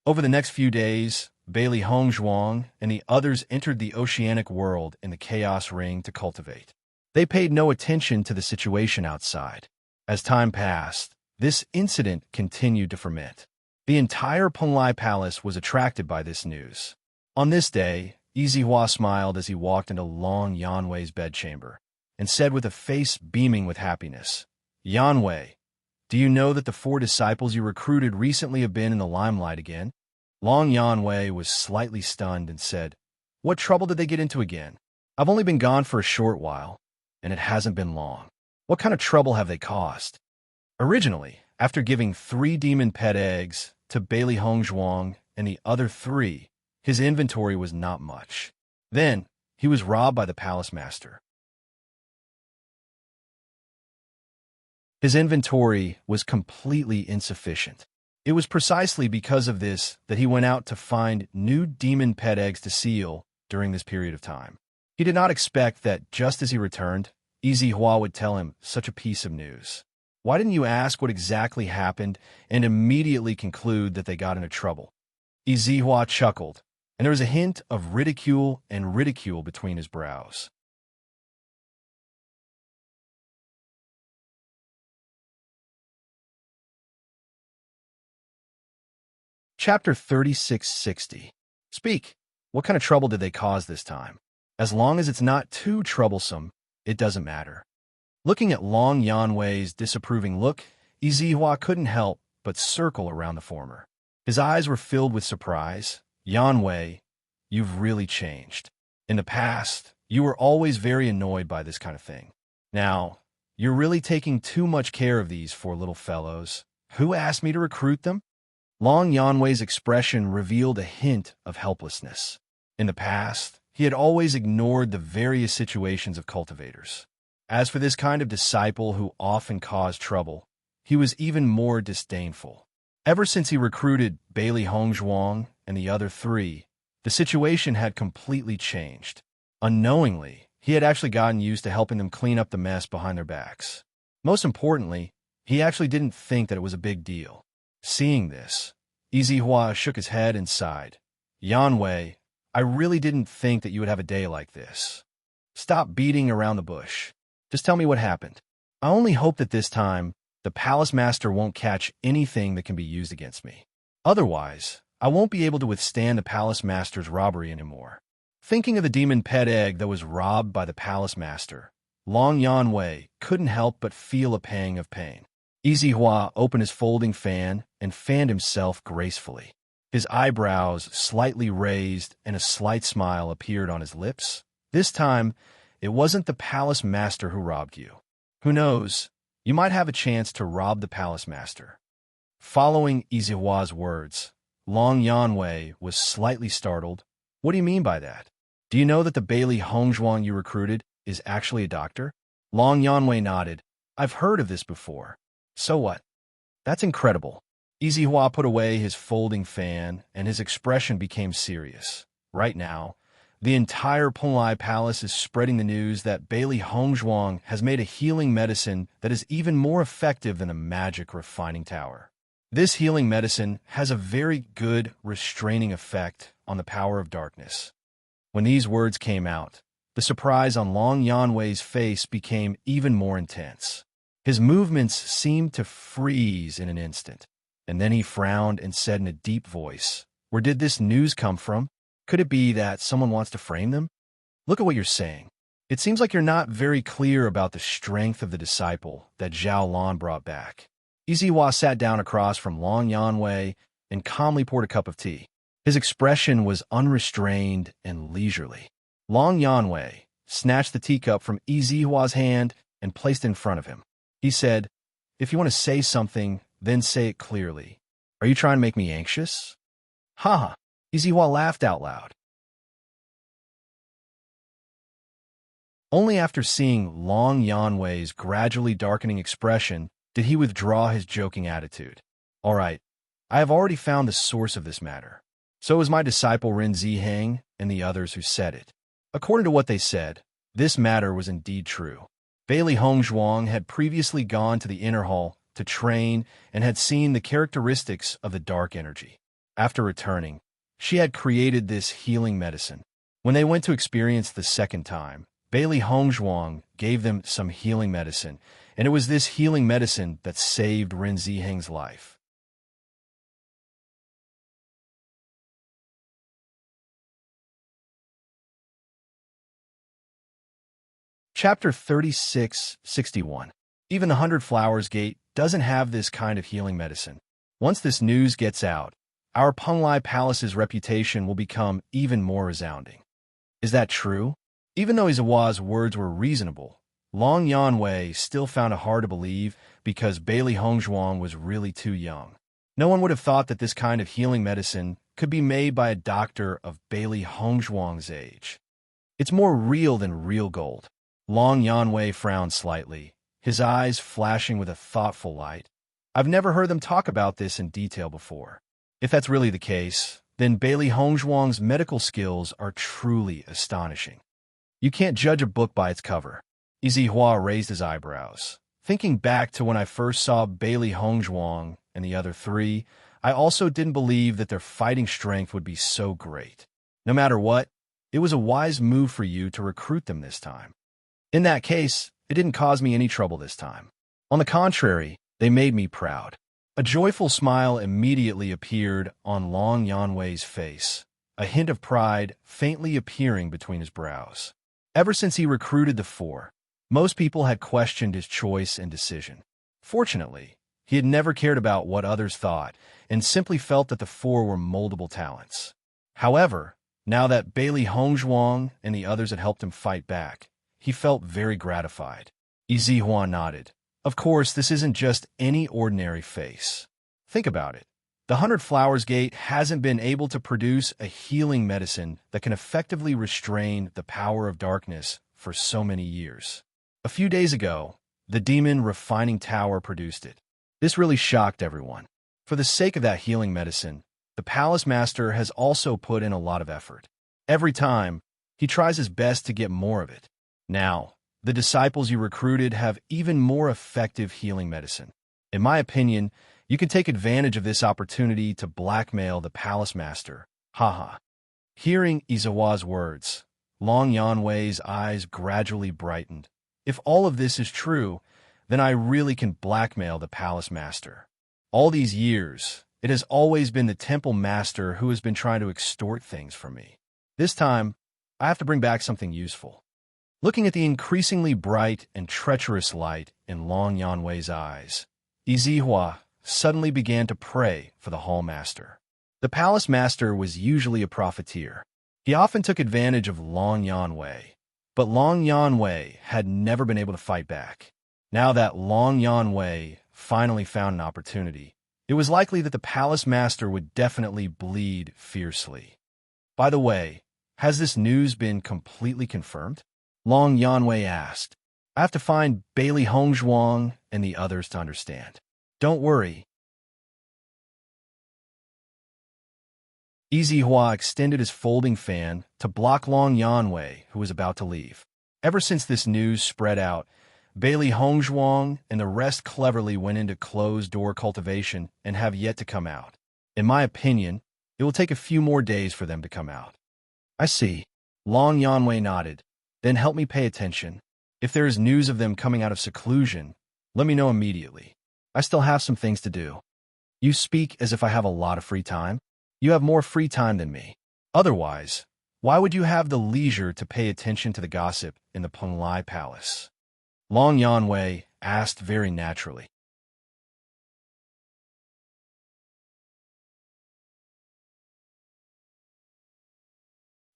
Over the next few days, Bailey Hongzhuang and the others entered the oceanic world in the Chaos Ring to cultivate. They paid no attention to the situation outside. As time passed, this incident continued to ferment. The entire Penglai Palace was attracted by this news. On this day, Yizihua smiled as he walked into Long Yanwei's bedchamber and said with a face beaming with happiness, "Yanwei, do you know that the 4 disciples you recruited recently have been in the limelight again?" Long Yanwei was slightly stunned and said, "What trouble did they get into again? I've only been gone for a short while, and it hasn't been long. What kind of trouble have they caused?" Originally, after giving 3 demon pet eggs to Bailey Hongzhuang and the other 3, his inventory was not much. Then, he was robbed by the palace master. His inventory was completely insufficient. It was precisely because of this that he went out to find new demon pet eggs to seal during this period of time. He did not expect that just as he returned, Yizihua would tell him such a piece of news. Why didn't you ask what exactly happened and immediately conclude that they got into trouble? Yizihua chuckled, and there was a hint of ridicule between his brows. Chapter 3660. Speak. What kind of trouble did they cause this time? As long as it's not too troublesome, it doesn't matter. Looking at Long Yanwei's disapproving look, Yizihua couldn't help but circle around the former. His eyes were filled with surprise. "Yanwei, you've really changed. In the past, you were always very annoyed by this kind of thing. Now, you're really taking too much care of these 4 little fellows. Who asked me to recruit them?" Long Yanwei's expression revealed a hint of helplessness. In the past, he had always ignored the various situations of cultivators. As for this kind of disciple who often caused trouble, he was even more disdainful. Ever since he recruited Bailey Hongzhuang and the other 3, the situation had completely changed. Unknowingly, he had actually gotten used to helping them clean up the mess behind their backs. Most importantly, he actually didn't think that it was a big deal. Seeing this, Yizihua shook his head and sighed. "Yanwei, I really didn't think that you would have a day like this. Stop beating around the bush. Just tell me what happened. I only hope that this time, the palace master won't catch anything that can be used against me. Otherwise, I won't be able to withstand the palace master's robbery anymore." Thinking of the demon pet egg that was robbed by the palace master, Long Yanwei couldn't help but feel a pang of pain. Izihua opened his folding fan and fanned himself gracefully. His eyebrows slightly raised and a slight smile appeared on his lips. This time, it wasn't the palace master who robbed you. Who knows? You might have a chance to rob the palace master. Following Izihua's words, Long Yanwei was slightly startled. What do you mean by that? Do you know that the Bailey Hongzhuang you recruited is actually a doctor? Long Yanwei nodded. I've heard of this before. So what? That's incredible. Izihua put away his folding fan, and his expression became serious. Right now, the entire Penglai Palace is spreading the news that Bailey Hongzhuang has made a healing medicine that is even more effective than a magic refining tower. This healing medicine has a very good restraining effect on the power of darkness. When these words came out, the surprise on Long Yanwei's face became even more intense. His movements seemed to freeze in an instant, and then he frowned and said in a deep voice, "Where did this news come from? Could it be that someone wants to frame them? Look at what you're saying. It seems like you're not very clear about the strength of the disciple that Zhao Lan brought back." Izihua sat down across from Long Yanwei and calmly poured a cup of tea. His expression was unrestrained and leisurely. Long Yanwei snatched the teacup from Izihua's hand and placed it in front of him. He said, "If you want to say something, then say it clearly. Are you trying to make me anxious?" "Ha!" Izihua laughed out loud. Only after seeing Long Yanwei's gradually darkening expression did he withdraw his joking attitude. "All right, I have already found the source of this matter. So is my disciple Ren Ziheng and the others who said it." According to what they said, this matter was indeed true. Bailey Hongzhuang had previously gone to the inner hall to train and had seen the characteristics of the dark energy. After returning, she had created this healing medicine. When they went to experience the second time, Bailey Hongzhuang gave them some healing medicine, and it was this healing medicine that saved Ren Ziheng's life. Chapter 3661. Even the 100 Flowers Gate doesn't have this kind of healing medicine. Once this news gets out, our Penglai Palace's reputation will become even more resounding. Is that true? Even though Izihua's words were reasonable, Long Yanwei still found it hard to believe because Bailey Hongzhuang was really too young. No one would have thought that this kind of healing medicine could be made by a doctor of Bailey Hongzhuang's age. It's more real than real gold. Long Yanwei frowned slightly, his eyes flashing with a thoughtful light. I've never heard them talk about this in detail before. If that's really the case, then Bailey Hongzhuang's medical skills are truly astonishing. You can't judge a book by its cover. Izihua raised his eyebrows. Thinking back to when I first saw Bailey Hongzhuang and the other three, I also didn't believe that their fighting strength would be so great. No matter what, it was a wise move for you to recruit them this time. In that case, it didn't cause me any trouble this time. On the contrary, they made me proud. A joyful smile immediately appeared on Long Yanwei's face, a hint of pride faintly appearing between his brows. Ever since he recruited the four, most people had questioned his choice and decision. Fortunately, he had never cared about what others thought and simply felt that the four were moldable talents. However, now that Bailey Hongzhuang and the others had helped him fight back, he felt very gratified. Izihua nodded. Of course, this isn't just any ordinary face. Think about it. The 100 Flowers Gate hasn't been able to produce a healing medicine that can effectively restrain the power of darkness for so many years. A few days ago, the Demon Refining Tower produced it. This really shocked everyone. For the sake of that healing medicine, the Palace Master has also put in a lot of effort. Every time, he tries his best to get more of it. Now, the disciples you recruited have even more effective healing medicine. In my opinion, you can take advantage of this opportunity to blackmail the Palace Master. Haha. Hearing Izihua's words, Long Yanwei's eyes gradually brightened. If all of this is true, then I really can blackmail the Palace Master. All these years, it has always been the Temple Master who has been trying to extort things from me. This time, I have to bring back something useful. Looking at the increasingly bright and treacherous light in Long Yanwei's eyes, Izihua suddenly began to pray for the hall master. The palace master was usually a profiteer. He often took advantage of Long Yanwei, but Long Yanwei had never been able to fight back. Now that Long Yanwei finally found an opportunity, it was likely that the palace master would definitely bleed fiercely. By the way, has this news been completely confirmed? Long Yanwei asked. I have to find Bailey Hongzhuang and the others to understand. Don't worry. Izihua extended his folding fan to block Long Yanwei, who was about to leave. Ever since this news spread out, Bailey Hongzhuang and the rest cleverly went into closed-door cultivation and have yet to come out. In my opinion, it will take a few more days for them to come out. I see. Long Yanwei nodded. Then help me pay attention. If there is news of them coming out of seclusion, let me know immediately. I still have some things to do. You speak as if I have a lot of free time. You have more free time than me. Otherwise, why would you have the leisure to pay attention to the gossip in the Penglai Palace? Long Yanwei asked very naturally.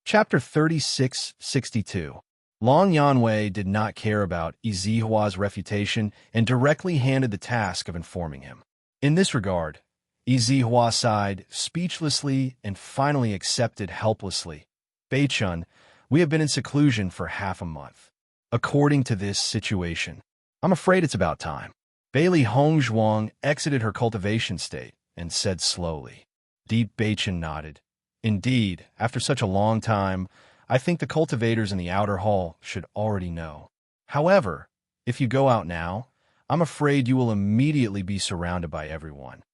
Chapter 3662. Long Yanwei did not care about Izihua's refutation and directly handed the task of informing him. In this regard, Izihua sighed speechlessly and finally accepted helplessly. Beichun, we have been in seclusion for half a month. According to this situation, I'm afraid it's about time. Bailey Hongzhuang exited her cultivation state and said slowly. Deep Beichun nodded. Indeed, after such a long time, I think the cultivators in the outer hall should already know. However, if you go out now, I'm afraid you will immediately be surrounded by everyone.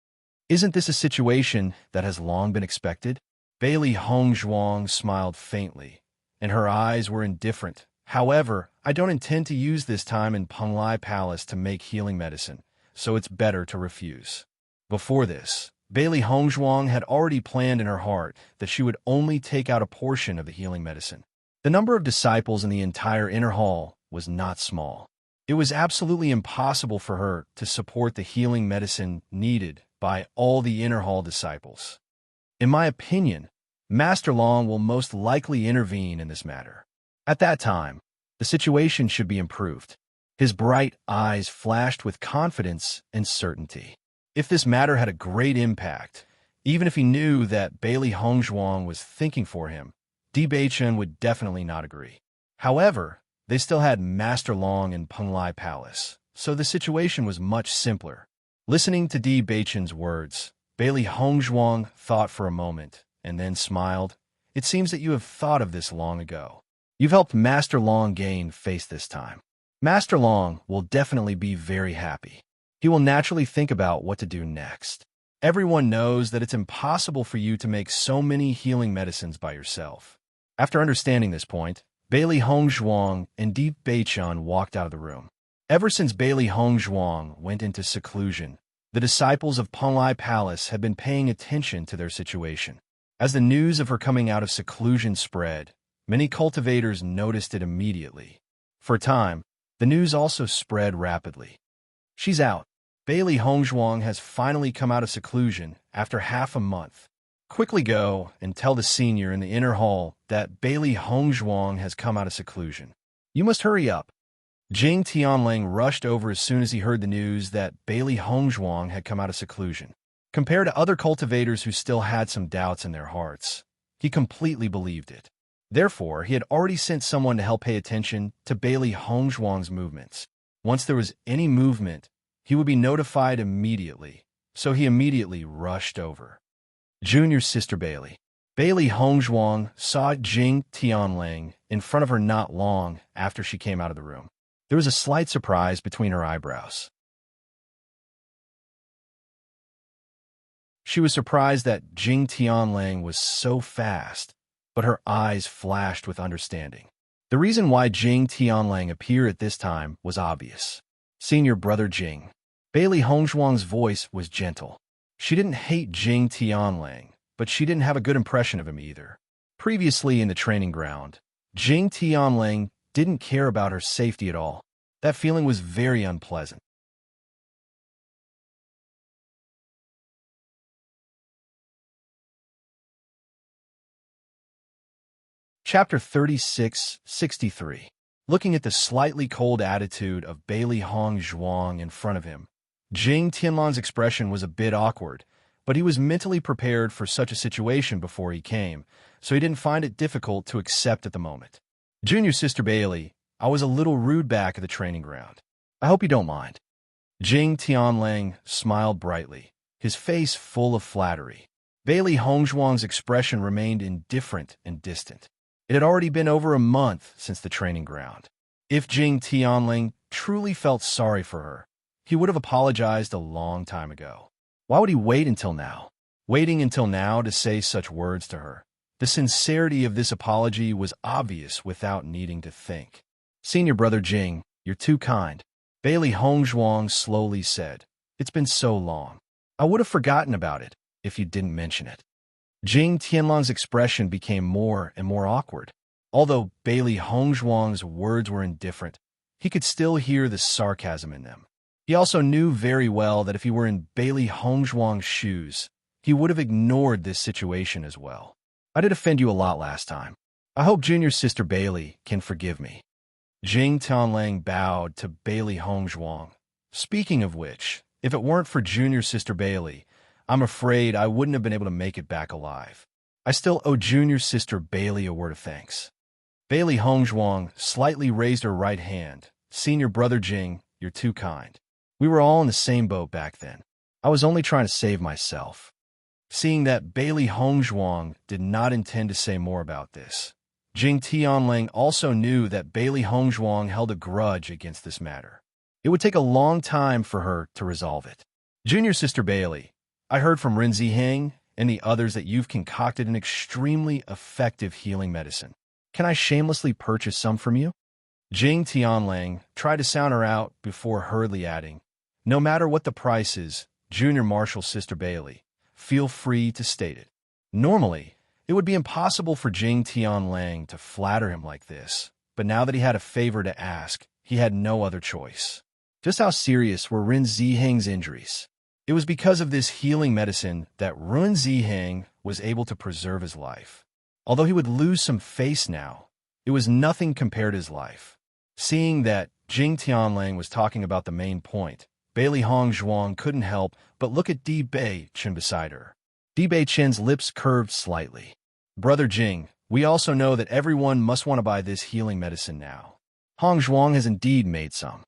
Isn't this a situation that has long been expected? Bailey Hongzhuang smiled faintly, and her eyes were indifferent. However, I don't intend to use this time in Penglai Palace to make healing medicine, so it's better to refuse. Before this, Bailey Hongzhuang had already planned in her heart that she would only take out a portion of the healing medicine. The number of disciples in the entire inner hall was not small. It was absolutely impossible for her to support the healing medicine needed by all the inner hall disciples. In my opinion, Master Long will most likely intervene in this matter. At that time, the situation should be improved. His bright eyes flashed with confidence and certainty. If this matter had a great impact, even if he knew that Bailey Hongzhuang was thinking for him, Di Beichun would definitely not agree. However, they still had Master Long in Penglai Palace, so the situation was much simpler. Listening to Di Beichun's words, Bailey Hongzhuang thought for a moment, and then smiled. It seems that you have thought of this long ago. You've helped Master Long gain face this time. Master Long will definitely be very happy. He will naturally think about what to do next. Everyone knows that it's impossible for you to make so many healing medicines by yourself. After understanding this point, Bailey Hongzhuang and Di Beichun walked out of the room. Ever since Bailey Hongzhuang went into seclusion, the disciples of Penglai Palace had been paying attention to their situation. As the news of her coming out of seclusion spread, many cultivators noticed it immediately. For a time, the news also spread rapidly. She's out. Bailey Hongzhuang has finally come out of seclusion after half a month. Quickly go and tell the senior in the inner hall that Bailey Hongzhuang has come out of seclusion. You must hurry up. Jing Tianling rushed over as soon as he heard the news that Bailey Hongzhuang had come out of seclusion. Compared to other cultivators who still had some doubts in their hearts, he completely believed it. Therefore, he had already sent someone to help pay attention to Bailey Hongzhuang's movements. Once there was any movement, he would be notified immediately, so he immediately rushed over. Junior sister Bailey. Bailey Hongzhuang saw Jing Tianling in front of her not long after she came out of the room. There was a slight surprise between her eyebrows. She was surprised that Jing Tianling was so fast, but her eyes flashed with understanding. The reason why Jing Tianling appeared at this time was obvious. Senior brother Jing. Bailey Hongzhuang's voice was gentle. She didn't hate Jing Tianling, but she didn't have a good impression of him either. Previously in the training ground, Jing Tianling didn't care about her safety at all. That feeling was very unpleasant. Chapter 3663. Looking at the slightly cold attitude of Bailey Hong Zhuang in front of him, Jing Tianlan's expression was a bit awkward, but he was mentally prepared for such a situation before he came, so he didn't find it difficult to accept at the moment. Junior Sister Bailey, I was a little rude back at the training ground. I hope you don't mind. Jing Tianlang smiled brightly, his face full of flattery. Bailey Hongzhuang's expression remained indifferent and distant. It had already been over a month since the training ground. If Jing Tianling truly felt sorry for her, he would have apologized a long time ago. Why would he wait until now? Waiting until now to say such words to her. The sincerity of this apology was obvious without needing to think. Senior brother Jing, you're too kind. Bailey Hongzhuang slowly said, It's been so long. I would have forgotten about it if you didn't mention it. Jing Tianlan's expression became more and more awkward. Although Bailey Hongzhuang's words were indifferent, he could still hear the sarcasm in them. He also knew very well that if he were in Bailey Hongzhuang's shoes, he would have ignored this situation as well. I did offend you a lot last time. I hope Junior Sister Bailey can forgive me. Jing Tianlang bowed to Bailey Hongzhuang. Speaking of which, if it weren't for Junior Sister Bailey, I'm afraid I wouldn't have been able to make it back alive. I still owe Junior Sister Bailey a word of thanks. Bailey Hongzhuang slightly raised her right hand. Senior brother Jing, you're too kind. We were all in the same boat back then. I was only trying to save myself. Seeing that Bailey Hongzhuang did not intend to say more about this, Jing Tianlang also knew that Bailey Hongzhuang held a grudge against this matter. It would take a long time for her to resolve it. Junior Sister Bailey, I heard from Ren Ziheng and the others that you've concocted an extremely effective healing medicine. Can I shamelessly purchase some from you? Jing Tianlang tried to sound her out before hurriedly adding, No matter what the price is, Junior Marshal Sister Bailey, feel free to state it. Normally, it would be impossible for Jing Tianlang to flatter him like this, but now that he had a favor to ask, he had no other choice. Just how serious were Ren Ziheng's injuries? It was because of this healing medicine that Ren Ziheng was able to preserve his life. Although he would lose some face now, it was nothing compared to his life. Seeing that Jing Tianlang was talking about the main point, Bailey Hongzhuang couldn't help but look at Di Bei Chen beside her. Di Bei Chen's lips curved slightly. Brother Jing, we also know that everyone must want to buy this healing medicine now. Hongzhuang has indeed made some.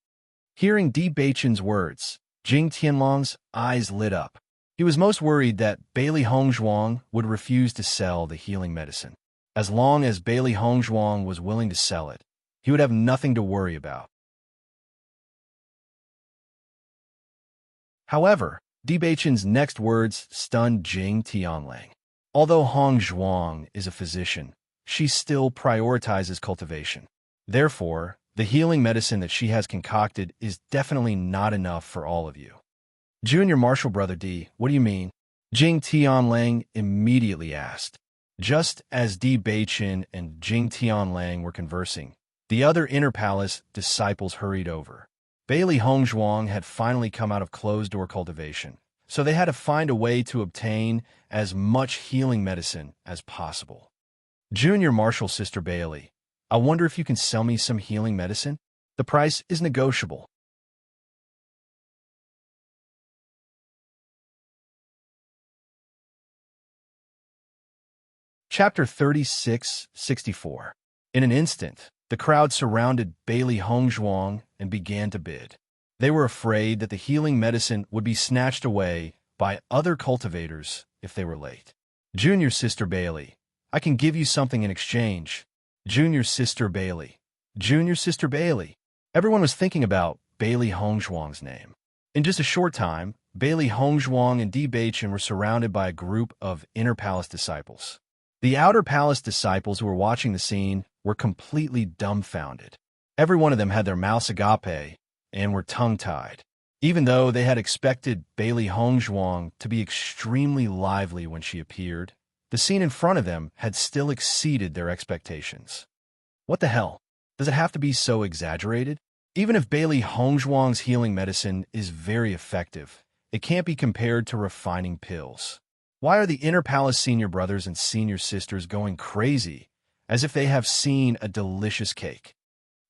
Hearing Di Bei Chen's words, Jing Tianlang's eyes lit up. He was most worried that Bailey Hongzhuang would refuse to sell the healing medicine. As long as Bailey Hongzhuang was willing to sell it, he would have nothing to worry about. However, Di Beichen's next words stunned Jing Tianlang. Although Hongzhuang is a physician, she still prioritizes cultivation. Therefore, the healing medicine that she has concocted is definitely not enough for all of you. Junior Marshal Brother D, what do you mean? Jing Tianlang immediately asked. Just as Di Beichen and Jing Tianlang were conversing, the other Inner Palace disciples hurried over. Bailey Hongzhuang had finally come out of closed-door cultivation, so they had to find a way to obtain as much healing medicine as possible. Junior Marshal Sister Bailey, I wonder if you can sell me some healing medicine? The price is negotiable. Chapter 3664. In an instant, the crowd surrounded Bailey Hongzhuang and began to bid. They were afraid that the healing medicine would be snatched away by other cultivators if they were late. Junior Sister Bailey, I can give you something in exchange. Junior Sister Bailey. Junior Sister Bailey. Everyone was thinking about Bailey Hongzhuang's name. In just a short time, Bailey Hongzhuang and Di Beichen were surrounded by a group of Inner Palace disciples. The Outer Palace disciples who were watching the scene were completely dumbfounded. Every one of them had their mouths agape and were tongue-tied. Even though they had expected Bailey Hongzhuang to be extremely lively when she appeared, the scene in front of them had still exceeded their expectations. What the hell? Does it have to be so exaggerated? Even if Bailey Hongzhuang's healing medicine is very effective, it can't be compared to refining pills. Why are the Inner Palace senior brothers and senior sisters going crazy as if they have seen a delicious cake.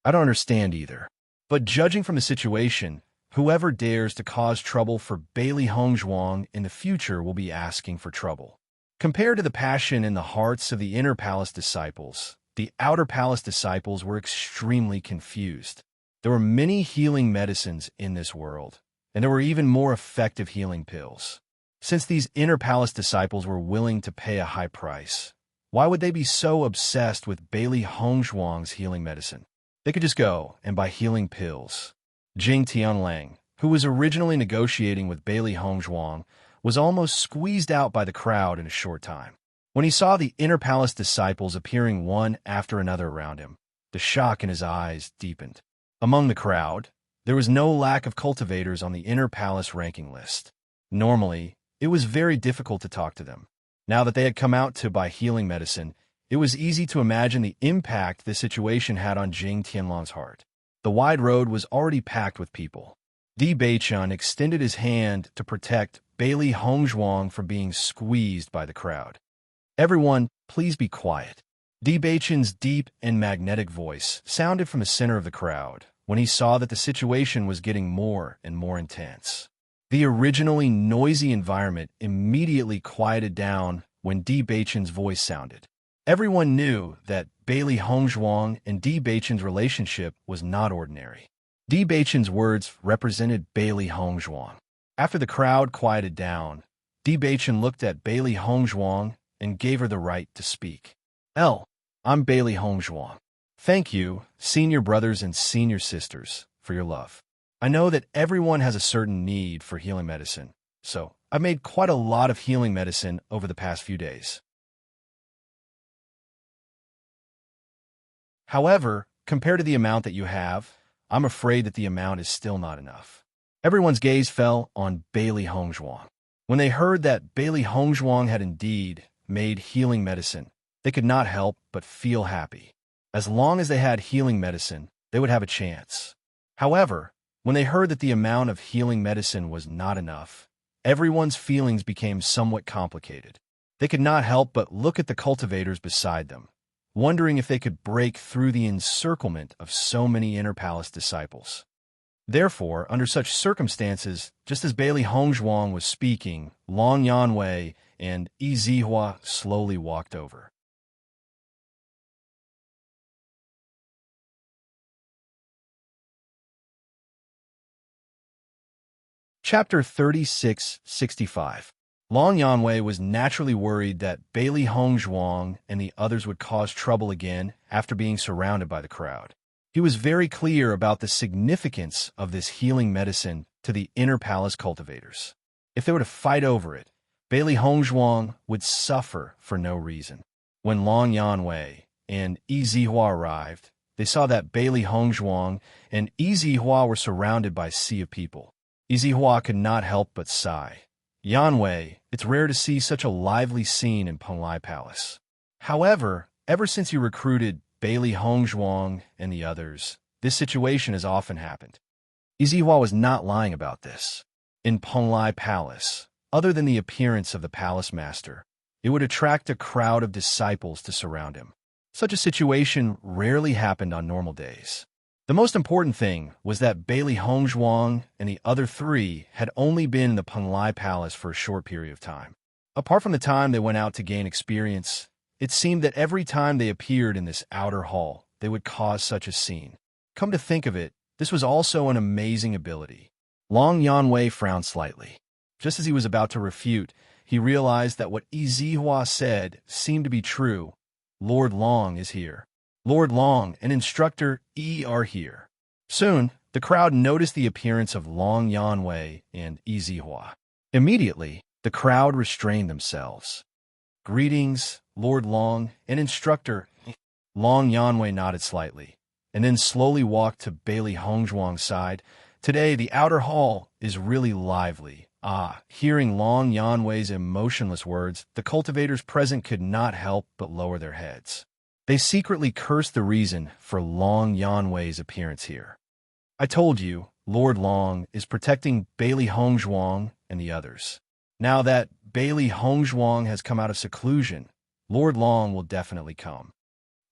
I don't understand either. But judging from the situation, whoever dares to cause trouble for Bailey Hongzhuang in the future will be asking for trouble. Compared to the passion in the hearts of the inner palace disciples, the outer palace disciples were extremely confused. There were many healing medicines in this world, and there were even more effective healing pills. Since these inner palace disciples were willing to pay a high price, why would they be so obsessed with Bailey Hongzhuang's healing medicine? They could just go and buy healing pills. Jing Tianlang, who was originally negotiating with Bailey Hongzhuang, was almost squeezed out by the crowd in a short time. When he saw the inner palace disciples appearing one after another around him, the shock in his eyes deepened. Among the crowd, there was no lack of cultivators on the inner palace ranking list. Normally, it was very difficult to talk to them. Now that they had come out to buy healing medicine, it was easy to imagine the impact this situation had on Jing Tianlang's heart. The wide road was already packed with people. Di Beichun extended his hand to protect Bailey Hongzhuang from being squeezed by the crowd. "Everyone, please be quiet." Di Beichun's deep and magnetic voice sounded from the center of the crowd when he saw that the situation was getting more and more intense. The originally noisy environment immediately quieted down when Di Beichun's voice sounded. Everyone knew that Bailey Hongzhuang and Di Beichun's relationship was not ordinary. Di Beichun's words represented Bailey Hongzhuang. After the crowd quieted down, Di Beichun looked at Bailey Hongzhuang and gave her the right to speak. I'm Bailey Hongzhuang. Thank you, senior brothers and senior sisters, for your love. I know that everyone has a certain need for healing medicine, so I've made quite a lot of healing medicine over the past few days. However, compared to the amount that you have, I'm afraid that the amount is still not enough. Everyone's gaze fell on Bailey Hongzhuang. When they heard that Bailey Hongzhuang had indeed made healing medicine, they could not help but feel happy. As long as they had healing medicine, they would have a chance. However, when they heard that the amount of healing medicine was not enough, everyone's feelings became somewhat complicated. They could not help but look at the cultivators beside them, wondering if they could break through the encirclement of so many inner palace disciples. Therefore, under such circumstances, just as Bailey Hongzhuang was speaking, Long Yanwei and Yi Zihua slowly walked over. Chapter 3665. Long Yanwei was naturally worried that Bailey Hongzhuang and the others would cause trouble again after being surrounded by the crowd. He was very clear about the significance of this healing medicine to the inner palace cultivators. If they were to fight over it, Bailey Hongzhuang would suffer for no reason. When Long Yanwei and Yi Zihua arrived, they saw that Bailey Hongzhuang and Yi Zihua were surrounded by a sea of people. Yi Zihua could not help but sigh. Yanwei, it's rare to see such a lively scene in Penglai Palace. However, ever since you recruited Bailey Hongzhuang and the others, this situation has often happened. Yi Zihua was not lying about this. In Penglai Palace, other than the appearance of the palace master, it would attract a crowd of disciples to surround him. Such a situation rarely happened on normal days. The most important thing was that Bailey Hongzhuang and the other three had only been in the Penglai Palace for a short period of time. Apart from the time they went out to gain experience, it seemed that every time they appeared in this outer hall, they would cause such a scene. Come to think of it, this was also an amazing ability. Long Yanwei frowned slightly. Just as he was about to refute, he realized that what Yi Zihua said seemed to be true. Lord Long is here. Lord Long and Instructor Yi are here. Soon, the crowd noticed the appearance of Long Yanwei and Yi Zihua. Immediately, the crowd restrained themselves. "Greetings, Lord Long and Instructor." Long Yanwei nodded slightly, and then slowly walked to Bailey Hongzhuang's side. Today, the outer hall is really lively. Hearing Long Yanwei's emotionless words, the cultivators present could not help but lower their heads. They secretly cursed the reason for Long Yanwei's appearance here. "I told you, Lord Long is protecting Bailey Hongzhuang and the others. Now that Bailey Hongzhuang has come out of seclusion, Lord Long will definitely come.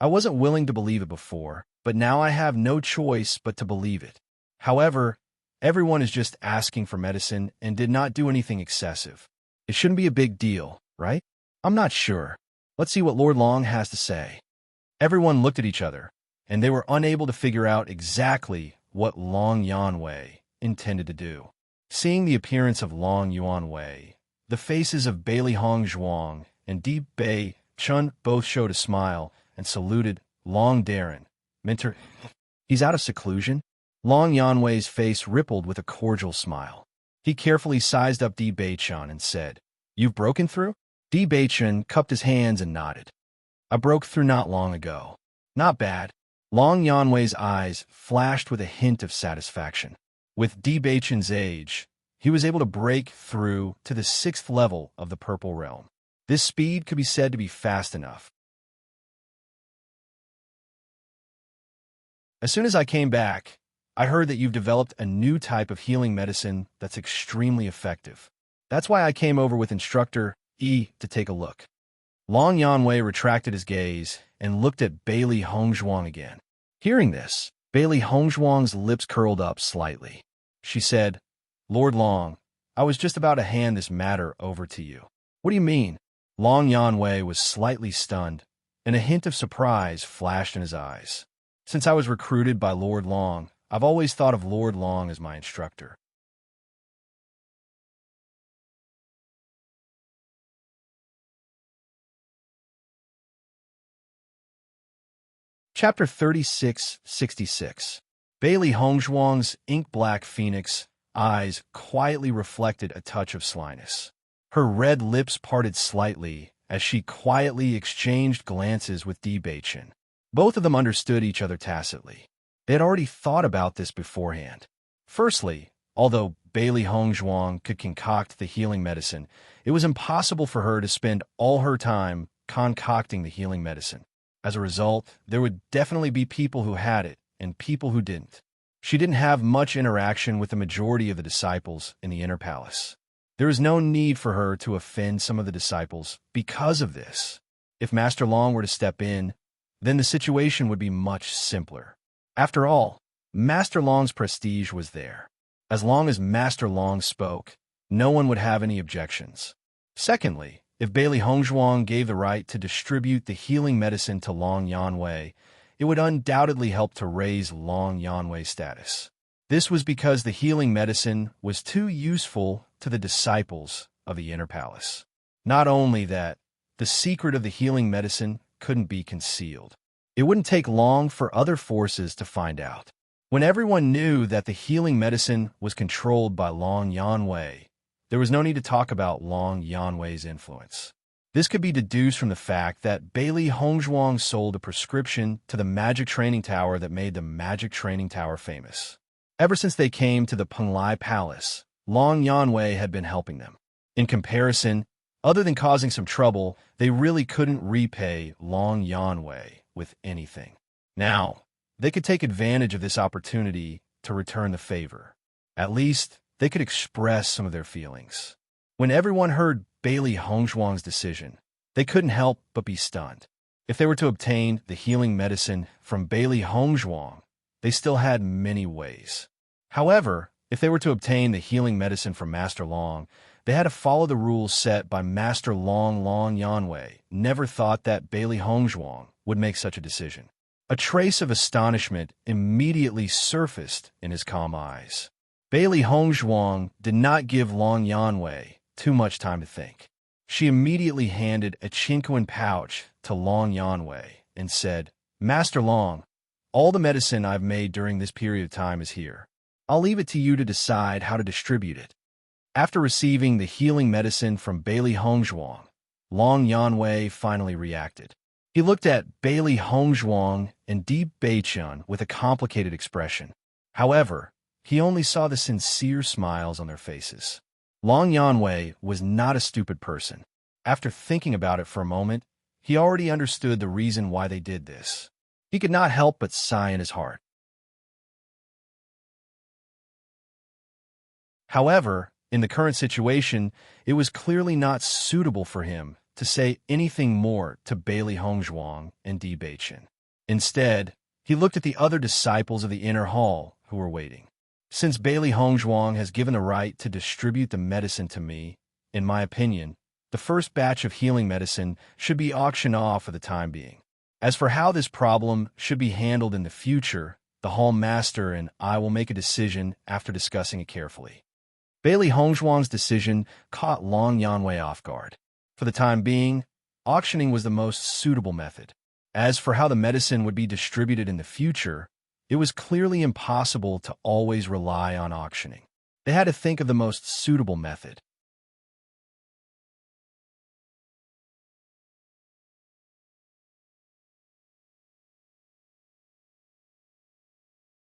I wasn't willing to believe it before, but now I have no choice but to believe it. However, everyone is just asking for medicine and did not do anything excessive. It shouldn't be a big deal, right? I'm not sure. Let's see what Lord Long has to say. Everyone looked at each other, and they were unable to figure out exactly what Long Yanwei intended to do. Seeing the appearance of Long Yuanwei, the faces of Bailey Hong Zhuang and Di Bei Chun both showed a smile and saluted Long Darren. Mentor, he's out of seclusion? Long Yanwei's face rippled with a cordial smile. He carefully sized up Di Bei-chun and said, "You've broken through?" Di Bei-chun cupped his hands and nodded. "I broke through not long ago." "Not bad." Long Yanwei's eyes flashed with a hint of satisfaction. With Di Bei-chun's age, he was able to break through to the 6th level of the Purple Realm. This speed could be said to be fast enough. As soon as I came back, I heard that you've developed a new type of healing medicine that's extremely effective. That's why I came over with Instructor E to take a look. Long Yanwei retracted his gaze and looked at Bailey Hongzhuang again. Hearing this, Bailey Hongzhuang's lips curled up slightly. She said, "Lord Long, I was just about to hand this matter over to you." "What do you mean?" Long Yanwei was slightly stunned, and a hint of surprise flashed in his eyes. "Since I was recruited by Lord Long, I've always thought of Lord Long as my instructor. Chapter 3666. Bailey Hongzhuang's ink-black phoenix eyes quietly reflected a touch of slyness. Her red lips parted slightly as she quietly exchanged glances with Di Bei-chun. Both of them understood each other tacitly. They had already thought about this beforehand. Firstly, although Bailey Hongzhuang could concoct the healing medicine, it was impossible for her to spend all her time concocting the healing medicine. As a result, there would definitely be people who had it and people who didn't. She didn't have much interaction with the majority of the disciples in the inner palace. There is no need for her to offend some of the disciples because of this. If Master Long were to step in, then the situation would be much simpler. After all, Master Long's prestige was there. As long as Master Long spoke, no one would have any objections. Secondly, if Bailey Hongzhuang gave the right to distribute the healing medicine to Long Yanwei, it would undoubtedly help to raise Long Yanwei's status. This was because the healing medicine was too useful to the disciples of the inner palace. Not only that, the secret of the healing medicine couldn't be concealed. It wouldn't take long for other forces to find out. When everyone knew that the healing medicine was controlled by Long Yanwei, there was no need to talk about Long Yanwei's influence. This could be deduced from the fact that Bailey Hongzhuang sold a prescription to the Magic Training Tower that made the Magic Training Tower famous. Ever since they came to the Penglai Palace, Long Yanwei had been helping them. In comparison, other than causing some trouble, they really couldn't repay Long Yanwei with anything. Now, they could take advantage of this opportunity to return the favor. At least, they could express some of their feelings. When everyone heard Bailey Hongzhuang's decision, they couldn't help but be stunned. If they were to obtain the healing medicine from Bailey Hongzhuang, they still had many ways. However, if they were to obtain the healing medicine from Master Long, they had to follow the rules set by Master Long Yanwei. Never thought that Bailey Hongzhuang would make such a decision. A trace of astonishment immediately surfaced in his calm eyes. Bailey Hongzhuang did not give Long Yanwei too much time to think. She immediately handed a Qinquan pouch to Long Yanwei and said, "Master Long, all the medicine I've made during this period of time is here. I'll leave it to you to decide how to distribute it." After receiving the healing medicine from Bailey Hongzhuang, Long Yanwei finally reacted. He looked at Bailey Hongzhuang and Di Bei-chun with a complicated expression. However, he only saw the sincere smiles on their faces. Long Yanwei was not a stupid person. After thinking about it for a moment, he already understood the reason why they did this. He could not help but sigh in his heart. However, in the current situation, it was clearly not suitable for him to say anything more to Bailey Hongzhuang and Di Bei-chun. Instead, he looked at the other disciples of the inner hall who were waiting. Since Bailey Hongzhuang has given the right to distribute the medicine to me, in my opinion, the first batch of healing medicine should be auctioned off for the time being. As for how this problem should be handled in the future, the hall master and I will make a decision after discussing it carefully. Bailey Hongzhuang's decision caught Long Yanwei off guard. For the time being, auctioning was the most suitable method. As for how the medicine would be distributed in the future, it was clearly impossible to always rely on auctioning. They had to think of the most suitable method.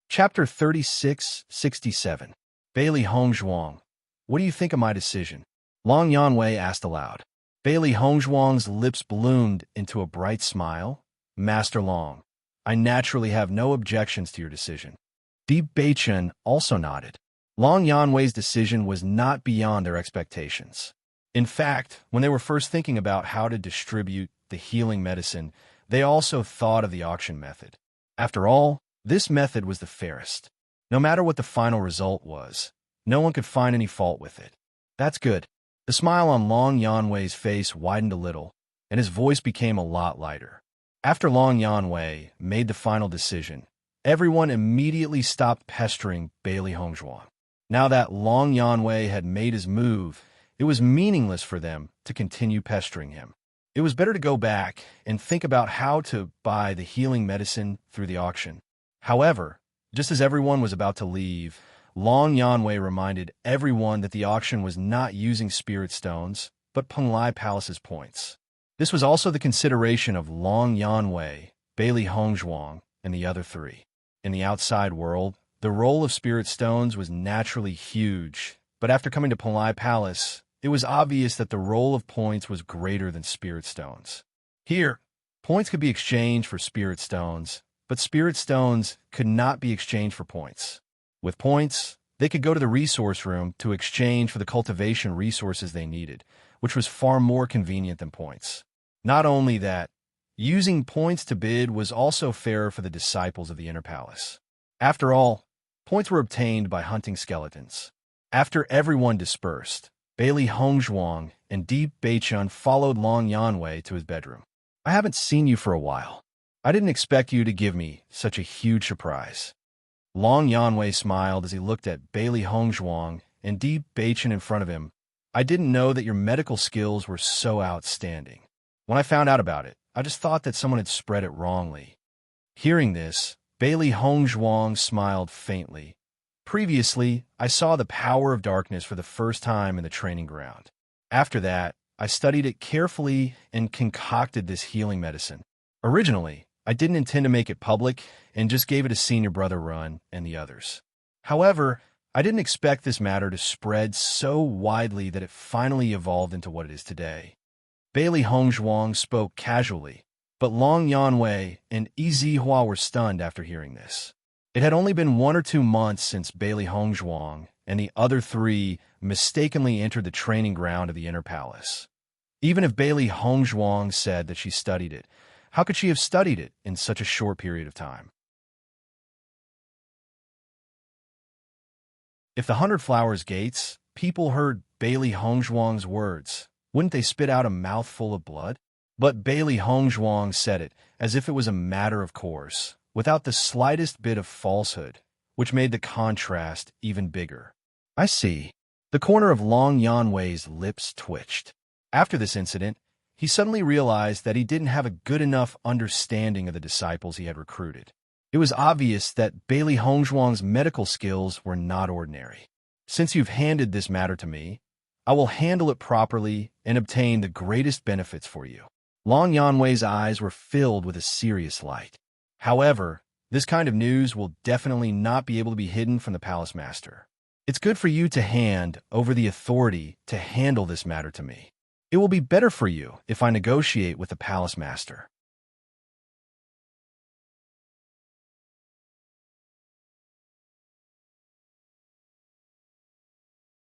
Chapter 36-67. Bailey Hongzhuang, what do you think of my decision? Long Yanwei asked aloud. Bailey Hongzhuang's lips bloomed into a bright smile. Master Long, I naturally have no objections to your decision. Deep Beichen also nodded. Long Yanwei's decision was not beyond their expectations. In fact, when they were first thinking about how to distribute the healing medicine, they also thought of the auction method. After all, this method was the fairest. No matter what the final result was, no one could find any fault with it. That's good. The smile on Long Yanwei's face widened a little, and his voice became a lot lighter. After Long Yanwei made the final decision, everyone immediately stopped pestering Bailey Hongzhuang. Now that Long Yanwei had made his move, it was meaningless for them to continue pestering him. It was better to go back and think about how to buy the healing medicine through the auction. However, just as everyone was about to leave, Long Yanwei reminded everyone that the auction was not using spirit stones, but Penglai Palace's points. This was also the consideration of Long Yanwei, Bailey Hongzhuang, and the other three. In the outside world, the role of spirit stones was naturally huge, but after coming to Penglai Palace, it was obvious that the role of points was greater than spirit stones. Here, points could be exchanged for spirit stones, but spirit stones could not be exchanged for points. With points, they could go to the resource room to exchange for the cultivation resources they needed, which was far more convenient than points. Not only that, using points to bid was also fairer for the disciples of the inner palace. After all, points were obtained by hunting skeletons. After everyone dispersed, Bailey Hongzhuang and Deep Beichun followed Long Yanwei to his bedroom. I haven't seen you for a while. I didn't expect you to give me such a huge surprise. Long Yanwei smiled as he looked at Bailey Hongzhuang and Deep Beichun in front of him. I didn't know that your medical skills were so outstanding. When I found out about it, I just thought that someone had spread it wrongly. Hearing this, Bailey Hongzhuang smiled faintly. Previously, I saw the power of darkness for the first time in the training ground. After that, I studied it carefully and concocted this healing medicine. Originally, I didn't intend to make it public and just gave it a senior brother run and the others. However, I didn't expect this matter to spread so widely that it finally evolved into what it is today. Bailey Hongzhuang spoke casually, but Long Yanwei and Hua were stunned after hearing this. It had only been 1 or 2 months since Bailey Hongzhuang and the other three mistakenly entered the training ground of the inner palace. Even if Bailey Hongzhuang said that she studied it, how could she have studied it in such a short period of time? If the 100 Flowers gates, people heard Bailey Hongzhuang's words, wouldn't they spit out a mouthful of blood? But Bailey Hongzhuang said it as if it was a matter of course, without the slightest bit of falsehood, which made the contrast even bigger. I see. The corner of Long Yanwei's lips twitched. After this incident, he suddenly realized that he didn't have a good enough understanding of the disciples he had recruited. It was obvious that Bailey Hongzhuang's medical skills were not ordinary. Since you've handed this matter to me, I will handle it properly and obtain the greatest benefits for you. Long Yanwei's eyes were filled with a serious light. However, this kind of news will definitely not be able to be hidden from the palace master. It's good for you to hand over the authority to handle this matter to me. It will be better for you if I negotiate with the palace master.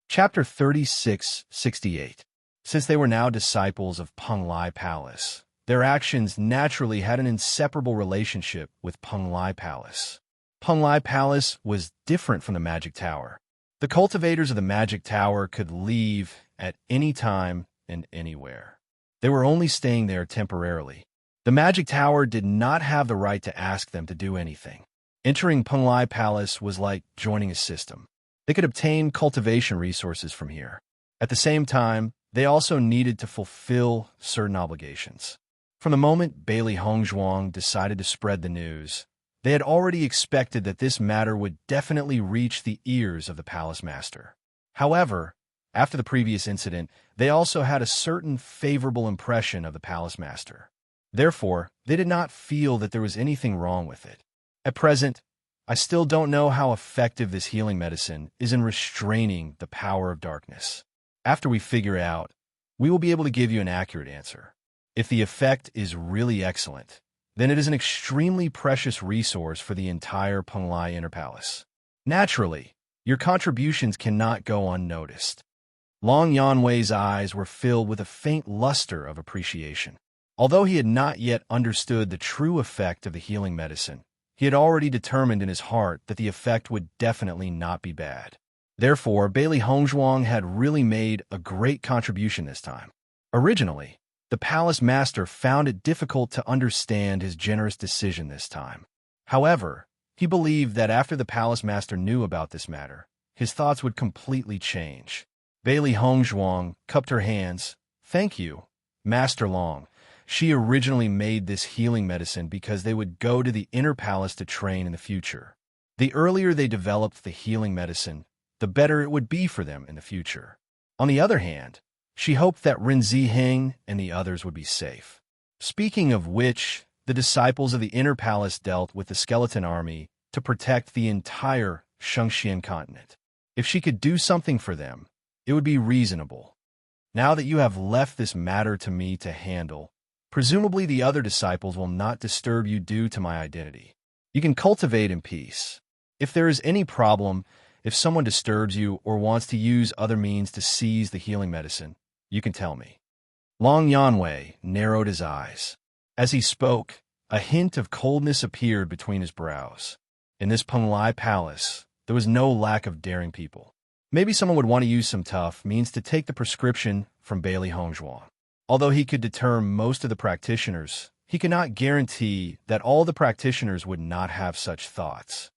Chapter 36-68. Since they were now disciples of Penglai Palace, Their actions naturally had an inseparable relationship with Penglai Palace. Penglai Palace was different from the Magic Tower. The cultivators of the Magic Tower could leave at any time and anywhere. They were only staying there temporarily. The Magic Tower did not have the right to ask them to do anything. Entering Penglai Palace was like joining a system. They could obtain cultivation resources from here. At the same time, they also needed to fulfill certain obligations. From the moment Bailey Hongzhuang decided to spread the news, they had already expected that this matter would definitely reach the ears of the palace master. However, after the previous incident, they also had a certain favorable impression of the palace master. Therefore, they did not feel that there was anything wrong with it. At present, I still don't know how effective this healing medicine is in restraining the power of darkness. After we figure it out, we will be able to give you an accurate answer. If the effect is really excellent, then it is an extremely precious resource for the entire Penglai Inner Palace. Naturally, your contributions cannot go unnoticed. Long Yanwei's eyes were filled with a faint luster of appreciation. Although he had not yet understood the true effect of the healing medicine, he had already determined in his heart that the effect would definitely not be bad. Therefore, Bailey Hongzhuang had really made a great contribution this time. Originally, the palace master found it difficult to understand his generous decision this time. However, he believed that after the palace master knew about this matter, his thoughts would completely change. Bailey Hongzhuang cupped her hands. "Thank you, Master Long." She originally made this healing medicine because they would go to the inner palace to train in the future. The earlier they developed the healing medicine, the better it would be for them in the future. On the other hand, she hoped that Ren Ziheng and the others would be safe. Speaking of which, the disciples of the inner palace dealt with the skeleton army to protect the entire Shengxian continent. If she could do something for them, it would be reasonable. Now that you have left this matter to me to handle, presumably the other disciples will not disturb you due to my identity. You can cultivate in peace. If there is any problem, if someone disturbs you or wants to use other means to seize the healing medicine, you can tell me. Long Yanwei narrowed his eyes. As he spoke, a hint of coldness appeared between his brows. In this Penglai Palace, there was no lack of daring people. Maybe someone would want to use some tough means to take the prescription from Bailey Hongzhuang. Although he could deter most of the practitioners, he could not guarantee that all the practitioners would not have such thoughts.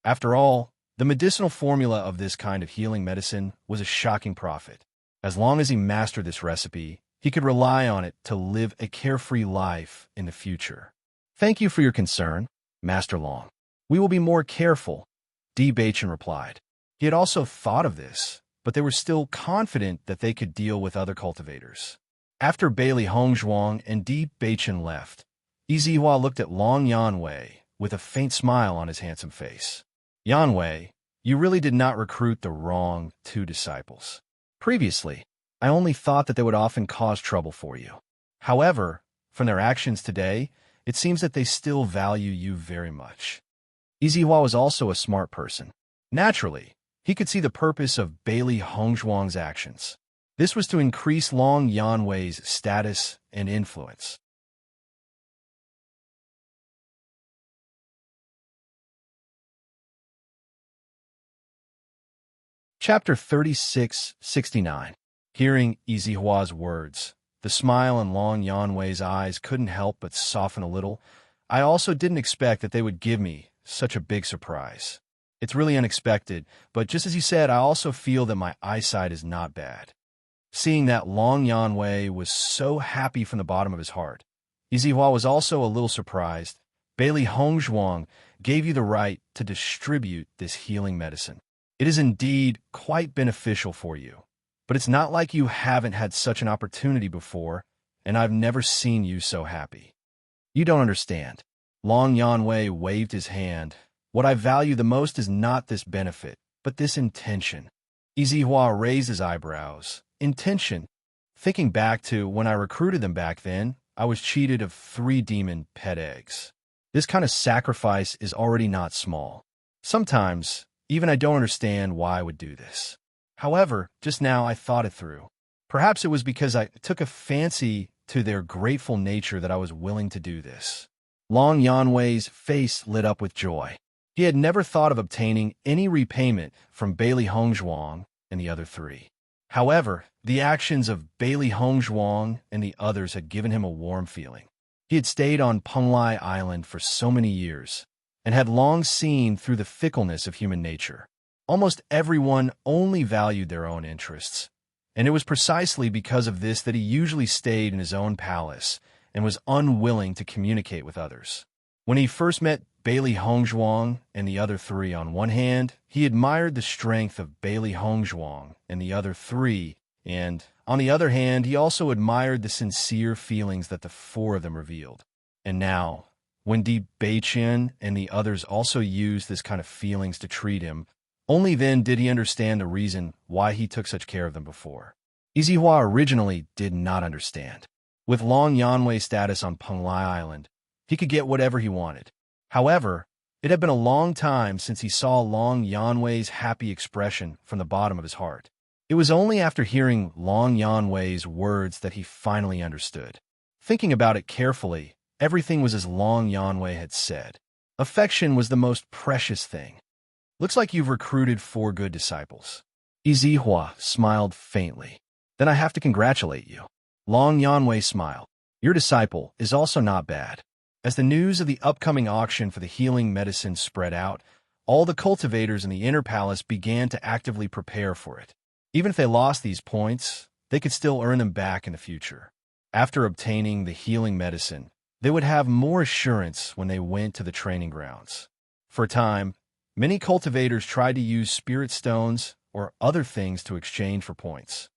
After all, the medicinal formula of this kind of healing medicine was a shocking profit. As long as he mastered this recipe, he could rely on it to live a carefree life in the future. Thank you for your concern, Master Long. We will be more careful, Di Beichen replied. He had also thought of this, but they were still confident that they could deal with other cultivators. After Bailey Hongzhuang and Di Beichen left, Yizihua looked at Long Yanwei with a faint smile on his handsome face. Yanwei, you really did not recruit the wrong two disciples. Previously, I only thought that they would often cause trouble for you. However, from their actions today, it seems that they still value you very much. Yizihua was also a smart person. Naturally, he could see the purpose of Bailey Hongzhuang's actions. This was to increase Long Yanwei's status and influence. Chapter 36-69. Hearing Yizihua's words, the smile in Long Yanwei's eyes couldn't help but soften a little. I also didn't expect that they would give me such a big surprise. It's really unexpected, but just as he said, I also feel that my eyesight is not bad. Seeing that Long Yanwei was so happy from the bottom of his heart, Yizihua was also a little surprised. Bailey Hongzhuang gave you the right to distribute this healing medicine. It is indeed quite beneficial for you, but it's not like you haven't had such an opportunity before, and I've never seen you so happy. You don't understand. Long Yanwei waved his hand. What I value the most is not this benefit, but this intention. Yizihua raised his eyebrows. Intention. Thinking back to when I recruited them back then, I was cheated of 3 demon pet eggs. This kind of sacrifice is already not small. Sometimes, even I don't understand why I would do this. However, just now I thought it through. Perhaps it was because I took a fancy to their grateful nature that I was willing to do this. Long Yanwei's face lit up with joy. He had never thought of obtaining any repayment from Bailey Hongzhuang and the other three. However, the actions of Bailey Hongzhuang and the others had given him a warm feeling. He had stayed on Penglai Island for so many years and had long seen through the fickleness of human nature. Almost everyone only valued their own interests, and it was precisely because of this that he usually stayed in his own palace and was unwilling to communicate with others. When he first met Bailey Hongzhuang and the other three on one hand, he admired the strength of Bailey Hongzhuang and the other three, and on the other hand, he also admired the sincere feelings that the four of them revealed. And now, when Di Beiqian and the others also used this kind of feelings to treat him, only then did he understand the reason why he took such care of them before. Izihua originally did not understand. With Long Yanwei's status on Penglai Island, he could get whatever he wanted. However, it had been a long time since he saw Long Yanwei's happy expression from the bottom of his heart. It was only after hearing Long Yanwei's words that he finally understood. Thinking about it carefully, everything was as Long Yanwei had said. Affection was the most precious thing. Looks like you've recruited 4 good disciples. Izihua smiled faintly. Then I have to congratulate you. Long Yanwei smiled. Your disciple is also not bad. As the news of the upcoming auction for the healing medicine spread out, all the cultivators in the inner palace began to actively prepare for it. Even if they lost these points, they could still earn them back in the future. After obtaining the healing medicine, they would have more assurance when they went to the training grounds. For a time, many cultivators tried to use spirit stones or other things to exchange for points.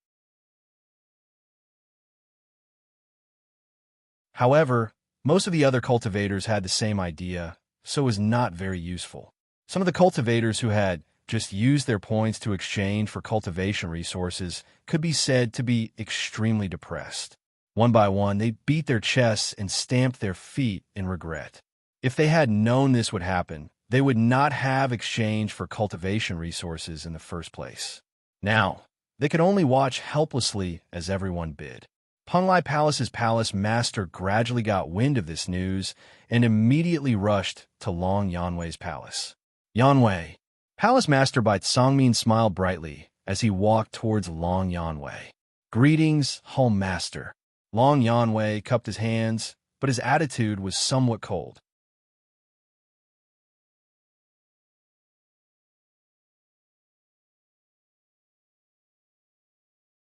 However, most of the other cultivators had the same idea, so it was not very useful. Some of the cultivators who had just used their points to exchange for cultivation resources could be said to be extremely depressed. One by one, they beat their chests and stamped their feet in regret. If they had known this would happen, they would not have exchanged for cultivation resources in the first place. Now, they could only watch helplessly as everyone bid. Penglai Palace's palace master gradually got wind of this news and immediately rushed to Long Yanwei's palace. Yanwei. Palace Master Bai Songmin smiled brightly as he walked towards Long Yanwei. Greetings, Home Master. Long Yanwei cupped his hands, but his attitude was somewhat cold.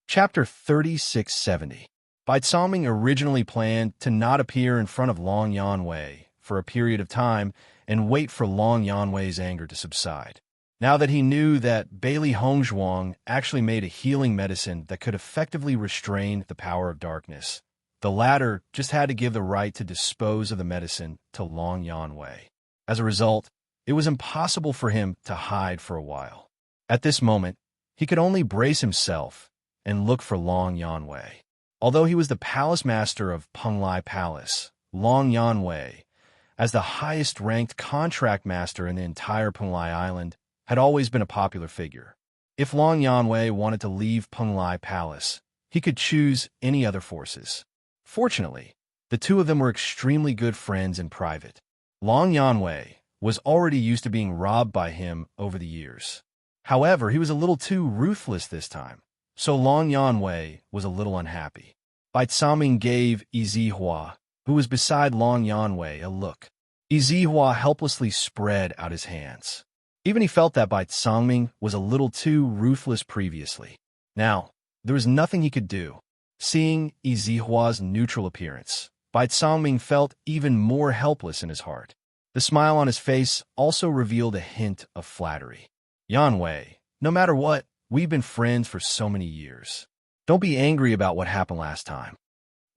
Chapter 3670. Bai Songming originally planned to not appear in front of Long Yanwei for a period of time and wait for Long Yanwei's anger to subside. Now that he knew that Bailey Hongzhuang actually made a healing medicine that could effectively restrain the power of darkness, the latter just had to give the right to dispose of the medicine to Long Yanwei. As a result, it was impossible for him to hide for a while. At this moment, he could only brace himself and look for Long Yanwei. Although he was the palace master of Penglai Palace, Long Yanwei, as the highest-ranked contract master in the entire Penglai Island, had always been a popular figure. If Long Yanwei wanted to leave Penglai Palace, he could choose any other forces. Fortunately, the two of them were extremely good friends in private. Long Yanwei was already used to being robbed by him over the years. However, he was a little too ruthless this time. So Long Yanwei was a little unhappy. Bai Songming gave Izihua, who was beside Long Yanwei, a look. Izihua helplessly spread out his hands. Even he felt that Bai Songming was a little too ruthless previously. Now, there was nothing he could do. Seeing Izihua's neutral appearance, Bai Songming felt even more helpless in his heart. The smile on his face also revealed a hint of flattery. Yanwei, no matter what, we've been friends for so many years. Don't be angry about what happened last time.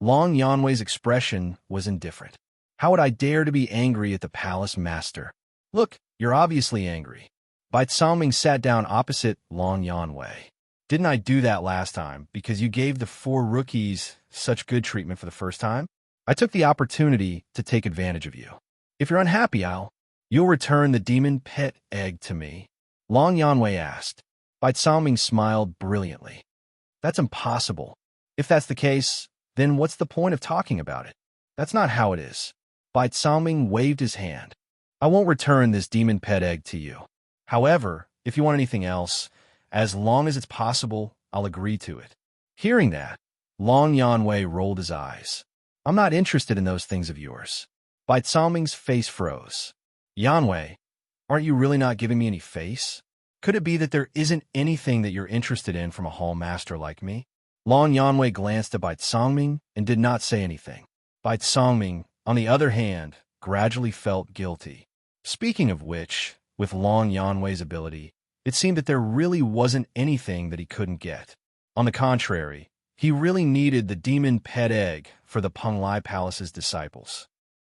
Long Yanwei's expression was indifferent. How would I dare to be angry at the palace master? Look, you're obviously angry. Bai Songming sat down opposite Long Yanwei. Didn't I do that last time because you gave the 4 rookies such good treatment for the first time? I took the opportunity to take advantage of you. If you're unhappy, you'll return the demon pet egg to me? Long Yanwei asked. Bai Songming smiled brilliantly. That's impossible. If that's the case, then what's the point of talking about it? That's not how it is. Bai Zhangming waved his hand. I won't return this demon pet egg to you. However, if you want anything else, as long as it's possible, I'll agree to it. Hearing that, Long Yanwei rolled his eyes. I'm not interested in those things of yours. Bai Zhangming's face froze. Yanwei, aren't you really not giving me any face? Could it be that there isn't anything that you're interested in from a hall master like me? Long Yanwei glanced at Bai Zhangming and did not say anything. Bai Zhangming, on the other hand, gradually felt guilty. Speaking of which, with Long Yanwei's ability, it seemed that there really wasn't anything that he couldn't get. On the contrary, he really needed the demon pet egg for the Penglai Palace's disciples.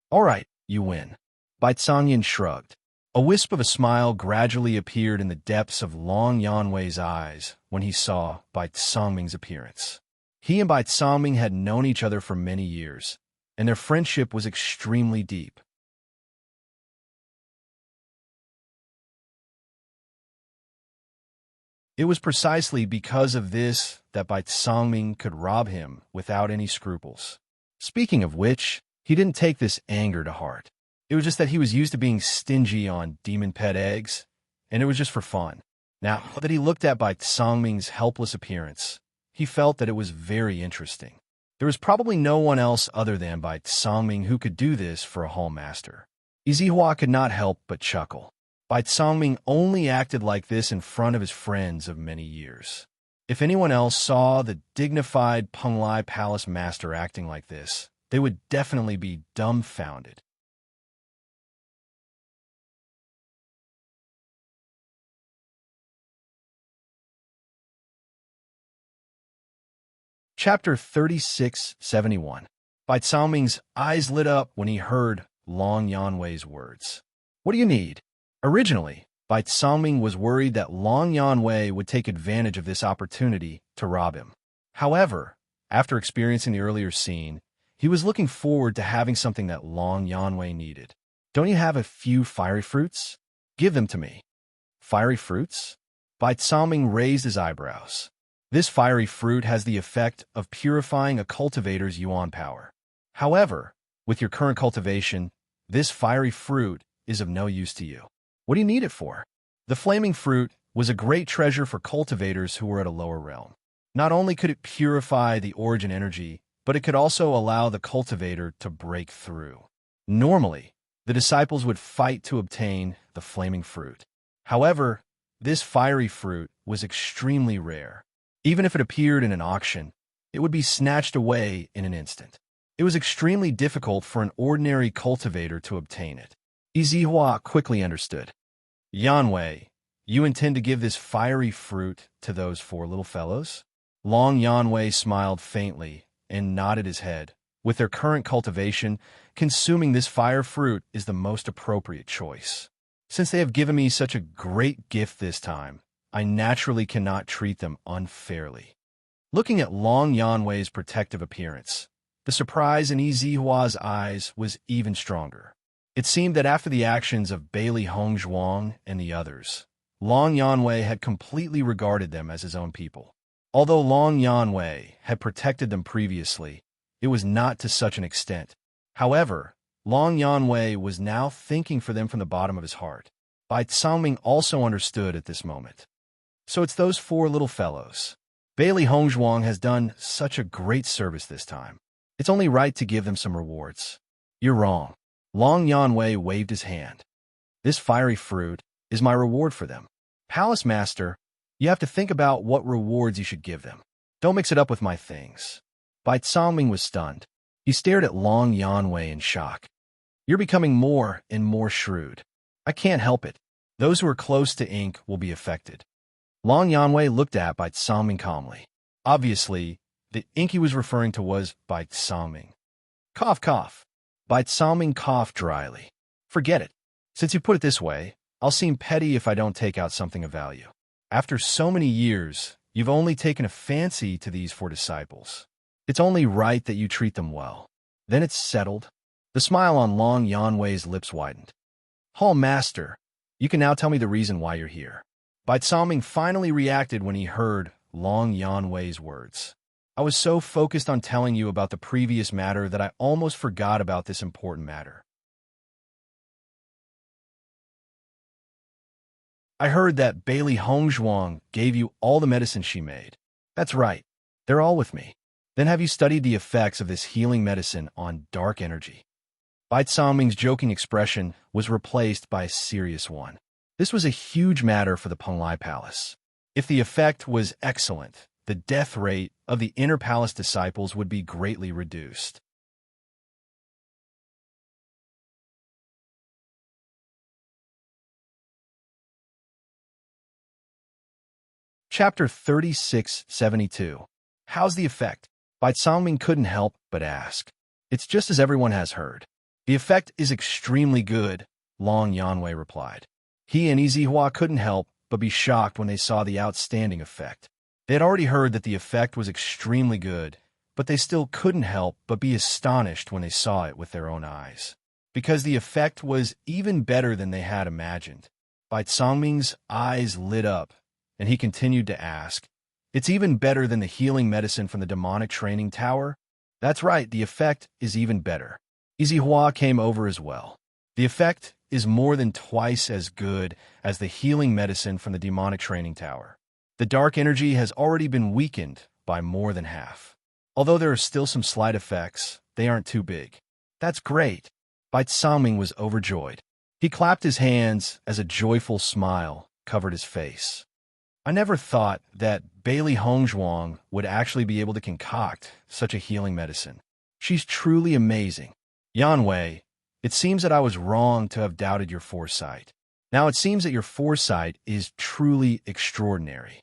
All right, you win. Bai Zhangyin shrugged. A wisp of a smile gradually appeared in the depths of Long Yanwei's eyes when he saw Bai Zhangming's appearance. He and Bai Zhangming had known each other for many years, and their friendship was extremely deep. It was precisely because of this that Bai Zhangming could rob him without any scruples. Speaking of which, he didn't take this anger to heart. It was just that he was used to being stingy on demon pet eggs, and it was just for fun. Now that he looked at Bai Zhangming's helpless appearance, he felt that it was very interesting. There was probably no one else other than Bai Zhangming who could do this for a hall master. Yizihua could not help but chuckle. Bai Zhangming only acted like this in front of his friends of many years. If anyone else saw the dignified Penglai Palace master acting like this, they would definitely be dumbfounded. Chapter 3671. Bai Zhangming's eyes lit up when he heard Long Yanwei's words. What do you need? Originally, Bai Zhangming was worried that Long Yanwei would take advantage of this opportunity to rob him. However, after experiencing the earlier scene, he was looking forward to having something that Long Yanwei needed. Don't you have a few fiery fruits? Give them to me. Fiery fruits? Bai Zhangming raised his eyebrows. This fiery fruit has the effect of purifying a cultivator's yuan power. However, with your current cultivation, this fiery fruit is of no use to you. What do you need it for? The flaming fruit was a great treasure for cultivators who were at a lower realm. Not only could it purify the origin energy, but it could also allow the cultivator to break through. Normally, the disciples would fight to obtain the flaming fruit. However, this fiery fruit was extremely rare. Even if it appeared in an auction, it would be snatched away in an instant. It was extremely difficult for an ordinary cultivator to obtain it. Yizihua quickly understood. Yanwei, you intend to give this fiery fruit to those four little fellows? Long Yanwei smiled faintly and nodded his head. With their current cultivation, consuming this fire fruit is the most appropriate choice. Since they have given me such a great gift this time, I naturally cannot treat them unfairly. Looking at Long Yanwei's protective appearance, the surprise in Yizihua's eyes was even stronger. It seemed that after the actions of Bailey Hongzhuang and the others, Long Yanwei had completely regarded them as his own people. Although Long Yanwei had protected them previously, it was not to such an extent. However, Long Yanwei was now thinking for them from the bottom of his heart. Bai Zhangming also understood at this moment. So it's those four little fellows. Bailey Hongzhuang has done such a great service this time. It's only right to give them some rewards. You're wrong. Long Yanwei waved his hand. This fiery fruit is my reward for them. Palace Master, you have to think about what rewards you should give them. Don't mix it up with my things. Bai Zhangming was stunned. He stared at Long Yanwei in shock. You're becoming more and more shrewd. I can't help it. Those who are close to ink will be affected. Long Yanwei looked at Bai Zhangming calmly. Obviously, the ink he was referring to was Bai Zhangming. Cough, cough. Bai Zhangming coughed dryly. Forget it. Since you put it this way, I'll seem petty if I don't take out something of value. After so many years, you've only taken a fancy to these four disciples. It's only right that you treat them well. Then it's settled. The smile on Long Yanwei's lips widened. Hall Master, you can now tell me the reason why you're here. Bai Zhangming finally reacted when he heard Long Yanwei's words. I was so focused on telling you about the previous matter that I almost forgot about this important matter. I heard that Bailey Hongzhuang gave you all the medicine she made. That's right. They're all with me. Then have you studied the effects of this healing medicine on dark energy? Bai Songming's joking expression was replaced by a serious one. This was a huge matter for the Penglai Palace. If the effect was excellent, the death rate of the inner palace disciples would be greatly reduced. Chapter 3672. How's the effect? Bai Songming couldn't help but ask. It's just as everyone has heard. The effect is extremely good, Long Yanwei replied. He and Yizihua couldn't help but be shocked when they saw the outstanding effect. They had already heard that the effect was extremely good, but they still couldn't help but be astonished when they saw it with their own eyes. Because the effect was even better than they had imagined. Bai Songming's eyes lit up, and he continued to ask, "It's even better than the healing medicine from the demonic training tower?" "That's right, the effect is even better." Yizihua came over as well. "The effect is more than twice as good as the healing medicine from the demonic training tower. The dark energy has already been weakened by more than half. Although there are still some slight effects, they aren't too big." "That's great." Bai Songming was overjoyed. He clapped his hands as a joyful smile covered his face. "I never thought that Bailey Hongzhuang would actually be able to concoct such a healing medicine. She's truly amazing. Yanwei, it seems that I was wrong to have doubted your foresight. Now it seems that your foresight is truly extraordinary."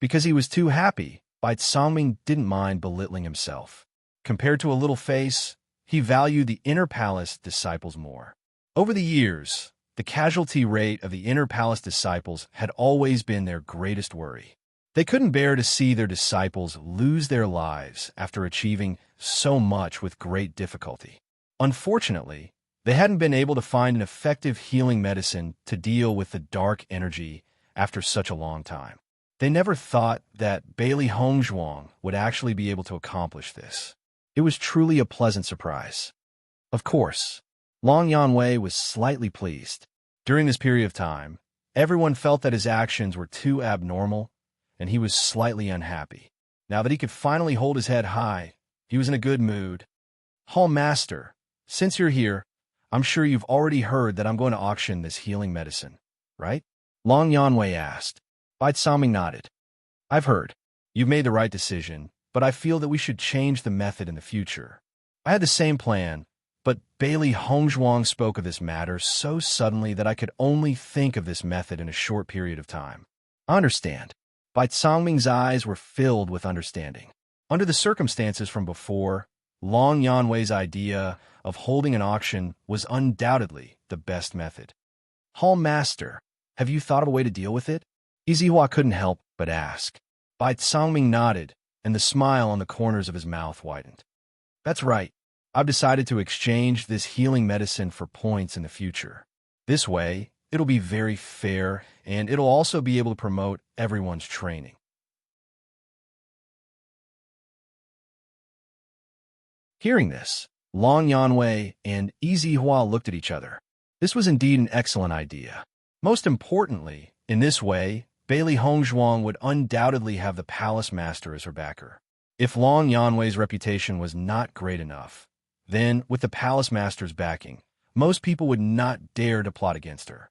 Because he was too happy, Bai Songming didn't mind belittling himself. Compared to a little face, he valued the inner palace disciples more. Over the years, the casualty rate of the inner palace disciples had always been their greatest worry. They couldn't bear to see their disciples lose their lives after achieving so much with great difficulty. Unfortunately, they hadn't been able to find an effective healing medicine to deal with the dark energy after such a long time. They never thought that Bailey Hongzhuang would actually be able to accomplish this. It was truly a pleasant surprise. Of course, Long Yanwei was slightly pleased. During this period of time, everyone felt that his actions were too abnormal, and he was slightly unhappy. Now that he could finally hold his head high, he was in a good mood. "Hall Master, since you're here, I'm sure you've already heard that I'm going to auction this healing medicine, right?" Long Yanwei asked. Bai Songming nodded. "I've heard. You've made the right decision, but I feel that we should change the method in the future. I had the same plan, but Bailey Hongzhuang spoke of this matter so suddenly that I could only think of this method in a short period of time." "I understand." Bai Songming's eyes were filled with understanding. Under the circumstances from before, Long Yanwei's idea of holding an auction was undoubtedly the best method. "Hall Master, have you thought of a way to deal with it?" Yizihua couldn't help but ask. Bai Songming nodded, and the smile on the corners of his mouth widened. "That's right. I've decided to exchange this healing medicine for points in the future. This way, it'll be very fair, and it'll also be able to promote everyone's training." Hearing this, Long Yanwei and Yizihua looked at each other. This was indeed an excellent idea. Most importantly, in this way, Bailey Hongzhuang would undoubtedly have the palace master as her backer. If Long Yanwei's reputation was not great enough, then, with the palace master's backing, most people would not dare to plot against her.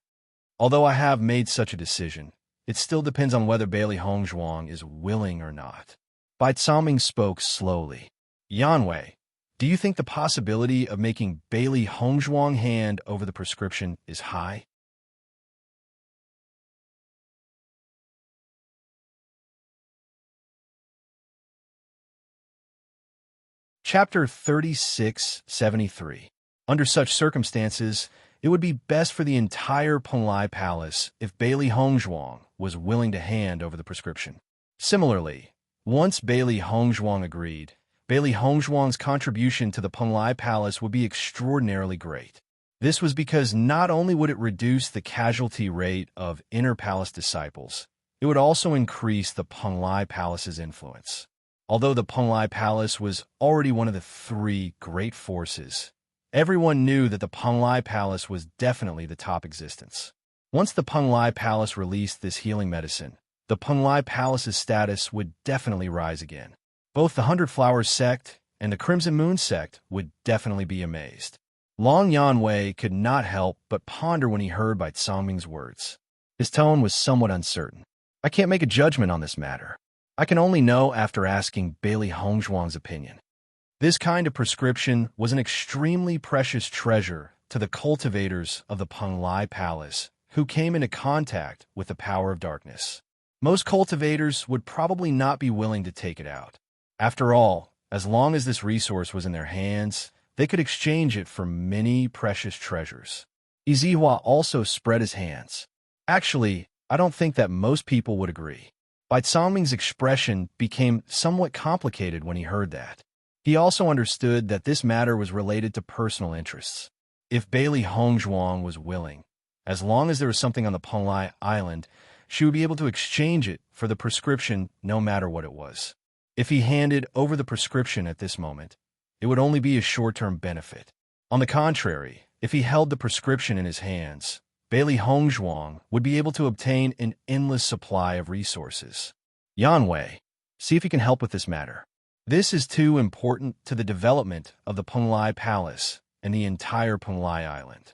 Although I have made such a decision, it still depends on whether Bailey Hongzhuang is willing or not. Bai Songming spoke slowly. "Yanwei, do you think the possibility of making Bailey Hongzhuang hand over the prescription is high?" Chapter 3673. Under such circumstances, it would be best for the entire Penglai Palace if Bailey Hongzhuang was willing to hand over the prescription. Similarly, once Bailey Hongzhuang agreed, Bailey Hongzhuang's contribution to the Penglai Palace would be extraordinarily great. This was because not only would it reduce the casualty rate of inner palace disciples, it would also increase the Penglai Palace's influence. Although the Penglai Palace was already one of the three great forces, everyone knew that the Penglai Palace was definitely the top existence. Once the Penglai Palace released this healing medicine, the Penglai Palace's status would definitely rise again. Both the Hundred Flowers sect and the Crimson Moon sect would definitely be amazed. Long Yanwei could not help but ponder when he heard Bai Songming's words. His tone was somewhat uncertain. I can't make a judgment on this matter. I can only know after asking Bailey Hongzhuang's opinion. This kind of prescription was an extremely precious treasure to the cultivators of the Penglai Palace who came into contact with the power of darkness. Most cultivators would probably not be willing to take it out. After all, as long as this resource was in their hands, they could exchange it for many precious treasures. Izihua also spread his hands. Actually, I don't think that most people would agree. Bai Songming's expression became somewhat complicated when he heard that. He also understood that this matter was related to personal interests. If Bailey Hongzhuang was willing, as long as there was something on the Penglai Island, she would be able to exchange it for the prescription no matter what it was. If he handed over the prescription at this moment, it would only be a short-term benefit. On the contrary, if he held the prescription in his hands, Bailey Hongzhuang would be able to obtain an endless supply of resources. Yanwei, see if you can help with this matter. This is too important to the development of the Penglai Palace and the entire Penglai Island.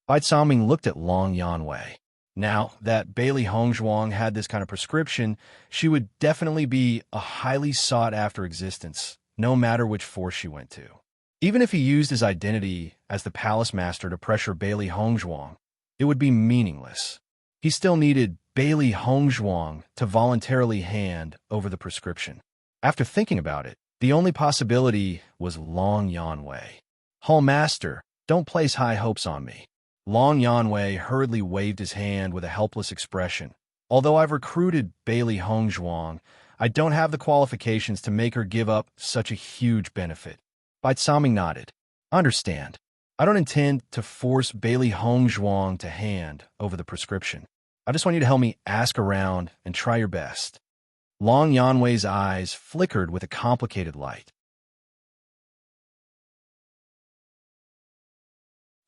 Bai Songming looked at Long Yanwei. Now that Bailey Hongzhuang had this kind of prescription, she would definitely be a highly sought-after existence, no matter which force she went to. Even if he used his identity as the Palace Master to pressure Bailey Hongzhuang, it would be meaningless. He still needed Bailey Hongzhuang to voluntarily hand over the prescription. After thinking about it, the only possibility was Long Yanwei. Hall Master, don't place high hopes on me. Long Yanwei hurriedly waved his hand with a helpless expression. Although I've recruited Bailey Hongzhuang, I don't have the qualifications to make her give up such a huge benefit. Bai Songming nodded. Understand. I don't intend to force Bailey Hongzhuang to hand over the prescription. I just want you to help me ask around and try your best. Long Yanwei's eyes flickered with a complicated light.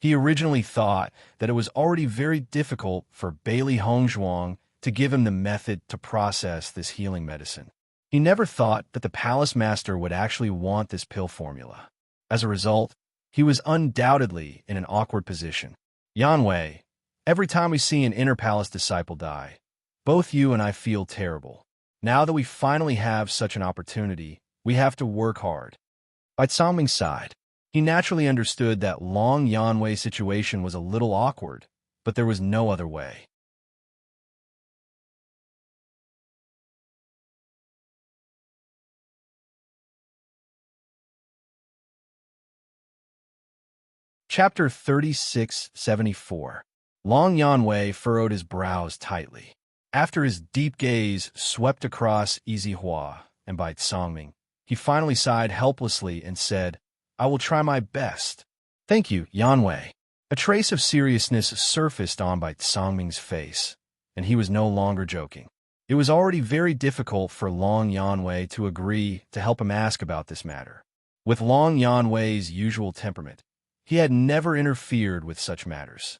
He originally thought that it was already very difficult for Bailey Hongzhuang to give him the method to process this healing medicine. He never thought that the Palace Master would actually want this pill formula. As a result, he was undoubtedly in an awkward position. Yanwei, every time we see an inner palace disciple die, both you and I feel terrible. Now that we finally have such an opportunity, we have to work hard. Bai Songming sighed. He naturally understood that Long Yanwei's situation was a little awkward, but there was no other way. Chapter 3674. Long Yanwei furrowed his brows tightly. After his deep gaze swept across Izihua and Bai Songming, he finally sighed helplessly and said, I will try my best. Thank you, Yanwei. A trace of seriousness surfaced on Bai Songming's face, and he was no longer joking. It was already very difficult for Long Yanwei to agree to help him ask about this matter. With Long Yanwei's usual temperament, he had never interfered with such matters.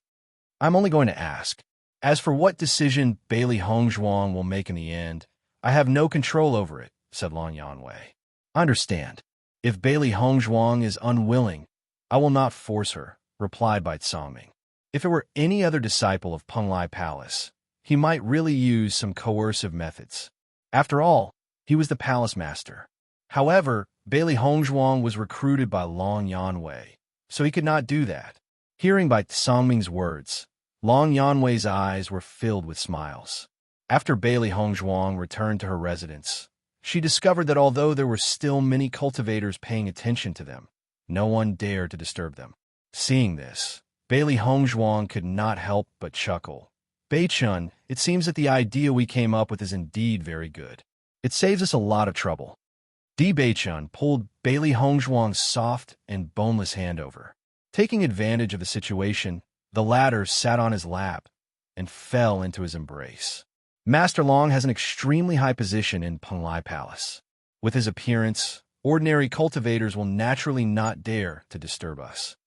I'm only going to ask. As for what decision Bailey Hongzhuang will make in the end, I have no control over it, said Long Yanwei. Understand. If Bailey Hongzhuang is unwilling, I will not force her, replied Bai Songming. If it were any other disciple of Penglai Palace, he might really use some coercive methods. After all, he was the Palace Master. However, Bailey Hongzhuang was recruited by Long Yanwei, so he could not do that. Hearing Bai Songming's words, Long Yanwei's eyes were filled with smiles. After Bailey Hongzhuang returned to her residence, she discovered that although there were still many cultivators paying attention to them, no one dared to disturb them. Seeing this, Bailey Hongzhuang could not help but chuckle. Bei-chun, it seems that the idea we came up with is indeed very good. It saves us a lot of trouble. Bei-chun pulled Bailey Hongzhuang's soft and boneless hand over. Taking advantage of the situation, the latter sat on his lap and fell into his embrace. Master Long has an extremely high position in Penglai Palace. With his appearance, ordinary cultivators will naturally not dare to disturb us.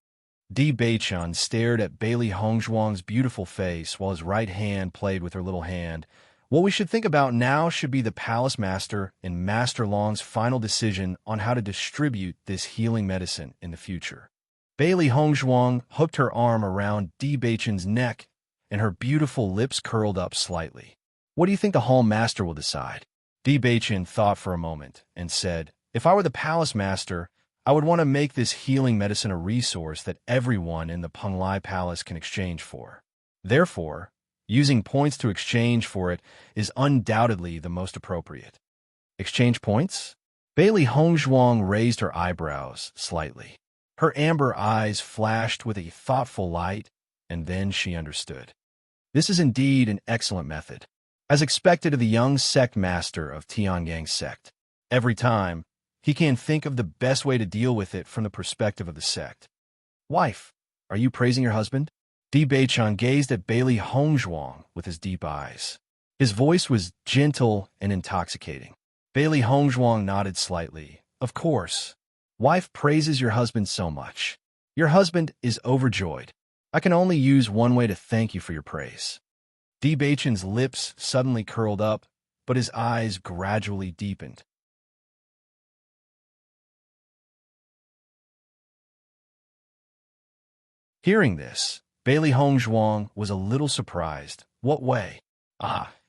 Di Beichun stared at Bailey Hongzhuang's beautiful face while his right hand played with her little hand. What we should think about now should be the palace master and Master Long's final decision on how to distribute this healing medicine in the future. Bailey Hongzhuang hooked her arm around Di Beichun's neck, and her beautiful lips curled up slightly. What do you think the hall master will decide? Di Beichun thought for a moment and said, if I were the palace master, I would want to make this healing medicine a resource that everyone in the Penglai Palace can exchange for. Therefore, using points to exchange for it is undoubtedly the most appropriate. Exchange points? Bailey Hongzhuang raised her eyebrows slightly. Her amber eyes flashed with a thoughtful light, and then she understood. This is indeed an excellent method. As expected of the young sect master of Tianyang sect, every time, he can think of the best way to deal with it from the perspective of the sect. Wife, are you praising your husband? Di Beichun gazed at Bailey Hongzhuang with his deep eyes. His voice was gentle and intoxicating. Bailey Hongzhuang nodded slightly. Of course. Wife praises your husband so much. Your husband is overjoyed. I can only use one way to thank you for your praise. Di Beichun's lips suddenly curled up, but his eyes gradually deepened. Hearing this, Bailey Hongzhuang was a little surprised. What way?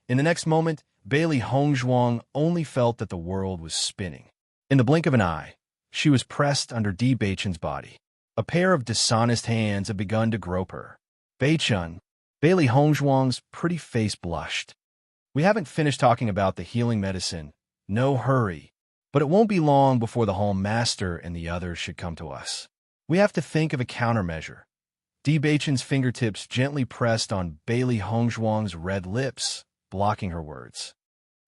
In the next moment, Bailey Hongzhuang only felt that the world was spinning. In the blink of an eye, she was pressed under Di Beichun's body. A pair of dishonest hands had begun to grope her. Beichun, Bailey Hongzhuang's pretty face blushed. We haven't finished talking about the healing medicine. No hurry. But it won't be long before the hall master and the others should come to us. We have to think of a countermeasure. Di Beichun's fingertips gently pressed on Bailey Hongzhuang's red lips, blocking her words.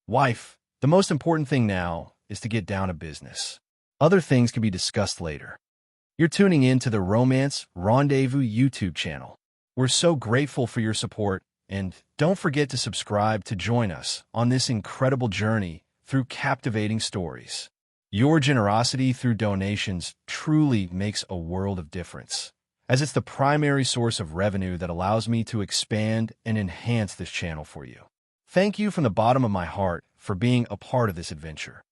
Wife, the most important thing now is to get down to business. Other things can be discussed later. You're tuning in to the Romance Rendezvous YouTube channel. We're so grateful for your support, and don't forget to subscribe to join us on this incredible journey through captivating stories. Your generosity through donations truly makes a world of difference, as it's the primary source of revenue that allows me to expand and enhance this channel for you. Thank you from the bottom of my heart for being a part of this adventure.